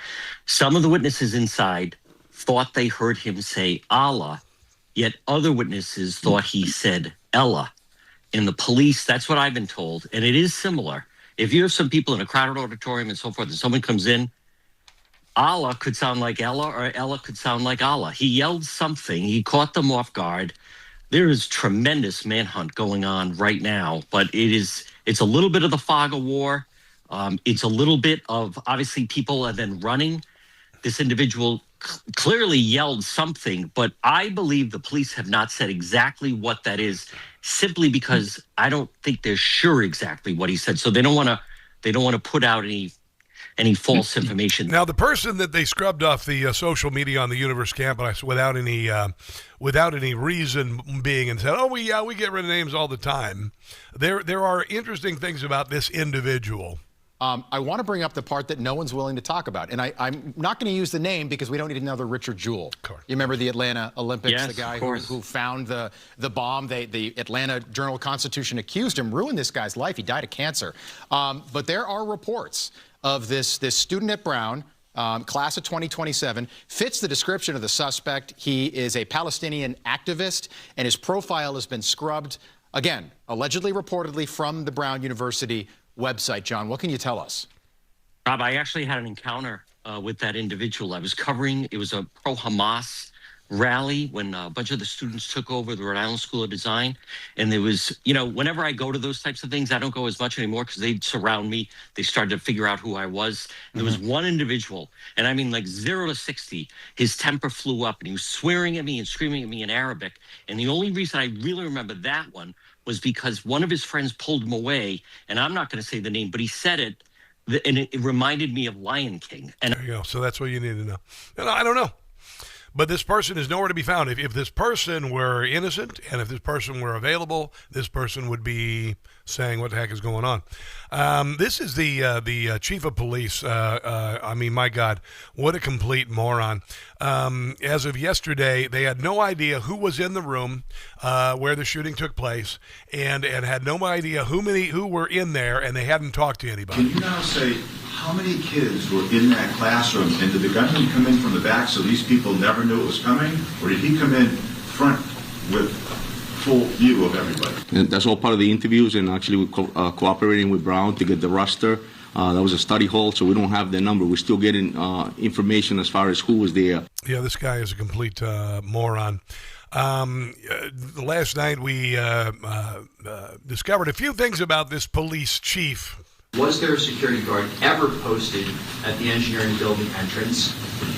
some of the witnesses inside thought they heard him say Allah, yet other witnesses thought he said Ella. In the police, that's what I've been told, and it is similar. If you have some people in a crowded auditorium and so forth, and someone comes in, Allah could sound like Ella, or Ella could sound like Allah. He yelled something. He caught them off guard. There is tremendous manhunt going on right now, but it's a little bit of the fog of war. It's a little bit of, obviously, people are then running. This individual clearly yelled something, but I believe the police have not said exactly what that is, simply because I don't think they're sure exactly what he said. So they don't want to put out any false information. Now, the person that they scrubbed off the social media on the Universe campus without any reason being, and said, "Oh, we get rid of names all the time." There are interesting things about this individual. I want to bring up the part that no one's willing to talk about. And I'm not going to use the name because we don't need another Richard Jewell. You remember the Atlanta Olympics, yes, the guy who found the bomb? The Atlanta Journal-Constitution accused him, ruined this guy's life. He died of cancer. But there are reports of this student at Brown, class of 2027, fits the description of the suspect. He is a Palestinian activist, and his profile has been scrubbed, again, allegedly, reportedly, from the Brown University website. John, what can you tell us? Rob, I actually had an encounter with that individual. I was covering, it was a pro-Hamas rally when a bunch of the students took over the Rhode Island School of Design. And there was, whenever I go to those types of things, I don't go as much anymore because they'd surround me. They started to figure out who I was. And there was one individual, and I mean like 0 to 60, his temper flew up and he was swearing at me and screaming at me in Arabic. And the only reason I really remember that one was because one of his friends pulled him away, and I'm not going to say the name, but he said it, and it reminded me of Lion King. And there you go. So that's what you need to know. And I don't know. But this person is nowhere to be found. If this person were innocent and if this person were available, this person would be saying what the heck is going on. This is the chief of police. I mean, my God, what a complete moron. As of yesterday, they had no idea who was in the room where the shooting took place and had no idea who were in there, and they hadn't talked to anybody. Can you now say how many kids were in that classroom, and did the gunman come in from the back so these people never knew it was coming, or did he come in front with full view of everybody? And that's all part of the interviews, and actually we're cooperating with Brown to get the roster. That was a study hall, so we don't have their number. We're still getting information as far as who was there. Yeah, this guy is a complete moron. Last night we discovered a few things about this police chief. Was there a security guard ever posted at the engineering building entrance?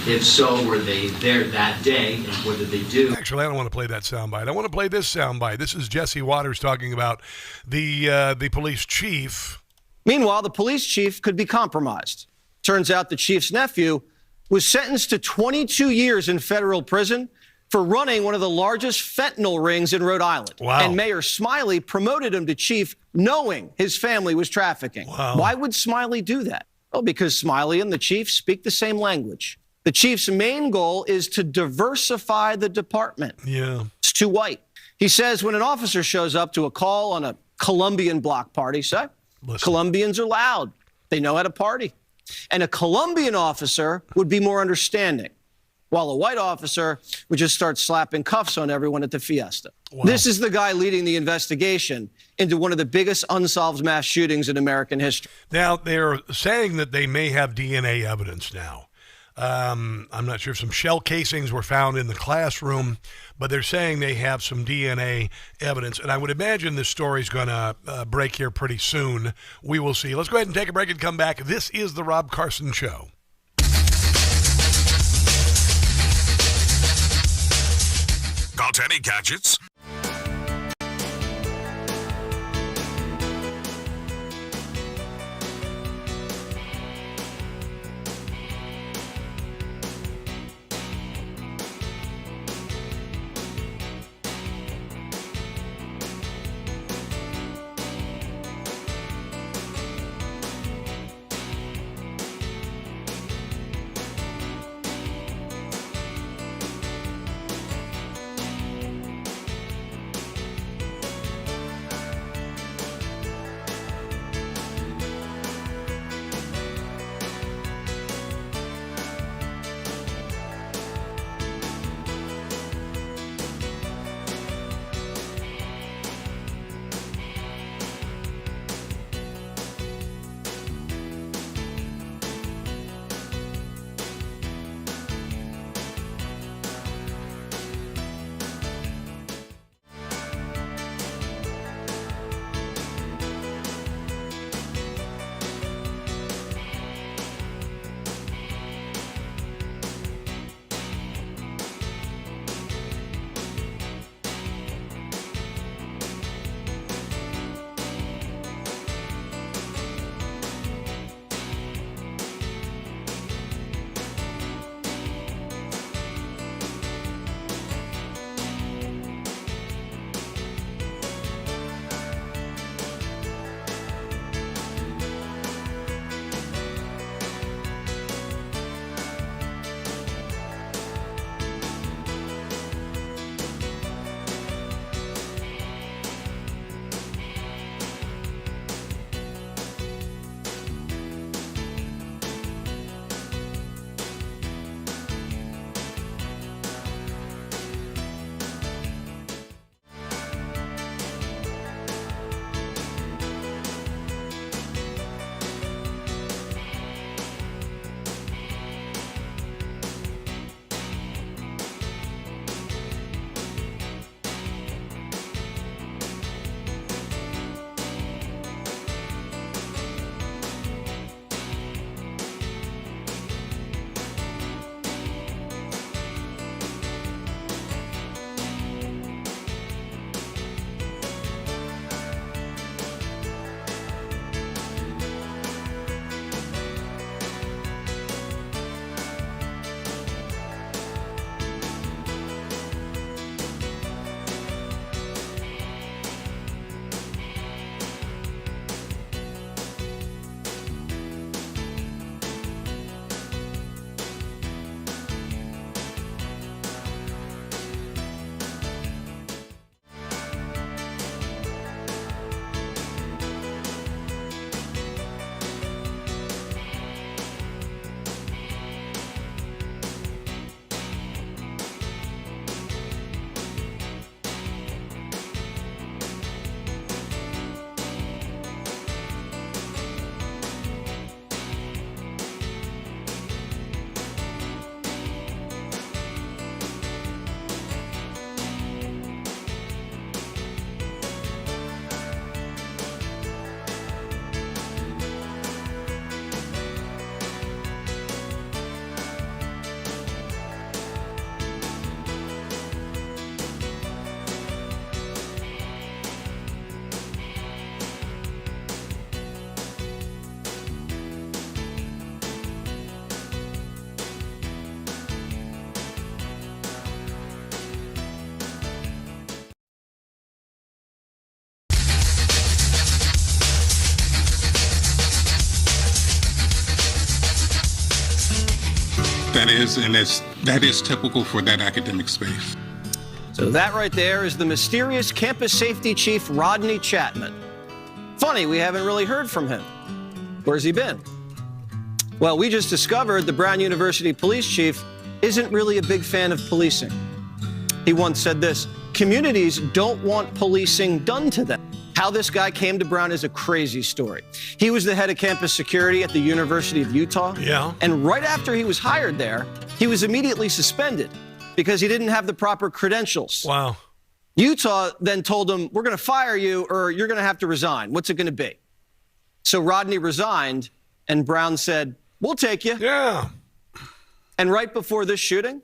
If so, were they there that day, and what did they do? Actually, I don't want to play that soundbite. I want to play this soundbite. This is Jesse Waters talking about the police chief. Meanwhile, the police chief could be compromised. Turns out the chief's nephew was sentenced to 22 years in federal prison for running one of the largest fentanyl rings in Rhode Island. Wow. And Mayor Smiley promoted him to chief knowing his family was trafficking. Wow. Why would Smiley do that? Well, because Smiley and the chief speak the same language. The chief's main goal is to diversify the department. Yeah. It's too white. He says when an officer shows up to a call on a Colombian block party, say, Colombians are loud. They know how to party. And a Colombian officer would be more understanding, while a white officer would just start slapping cuffs on everyone at the fiesta. Wow. This is the guy leading the investigation into one of the biggest unsolved mass shootings in American history. Now, they're saying that they may have DNA evidence now. I'm not sure if some shell casings were found in the classroom, but they're saying they have some DNA evidence. And I would imagine this story's going to break here pretty soon. We will see. Let's go ahead and take a break and come back. This is the Rob Carson Show. Got any gadgets? is, and that is typical for that academic space. So that right there is the mysterious campus safety chief, Rodney Chapman. Funny, we haven't really heard from him. Where's he been? Well, we just discovered the Brown University police chief isn't really a big fan of policing. He once said this: communities don't want policing done to them. How this guy came to Brown is a crazy story. He was the head of campus security at the University of Utah. Yeah. And right after he was hired there, he was immediately suspended because he didn't have the proper credentials. Wow. Utah then told him, we're going to fire you or you're going to have to resign. What's it going to be? So Rodney resigned, and Brown said, we'll take you. Yeah. And right before this shooting,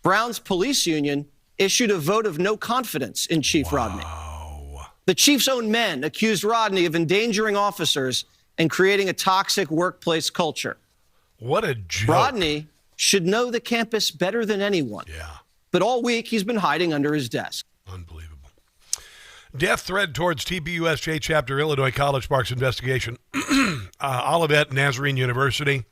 Brown's police union issued a vote of no confidence in Chief Rodney. The chief's own men accused Rodney of endangering officers and creating a toxic workplace culture. What a joke. Rodney should know the campus better than anyone. Yeah. But all week, he's been hiding under his desk. Unbelievable. Death threat towards TPUSA chapter Illinois College sparks investigation. Olivet Nazarene University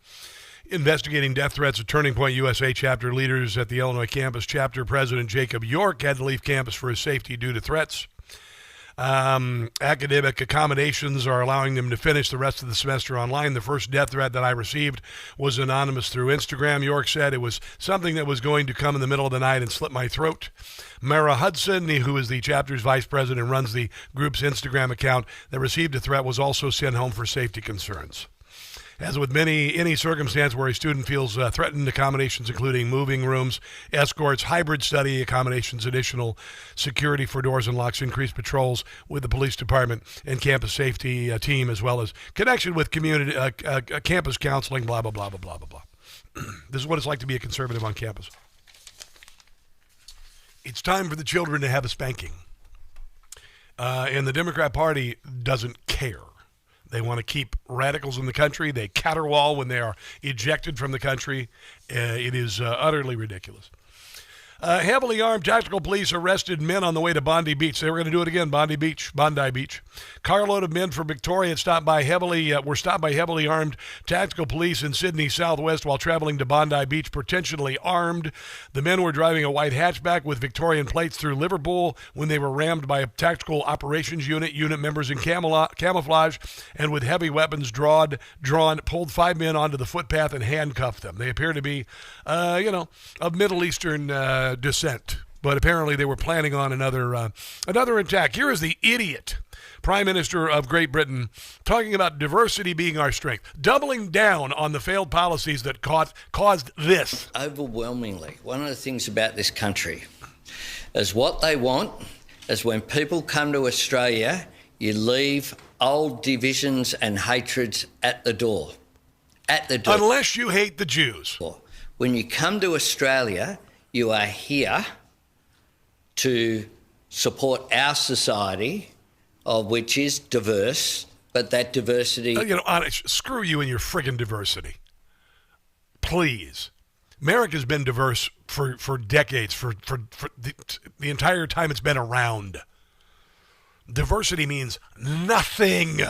investigating death threats at Turning Point USA chapter. Leaders at the Illinois campus chapter president Jacob York had to leave campus for his safety due to threats. Academic accommodations are allowing them to finish the rest of the semester online. The first death threat that I received was anonymous through Instagram. York said it was something that was going to come in the middle of the night and slit my throat. Mara Hudson, who is the chapter's vice president, runs the group's Instagram account that received a threat, was also sent home for safety concerns. As with any circumstance where a student feels threatened, accommodations including moving rooms, escorts, hybrid study accommodations, additional security for doors and locks, increased patrols with the police department and campus safety team, as well as connection with community campus counseling, blah, blah, blah, blah, blah, blah, blah. This is what it's like to be a conservative on campus. It's time for the children to have a spanking. And the Democrat Party doesn't care. They want to keep radicals in the country. They caterwaul when they are ejected from the country. It is utterly ridiculous. Heavily armed tactical police arrested men on the way to Bondi Beach. They were going to do it again, Bondi Beach. Carload of men from Victoria were stopped by heavily armed tactical police in Sydney Southwest while traveling to Bondi Beach, potentially armed. The men were driving a white hatchback with Victorian plates through Liverpool when they were rammed by a tactical operations unit members in camouflage and with heavy weapons drawn, pulled 5 men onto the footpath and handcuffed them. They appear to be, of Middle Eastern descent, but apparently they were planning on another attack. Here is the idiot Prime Minister of Great Britain talking about diversity being our strength, doubling down on the failed policies that caused this. Overwhelmingly, one of the things about this country is what they want is when people come to Australia, you leave old divisions and hatreds at the door. At the door. Unless you hate the Jews. When you come to Australia, you are here to support our society, of which is diverse, but that diversity... screw you and your friggin' diversity. Please. America's been diverse for decades, for the entire time it's been around. Diversity means nothing.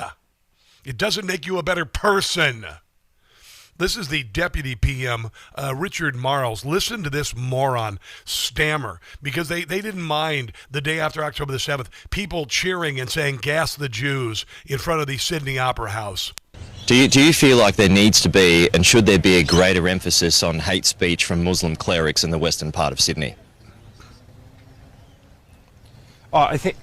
It doesn't make you a better person. This is the Deputy PM, Richard Marles. Listen to this moron stammer, because they didn't mind the day after October the 7th, people cheering and saying, gas the Jews in front of the Sydney Opera House. Do you feel like there needs to be, and should there be, a greater emphasis on hate speech from Muslim clerics in the western part of Sydney? I think,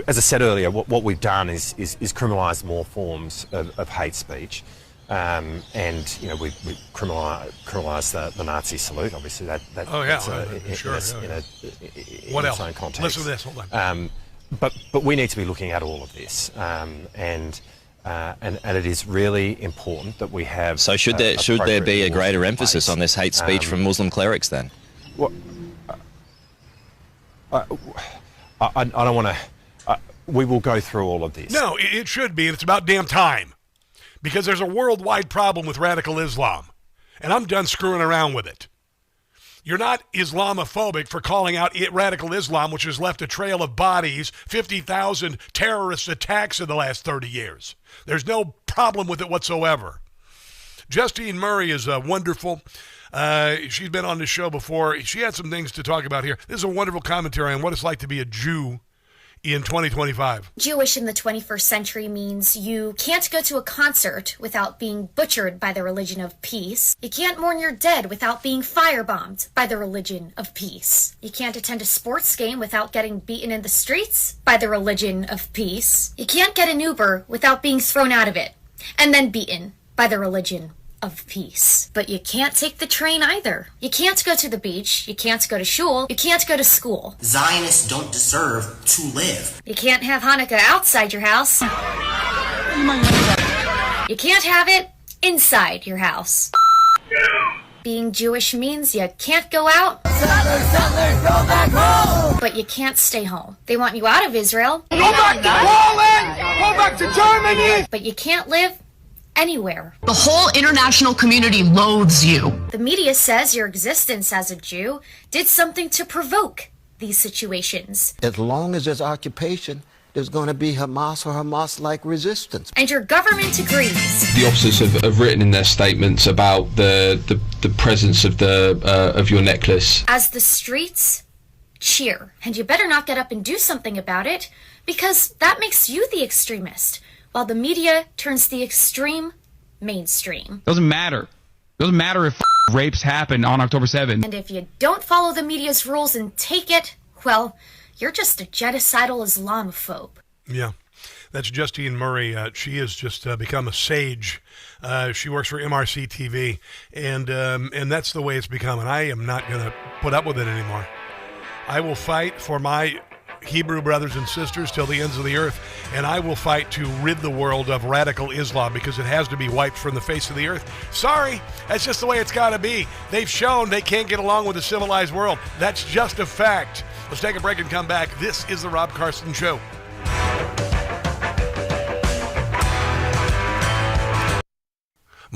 as I said earlier, what we've done is criminalise more forms of hate speech. And we criminalise the Nazi salute. Obviously, that's what else? Its own context. Listen to this. Hold on. But we need to be looking at all of this, and it is really important that we have. So should there be a greater emphasis on this hate speech from Muslim clerics then? Well, I don't want to. We will go through all of this. No, it should be, and it's about damn time. Because there's a worldwide problem with radical Islam, and I'm done screwing around with it. You're not Islamophobic for calling out radical Islam, which has left a trail of bodies, 50,000 terrorist attacks in the last 30 years. There's no problem with it whatsoever. Justine Murray is wonderful. She's been on the show before. She had some things to talk about here. This is a wonderful commentary on what it's like to be a Jew in 2025. Jewish in the 21st century means you can't go to a concert without being butchered by the religion of peace. You can't mourn your dead without being firebombed by the religion of peace. You can't attend a sports game without getting beaten in the streets by the religion of peace. You can't get an Uber without being thrown out of it and then beaten by the religion of peace. But you can't take the train either. You can't go to the beach. You can't go to shul. You can't go to school. Zionists don't deserve to live. You can't have Hanukkah outside your house. You can't have it inside your house. Being Jewish means you can't go out. Settlers, go back home. But you can't stay home. They want you out of Israel. Go back to Poland! Go back to Germany! But you can't live anywhere. The whole international community loathes you. The media says your existence as a Jew did something to provoke these situations. As long as there's occupation, there's going to be Hamas or Hamas-like resistance. And your government agrees. The officers have written in their statements about the presence of of your necklace. As the streets cheer, and you better not get up and do something about it, because that makes you the extremist, while the media turns the extreme mainstream. Doesn't matter. Doesn't matter if rapes happen on October 7th. And if you don't follow the media's rules and take it, well, you're just a genocidal Islamophobe. Yeah, that's Justine Murray. She has just become a sage. She works for MRC TV, and that's the way it's become. And I am not going to put up with it anymore. I will fight for my Hebrew brothers and sisters till the ends of the earth, and I will fight to rid the world of radical Islam because it has to be wiped from the face of the earth. Sorry, that's just the way it's got to be. They've shown they can't get along with the civilized world. That's just a fact. Let's take a break and come back. This is the Rob Carson Show.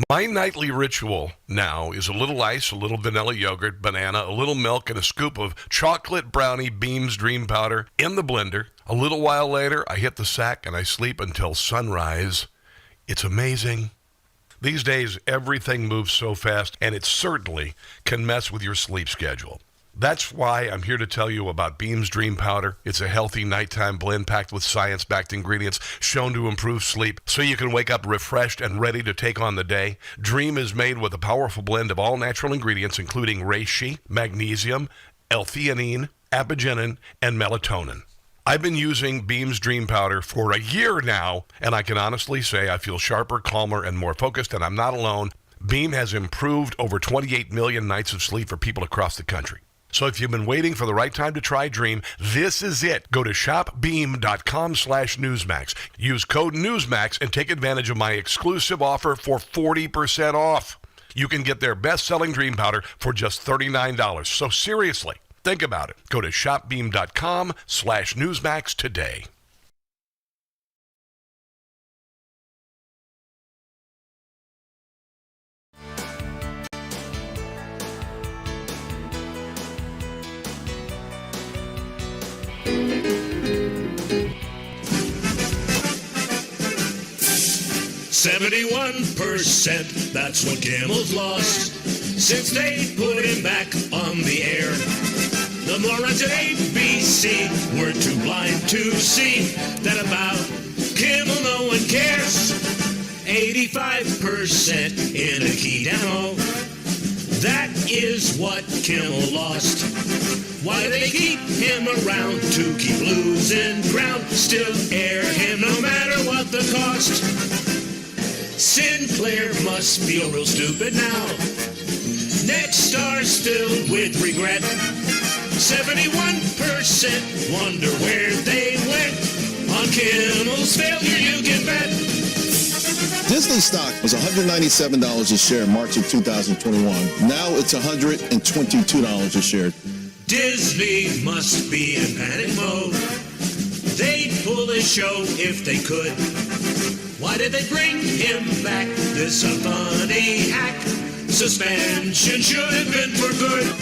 My nightly ritual now is a little ice, a little vanilla yogurt, banana, a little milk, and a scoop of chocolate brownie Beams Dream Powder in the blender. A little while later, I hit the sack and I sleep until sunrise. It's amazing. These days, everything moves so fast, and it certainly can mess with your sleep schedule. That's why I'm here to tell you about Beams Dream Powder. It's a healthy nighttime blend packed with science-backed ingredients shown to improve sleep so you can wake up refreshed and ready to take on the day. Dream is made with a powerful blend of all-natural ingredients including reishi, magnesium, L-theanine, apigenin, and melatonin. I've been using Beams Dream Powder for a year now, and I can honestly say I feel sharper, calmer, and more focused, and I'm not alone. Beam has improved over 28 million nights of sleep for people across the country. So if you've been waiting for the right time to try Dream, this is it. Go to shopbeam.com/Newsmax. Use code Newsmax and take advantage of my exclusive offer for 40% off. You can get their best-selling Dream Powder for just $39. So seriously, think about it. Go to shopbeam.com/Newsmax today. %, that's what Kimmel's lost since they put him back on the air. The morons at ABC were too blind to see that about Kimmel no one cares. 85% in a key down. That is what Kimmel lost. Why they keep him around to keep losing ground? Still air him no matter what the cost. Sinclair must feel real stupid now. Next star still with regret. 71% wonder where they went. On Kimmel's failure you can bet. Disney stock was $197 a share in March of 2021. Now it's $122 a share. Disney must be in panic mode. They'd pull this show if they could. Why did they bring him back? This a funny hack. Suspension should have been for good.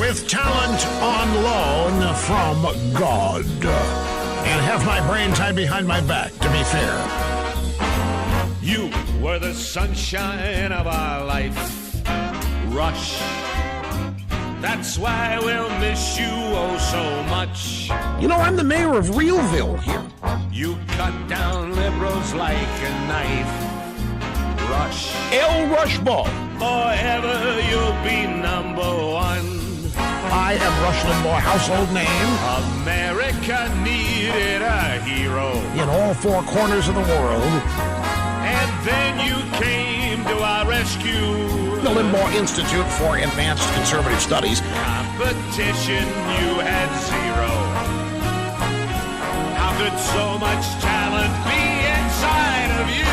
with talent on loan from God. And have my brain tied behind my back, to be fair. You were the sunshine of our life, Rush. That's why we'll miss you oh so much. You know, I'm the mayor of Realville here. You cut down liberals like a knife, Rush. El Rushball. Forever you'll be number one. I am Rush Limbaugh, household name. America needed a hero in all four corners of the world. And then you came to our rescue. The Limbaugh Institute for Advanced Conservative Studies. Competition, you had zero. How could so much talent be inside of you?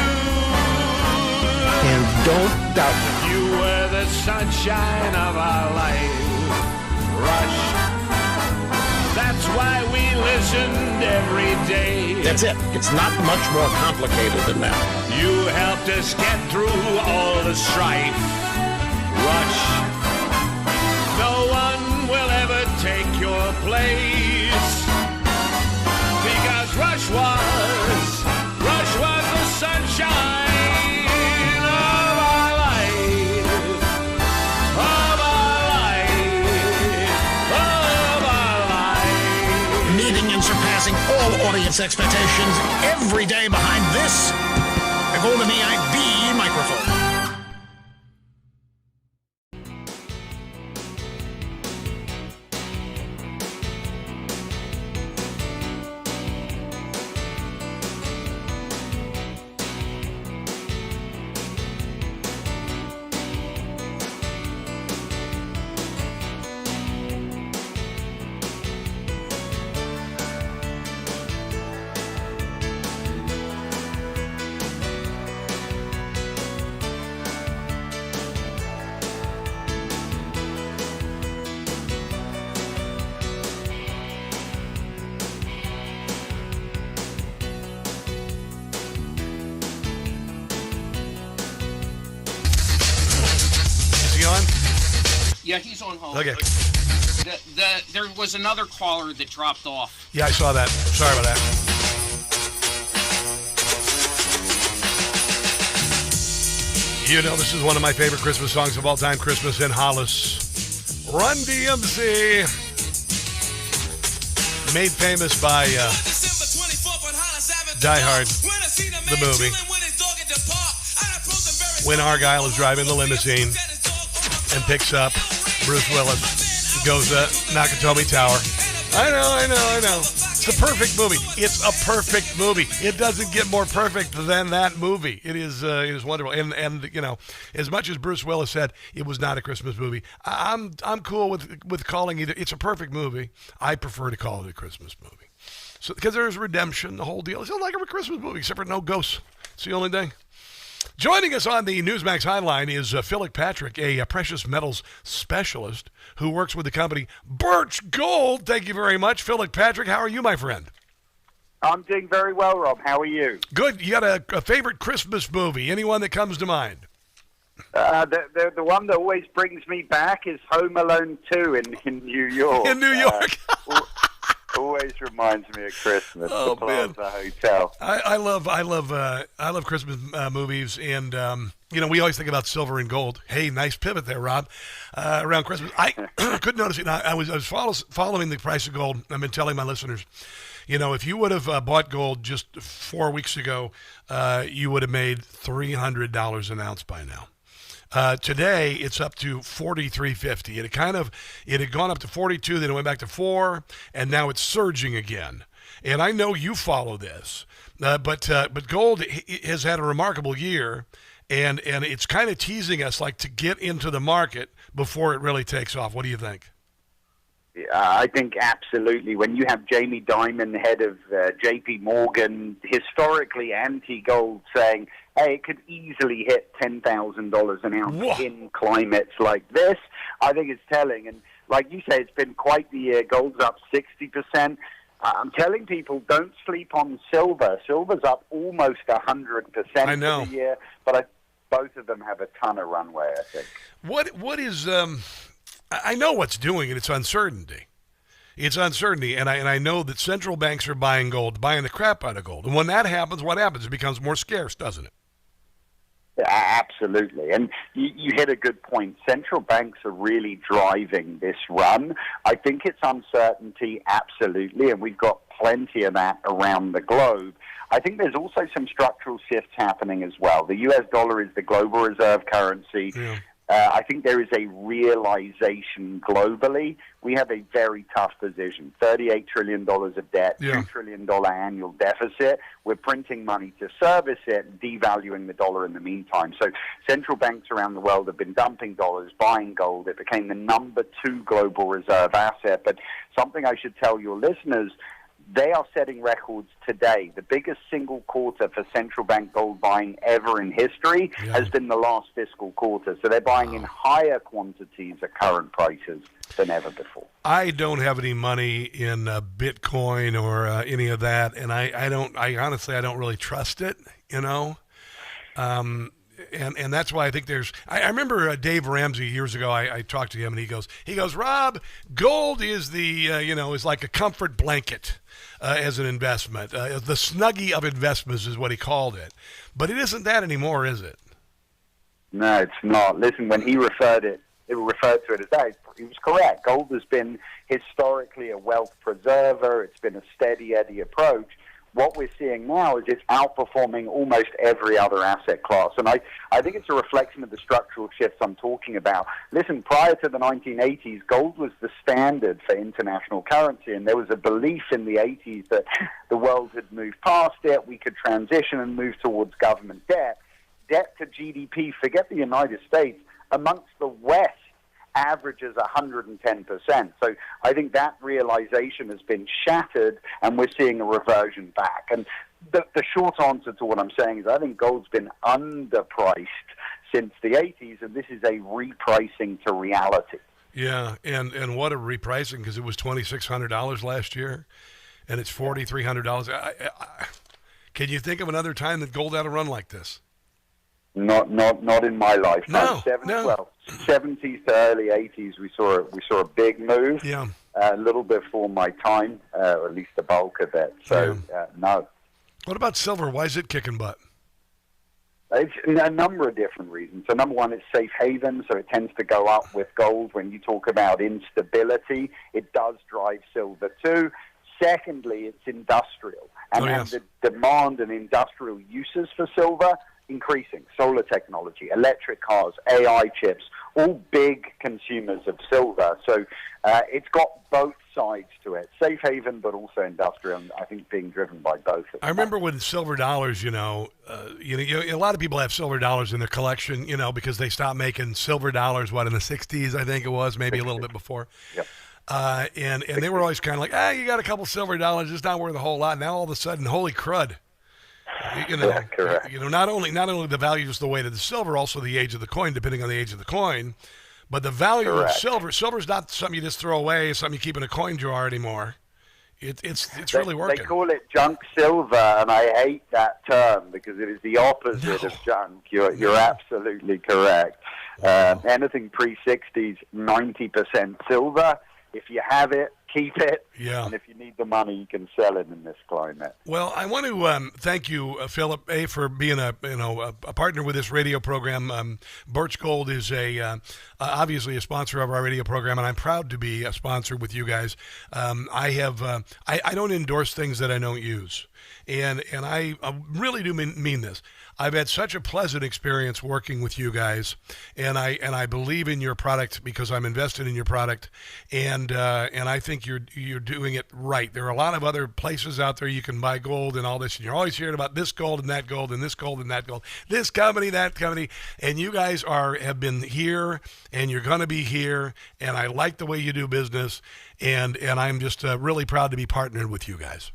And don't doubt it. You were the sunshine of our life, Rush. That's why we listened every day. That's it. It's not much more complicated than that. You helped us get through all the strife, Rush. No one will ever take your place, because Rush was the sunshine of our life, of our life, of our life. Meeting and surpassing all audience expectations every day behind this Golden EIB microphone. Yeah, he's on hold. Okay. There was another caller that dropped off. Yeah, I saw that. Sorry about that. You know, this is one of my favorite Christmas songs of all time, Christmas in Hollis. Run DMC. Made famous by Die Hard, the movie. When Argyle is driving the limousine and picks up Bruce Willis, goes to Nakatomi Tower. I know. It's a perfect movie. It's a perfect movie. It doesn't get more perfect than that movie. It is wonderful. And you know, as much as Bruce Willis said it was not a Christmas movie, I'm cool with calling it. It's a perfect movie. I prefer to call it a Christmas movie. So because there's redemption, the whole deal. It's like a Christmas movie, except for no ghosts. It's the only thing. Joining us on the NEWSMAX hotline is Philip Patrick, a precious metals specialist who works with the company Birch Gold. Thank you very much, Philip Patrick. How are you, my friend? I'm doing very well, Rob. How are you? Good. You got a favorite Christmas movie? Anyone that comes to mind? The one that always brings me back is Home Alone 2 in New York. In New York. Always reminds me of Christmas. Oh, man. The hotel. I love Christmas movies, and you know, we always think about silver and gold. Hey, nice pivot there, Rob. Around Christmas, I couldn't notice it. I was following the price of gold. I've been telling my listeners, you know, if you would have bought gold just 4 weeks ago, you would have made $300 an ounce by now. Today it's up to $43.50. It had gone up to 42, then it went back to 4, and now it's surging again. And I know you follow this, but gold has had a remarkable year, and it's kind of teasing us like to get into the market before it really takes off. What do you think? I think absolutely. When you have Jamie Dimon, head of J.P. Morgan, historically anti-gold, saying, hey, it could easily hit $10,000 an ounce in climates like this, I think it's telling. And like you say, it's been quite the year. Gold's up 60%. I'm telling people, don't sleep on silver. Silver's up almost 100% I know. for the year, but both of them have a ton of runway, I think. What is I know what's doing it. It's uncertainty. It's uncertainty, and I know that central banks are buying gold, buying the crap out of gold. And when that happens, what happens? It becomes more scarce, doesn't it? Yeah, absolutely. And you hit a good point. Central banks are really driving this run. I think it's uncertainty, absolutely, and we've got plenty of that around the globe. I think there's also some structural shifts happening as well. The U.S. dollar is the global reserve currency. Yeah. I think there is a realization globally. We have a very tough position. $38 trillion of debt, $2 trillion annual deficit. We're printing money to service it, devaluing the dollar in the meantime. So central banks around the world have been dumping dollars, buying gold. It became the number 2 global reserve asset. But something I should tell your listeners, they are setting records today. The biggest single quarter for central bank gold buying ever in history has been the last fiscal quarter. So they're buying in higher quantities at current prices than ever before. I don't have any money in Bitcoin or any of that, and I honestly don't really trust it, you know. And that's why I think I remember Dave Ramsey years ago. I talked to him, and he goes, Rob, gold is is like a comfort blanket as an investment. The Snuggie of investments is what he called it, but it isn't that anymore, is it? No, it's not. Listen, when he referred to it as that, he was correct. Gold has been historically a wealth preserver. It's been a steady Eddie approach. What we're seeing now is it's outperforming almost every other asset class. And I think it's a reflection of the structural shifts I'm talking about. Listen, prior to the 1980s, gold was the standard for international currency, and there was a belief in the 80s that the world had moved past it, we could transition and move towards government debt. Debt to GDP, forget the United States, amongst the West, averages 110%. So I think that realization has been shattered, and we're seeing a reversion back. And the short answer to what I'm saying is I think gold's been underpriced since the 80s, and this is a repricing to reality. Yeah, and what a repricing, because it was $2,600 last year, and it's $4,300. Can you think of another time that gold had a run like this? Not in my lifetime. No. Well, 70s to early 80s, we saw a big move. Yeah. A little before my time, or at least the bulk of it. So no. What about silver? Why is it kicking butt? It's a number of different reasons. So number one, it's safe haven, so it tends to go up with gold. When you talk about instability, it does drive silver too. Secondly, it's industrial, and the demand and industrial uses for silver increasing. Solar technology, electric cars, AI chips, all big consumers of silver. So it's got both sides to it. Safe haven, but also industrial, and I think being driven by both. I remember when silver dollars, a lot of people have silver dollars in their collection, because they stopped making silver dollars, in the 60s, I think it was, maybe a little bit before. Yep. And they were always kind of like, you got a couple silver dollars, it's not worth a whole lot. Now all of a sudden, holy crud. Correct. Not only the value is the weight of the silver, also the age of the coin, depending on the age of the coin. But the value of silver, silver's not something you just throw away, something you keep in a coin jar anymore. It's really working. They call it junk silver, and I hate that term because it is the opposite of junk. You're absolutely correct. Anything pre-60s, 90% silver. If you have it, keep it. Yeah. And if you need the money, you can sell it in this climate. Well, I want to thank you, Philip, for being a partner with this radio program. Birch Gold is obviously a sponsor of our radio program, and I'm proud to be a sponsor with you guys. I don't endorse things that I don't use, and I really do mean this. I've had such a pleasant experience working with you guys, and I believe in your product because I'm invested in your product, and I think you're doing it right. There are a lot of other places out there you can buy gold and all this, and you're always hearing about this gold and that gold and this gold and that gold, this company, that company, and you guys have been here, and you're going to be here, and I like the way you do business, and I'm just really proud to be partnered with you guys.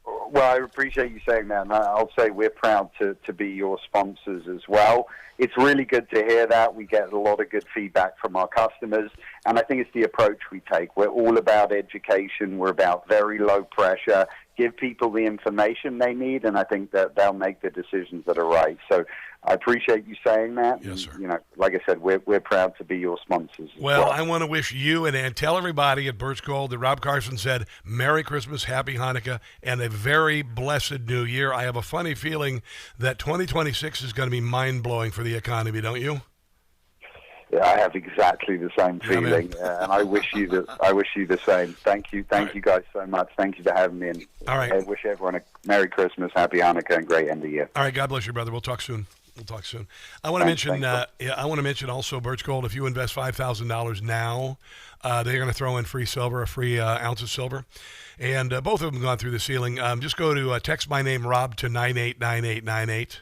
Well, I appreciate you saying that, and I'll say we're proud to be your sponsors as well. It's really good to hear that. We get a lot of good feedback from our customers, and I think it's the approach we take. We're all about education. We're about very low pressure, give people the information they need, and I think that they'll make the decisions that are right. So I appreciate you saying that. Yes, sir. And, you know, like I said, we're proud to be your sponsors. Well, I want to wish you and tell everybody at Birch Gold that Rob Carson said Merry Christmas, Happy Hanukkah, and a very blessed New Year. I have a funny feeling that 2026 is going to be mind-blowing for the economy, don't you? Yeah, I have exactly the same feeling, and I wish you the same. Thank you guys so much. Thank you for having me. And all right, I wish everyone a Merry Christmas, Happy Hanukkah, and great end of the year. All right, God bless you, brother. We'll talk soon. I want to mention. I want to mention also Birch Gold. If you invest $5,000 now, they're going to throw in free silver, a free ounce of silver, and both of them gone through the ceiling. Just go to text my name Rob to 989898.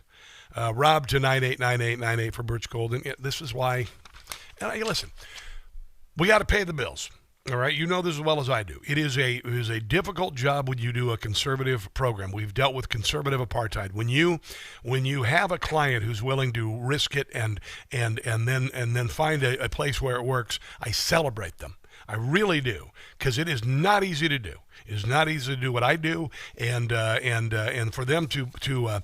Rob to 989898 for Birch Gold, and this is why. And listen, we got to pay the bills. All right, you know this as well as I do. It is a difficult job when you do a conservative program. We've dealt with conservative apartheid. When you have a client who's willing to risk it and then find a place where it works, I celebrate them. I really do, because it is not easy to do. It is not easy to do what I do, and for them to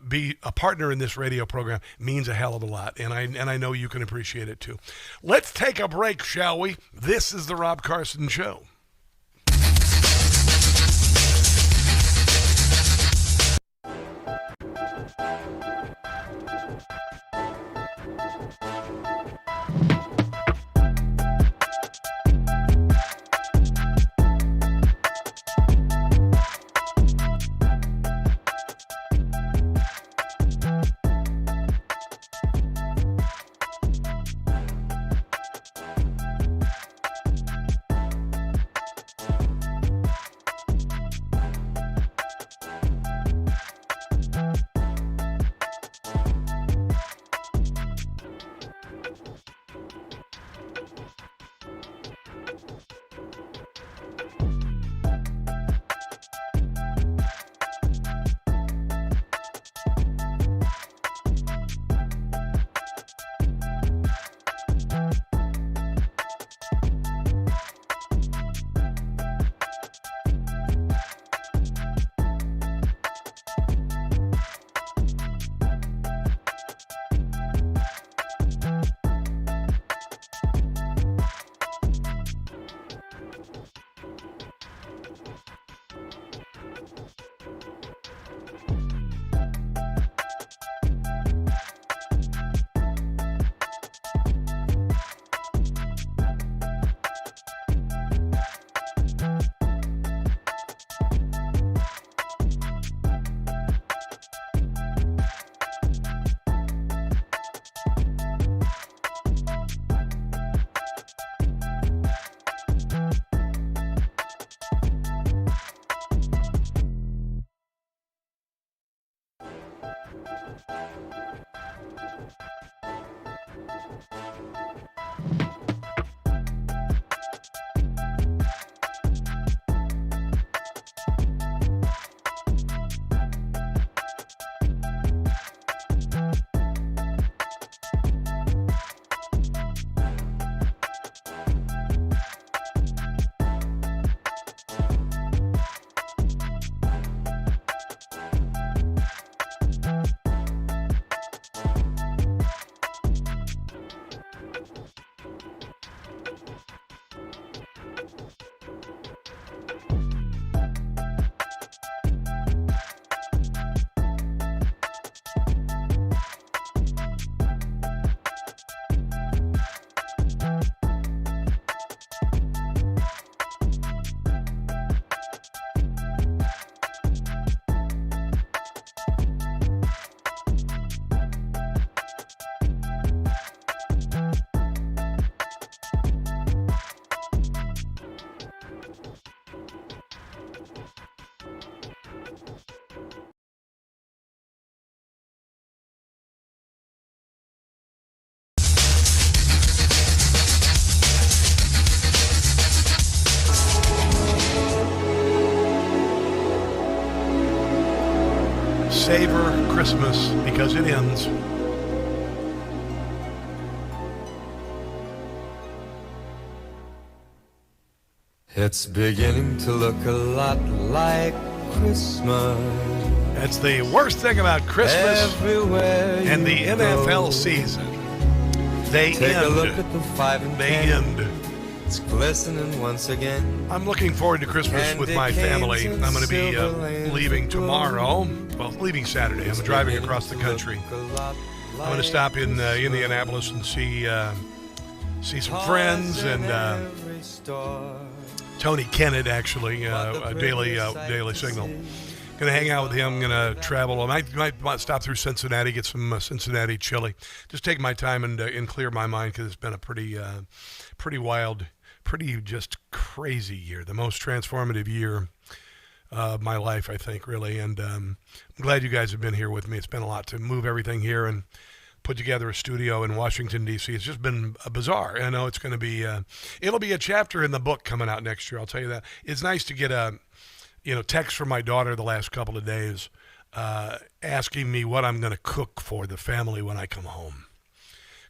be a partner in this radio program means a hell of a lot, and I know you can appreciate it too. Let's take a break, shall we? This is the Rob Carson Show. Savor Christmas because it ends. It's beginning to look a lot like Christmas. That's the worst thing about Christmas and the NFL season. They Take end. a look at the 5 and 10. They end. It's glistening once again. I'm looking forward to Christmas with my family. I'm going to be leaving tomorrow. Well, leaving Saturday. I'm driving across the country. I'm going to stop in Indianapolis and see some friends and Tony Kennett, actually, Daily Signal. Going to hang out with him. Going to travel. I might stop through Cincinnati, get some Cincinnati chili. Just take my time and clear my mind, because it's been a pretty wild, pretty just crazy year. The most transformative year of my life, I think, really. And I'm glad you guys have been here with me. It's been a lot to move everything here and put together a studio in Washington, D.C. It's just been bizarre. I know it's going to be, it'll be a chapter in the book coming out next year. I'll tell you that. It's nice to get a text from my daughter the last couple of days asking me what I'm going to cook for the family when I come home.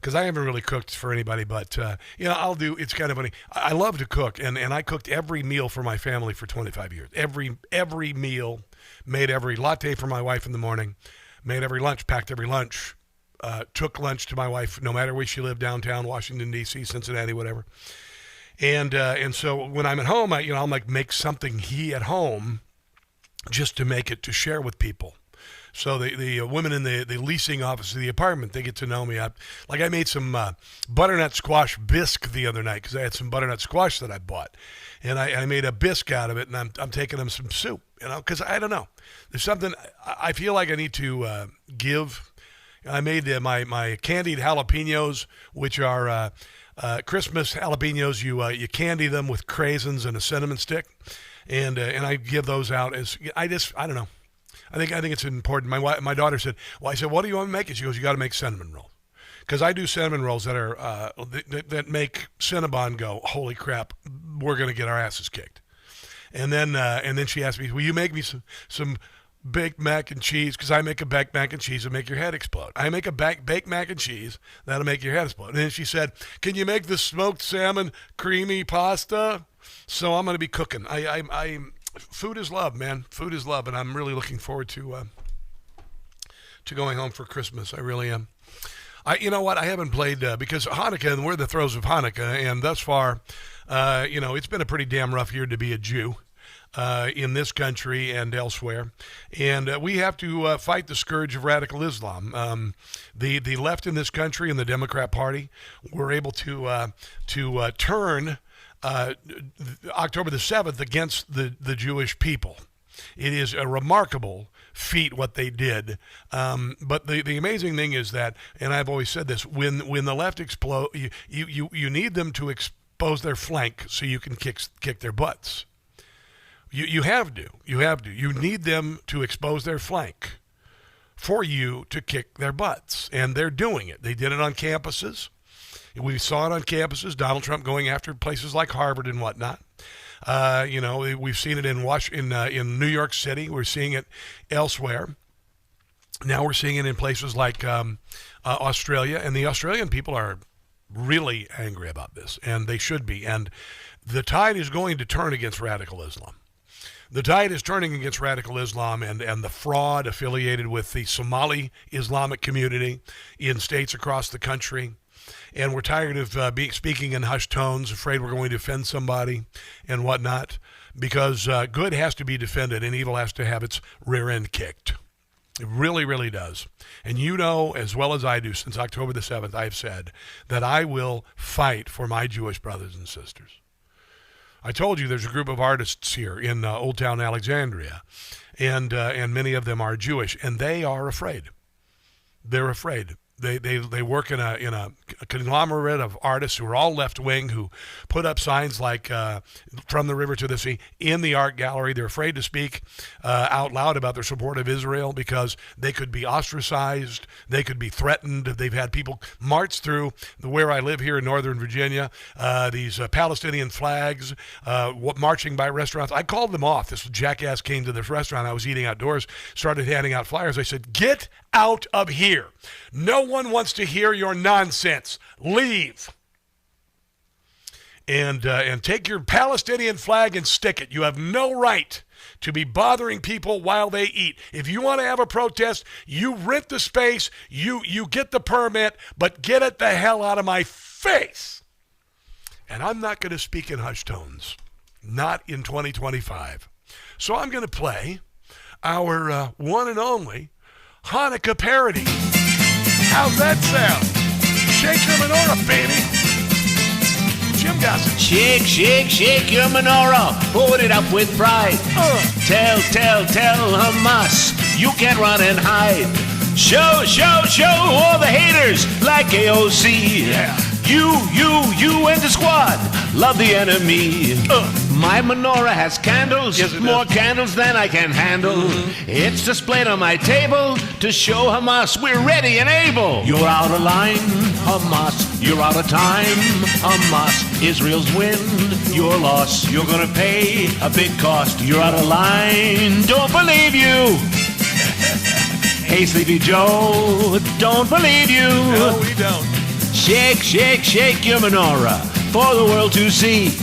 Because I haven't really cooked for anybody, but, I'll do, it's kind of funny. I love to cook, and I cooked every meal for my family for 25 years. Every meal, made every latte for my wife in the morning, made every lunch, packed every lunch, took lunch to my wife, no matter where she lived, downtown, Washington, D.C., Cincinnati, whatever. And so when I'm at home, I'll make something at home just to make it to share with people. So the women in the leasing office of the apartment, they get to know me. I made some butternut squash bisque the other night, because I had some butternut squash that I bought, and I made a bisque out of it, and I'm taking them some soup, because I don't know. There's something I feel like I need to give. I made my candied jalapenos, which are Christmas jalapenos. You candy them with craisins and a cinnamon stick, and I give those out as I don't know. I think it's important. My daughter said, "Well," I said, "What do you want to make?" And she goes, "You got to make cinnamon rolls," because I do cinnamon rolls that are that make Cinnabon go, "Holy crap, we're gonna get our asses kicked." And then she asked me, "Will you make me some baked mac and cheese?" Because I make a baked mac and cheese that'll make your head explode. I make a baked mac and cheese that'll make your head explode. And then she said, "Can you make the smoked salmon creamy pasta?" So I'm going to be cooking. Food is love, man. Food is love, and I'm really looking forward to going home for Christmas. I really am. You know what? I haven't played because Hanukkah, and we're in the throes of Hanukkah, and thus far, it's been a pretty damn rough year to be a Jew. In this country and elsewhere, and we have to fight the scourge of radical Islam. The left in this country and the Democrat Party were able to turn October the 7th against the Jewish people. It is a remarkable feat what they did. But the amazing thing is that, and I've always said this, when the left explode, you need them to expose their flank so you can kick their butts. You have to. You need them to expose their flank for you to kick their butts. And they're doing it. They did it on campuses. We saw it on campuses, Donald Trump going after places like Harvard and whatnot. We've seen it in New York City. We're seeing it elsewhere. Now we're seeing it in places like Australia. And the Australian people are really angry about this, and they should be. And the tide is going to turn against radical Islam. The tide is turning against radical Islam and the fraud affiliated with the Somali Islamic community in states across the country. And we're tired of speaking in hushed tones, afraid we're going to offend somebody and whatnot, because good has to be defended and evil has to have its rear end kicked. It really, really does. And you know as well as I do, since October the 7th, I have said that I will fight for my Jewish brothers and sisters. I told you there's a group of artists here in Old Town Alexandria, and many of them are Jewish, and they are afraid. They're afraid. They work in a conglomerate of artists who are all left-wing, who put up signs like "From the River to the Sea" in the art gallery. They're afraid to speak out loud about their support of Israel because they could be ostracized. They could be threatened. They've had people march through where I live here in Northern Virginia, these Palestinian flags, marching by restaurants. I called them off. This jackass came to this restaurant. I was eating outdoors, started handing out flyers. I said, "Get out of here. No one wants to hear your nonsense. Leave." and take your Palestinian flag and stick it. You have no right to be bothering people while they eat. If you want to have a protest, you rent the space, you get the permit, but get it the hell out of my face. And I'm not going to speak in hushed tones, not in 2025. So I'm going to play our one and only Hanukkah parody. How's that sound? Shake your menorah, baby. Jim Gossett. Shake, shake, shake your menorah. Put it up with pride. Tell Hamas you can't run and hide. Show all the haters like AOC. Yeah. You and the squad love the enemy. My menorah has candles, yes, more candles than I can handle. It's displayed on my table to show Hamas we're ready and able. You're out of line, Hamas. You're out of time, Hamas. Israel's win, your loss. You're gonna pay a big cost. You're out of line. Don't believe you. Hey, Sleepy Joe, don't believe you. No, we don't. Shake, shake, shake your menorah for the world to see.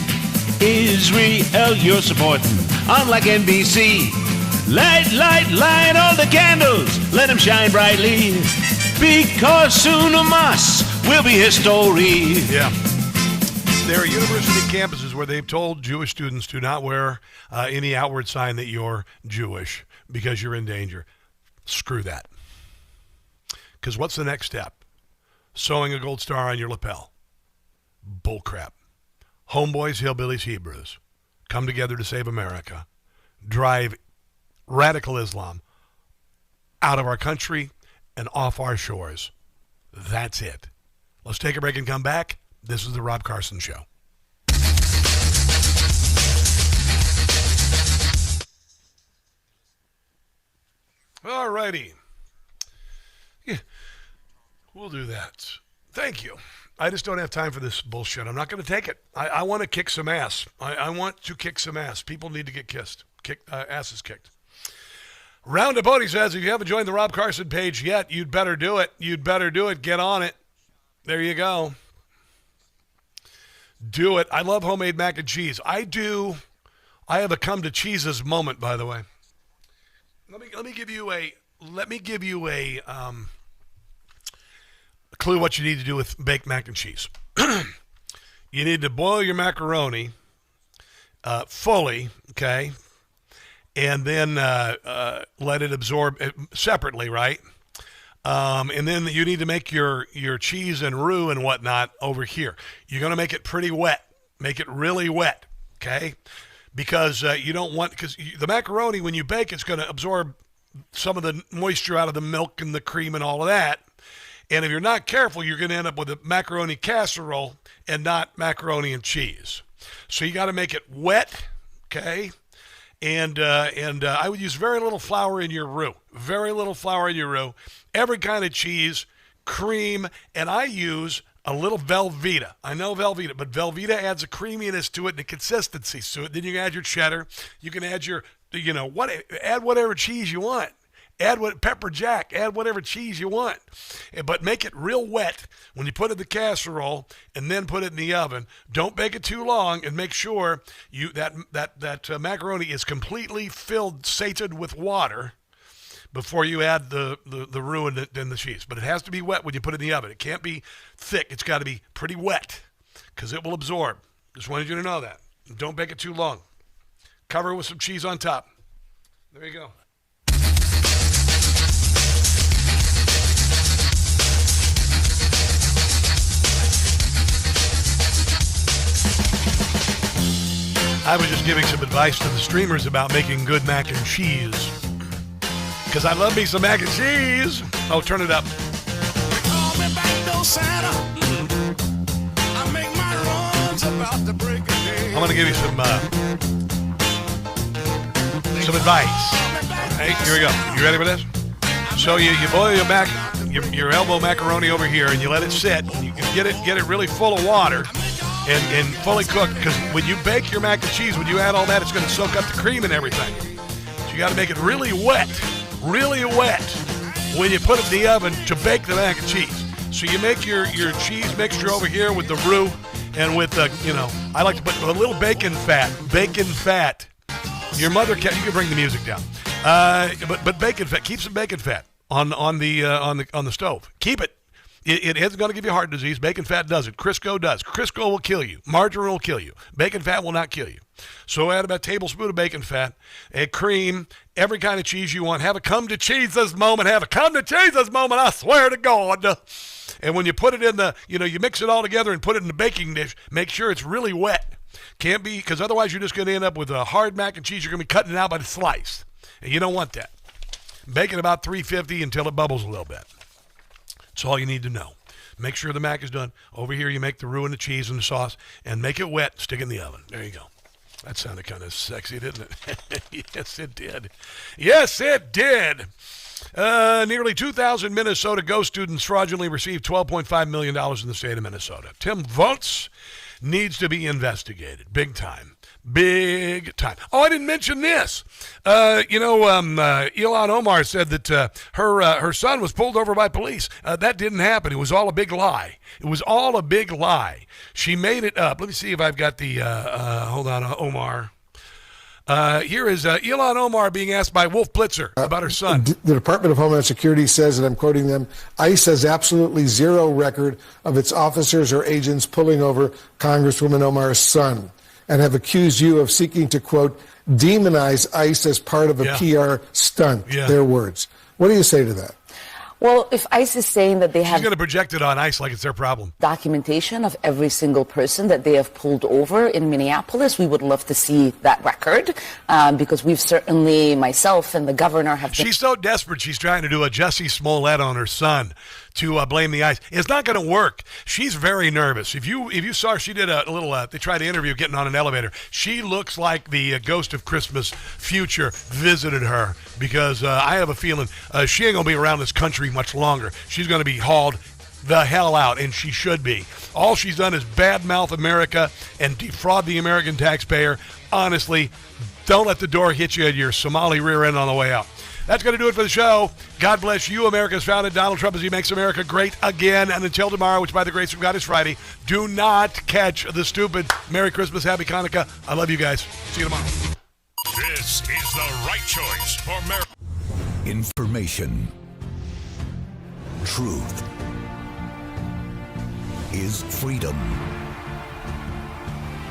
Israel you're supporting, unlike NBC. Light all the candles, let them shine brightly. Because soon Hamas will be history. Yeah. There are university campuses where they've told Jewish students to not wear any outward sign that you're Jewish because you're in danger. Screw that. Because what's the next step? Sewing a gold star on your lapel. Bullcrap. Homeboys, hillbillies, Hebrews come together to save America. Drive radical Islam out of our country and off our shores. That's it. Let's take a break and come back. This is the Rob Carson Show. All righty. Yeah, we'll do that. Thank you. I just don't have time for this bullshit. I'm not going to take it. I want to kick some ass. I want to kick some ass. People need to get kissed. Asses kicked. Roundup Odie says, if you haven't joined the Rob Carson page yet, you'd better do it. You'd better do it. Get on it. There you go. Do it. I love homemade mac and cheese. I do. I have a come to cheeses moment, by the way. Let me give you a clue what you need to do with baked mac and cheese. You need to boil your macaroni fully, okay, and then let it absorb separately, right? And then you need to make your cheese and roux and whatnot over here. You're going to make it pretty wet. Make it really wet, okay? Because you don't want, because the macaroni, when you bake, it's going to absorb some of the moisture out of the milk and the cream and all of that. And if you're not careful, you're going to end up with a macaroni casserole and not macaroni and cheese. So you got to make it wet, okay? And I would use very little flour in your roux. Very little flour in your roux. Every kind of cheese, cream, and I use a little Velveeta. I know Velveeta, but Velveeta adds a creaminess to it and a consistency to it. Then you can add your cheddar. You can add your, add whatever cheese you want. Add pepper jack. Add whatever cheese you want. But make it real wet when you put it in the casserole and then put it in the oven. Don't bake it too long and make sure that macaroni is completely filled, sated with water before you add the roux and the cheese. But it has to be wet when you put it in the oven. It can't be thick. It's got to be pretty wet because it will absorb. Just wanted you to know that. Don't bake it too long. Cover it with some cheese on top. There you go. I was just giving some advice to the streamers about making good mac and cheese. Because I love me some mac and cheese. Oh, turn it up. I'm going to give you some advice. Hey, here we go. You ready for this? So you boil your elbow macaroni over here, and you let it sit. You can get it really full of water. And fully cooked, because when you bake your mac and cheese, when you add all that, it's going to soak up the cream and everything. So you got to make it really wet when you put it in the oven to bake the mac and cheese. So you make your cheese mixture over here with the roux, and with, I like to put a little bacon fat. Bacon fat. Your mother you can bring the music down. But bacon fat. Keep some bacon fat on the stove. Keep it. It isn't going to give you heart disease. Bacon fat doesn't. Crisco does. Crisco will kill you. Margarine will kill you. Bacon fat will not kill you. So add about a tablespoon of bacon fat, a cream, every kind of cheese you want. Have a come to Jesus moment. Have a come to Jesus moment. I swear to God. And when you put it in you mix it all together and put it in the baking dish, make sure it's really wet. Can't be, because otherwise you're just going to end up with a hard mac and cheese. You're going to be cutting it out by the slice. And you don't want that. Bake it about 350 until it bubbles a little bit. That's all you need to know. Make sure the mac is done. Over here, you make the roux and the cheese and the sauce, and make it wet. Stick it in the oven. There you go. That sounded kind of sexy, didn't it? Yes, it did. Yes, it did. Nearly 2,000 Minnesota Go students fraudulently received $12.5 million in the state of Minnesota. Tim Votes needs to be investigated. Big time. Big time. Oh, I didn't mention this. Ilhan Omar said that her son was pulled over by police. That didn't happen. It was all a big lie. It was all a big lie. She made it up. Let me see if I've got the, hold on, Omar. Here is Ilhan Omar being asked by Wolf Blitzer about her son. The Department of Homeland Security says, and I'm quoting them, ICE has absolutely zero record of its officers or agents pulling over Congresswoman Omar's son, and have accused you of seeking to, quote, demonize ICE as part of a PR stunt, their words. What do you say to that? Well, if ICE is saying that they have... She's going to project it on ICE like it's their problem. ...documentation of every single person that they have pulled over in Minneapolis, we would love to see that record, because we've certainly, myself and the governor have... She's so desperate, she's trying to do a Jussie Smollett on her son to blame the ICE. It's not going to work. She's very nervous. If you saw her, she did a little, they tried to interview getting on an elevator. She looks like the ghost of Christmas future visited her, because I have a feeling she ain't going to be around this country much longer. She's going to be hauled the hell out, and she should be. All she's done is badmouth America and defraud the American taxpayer. Honestly, don't let the door hit you at your Somali rear end on the way out. That's going to do it for the show. God bless you, America's founder, Donald Trump, as he makes America great again. And until tomorrow, which by the grace of God is Friday, do not catch the stupid. Merry Christmas, Happy Hanukkah. I love you guys. See you tomorrow. This is the right choice for America. Information. Truth is freedom.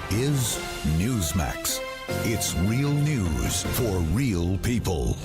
Is NEWSMAX. It's real news for real people.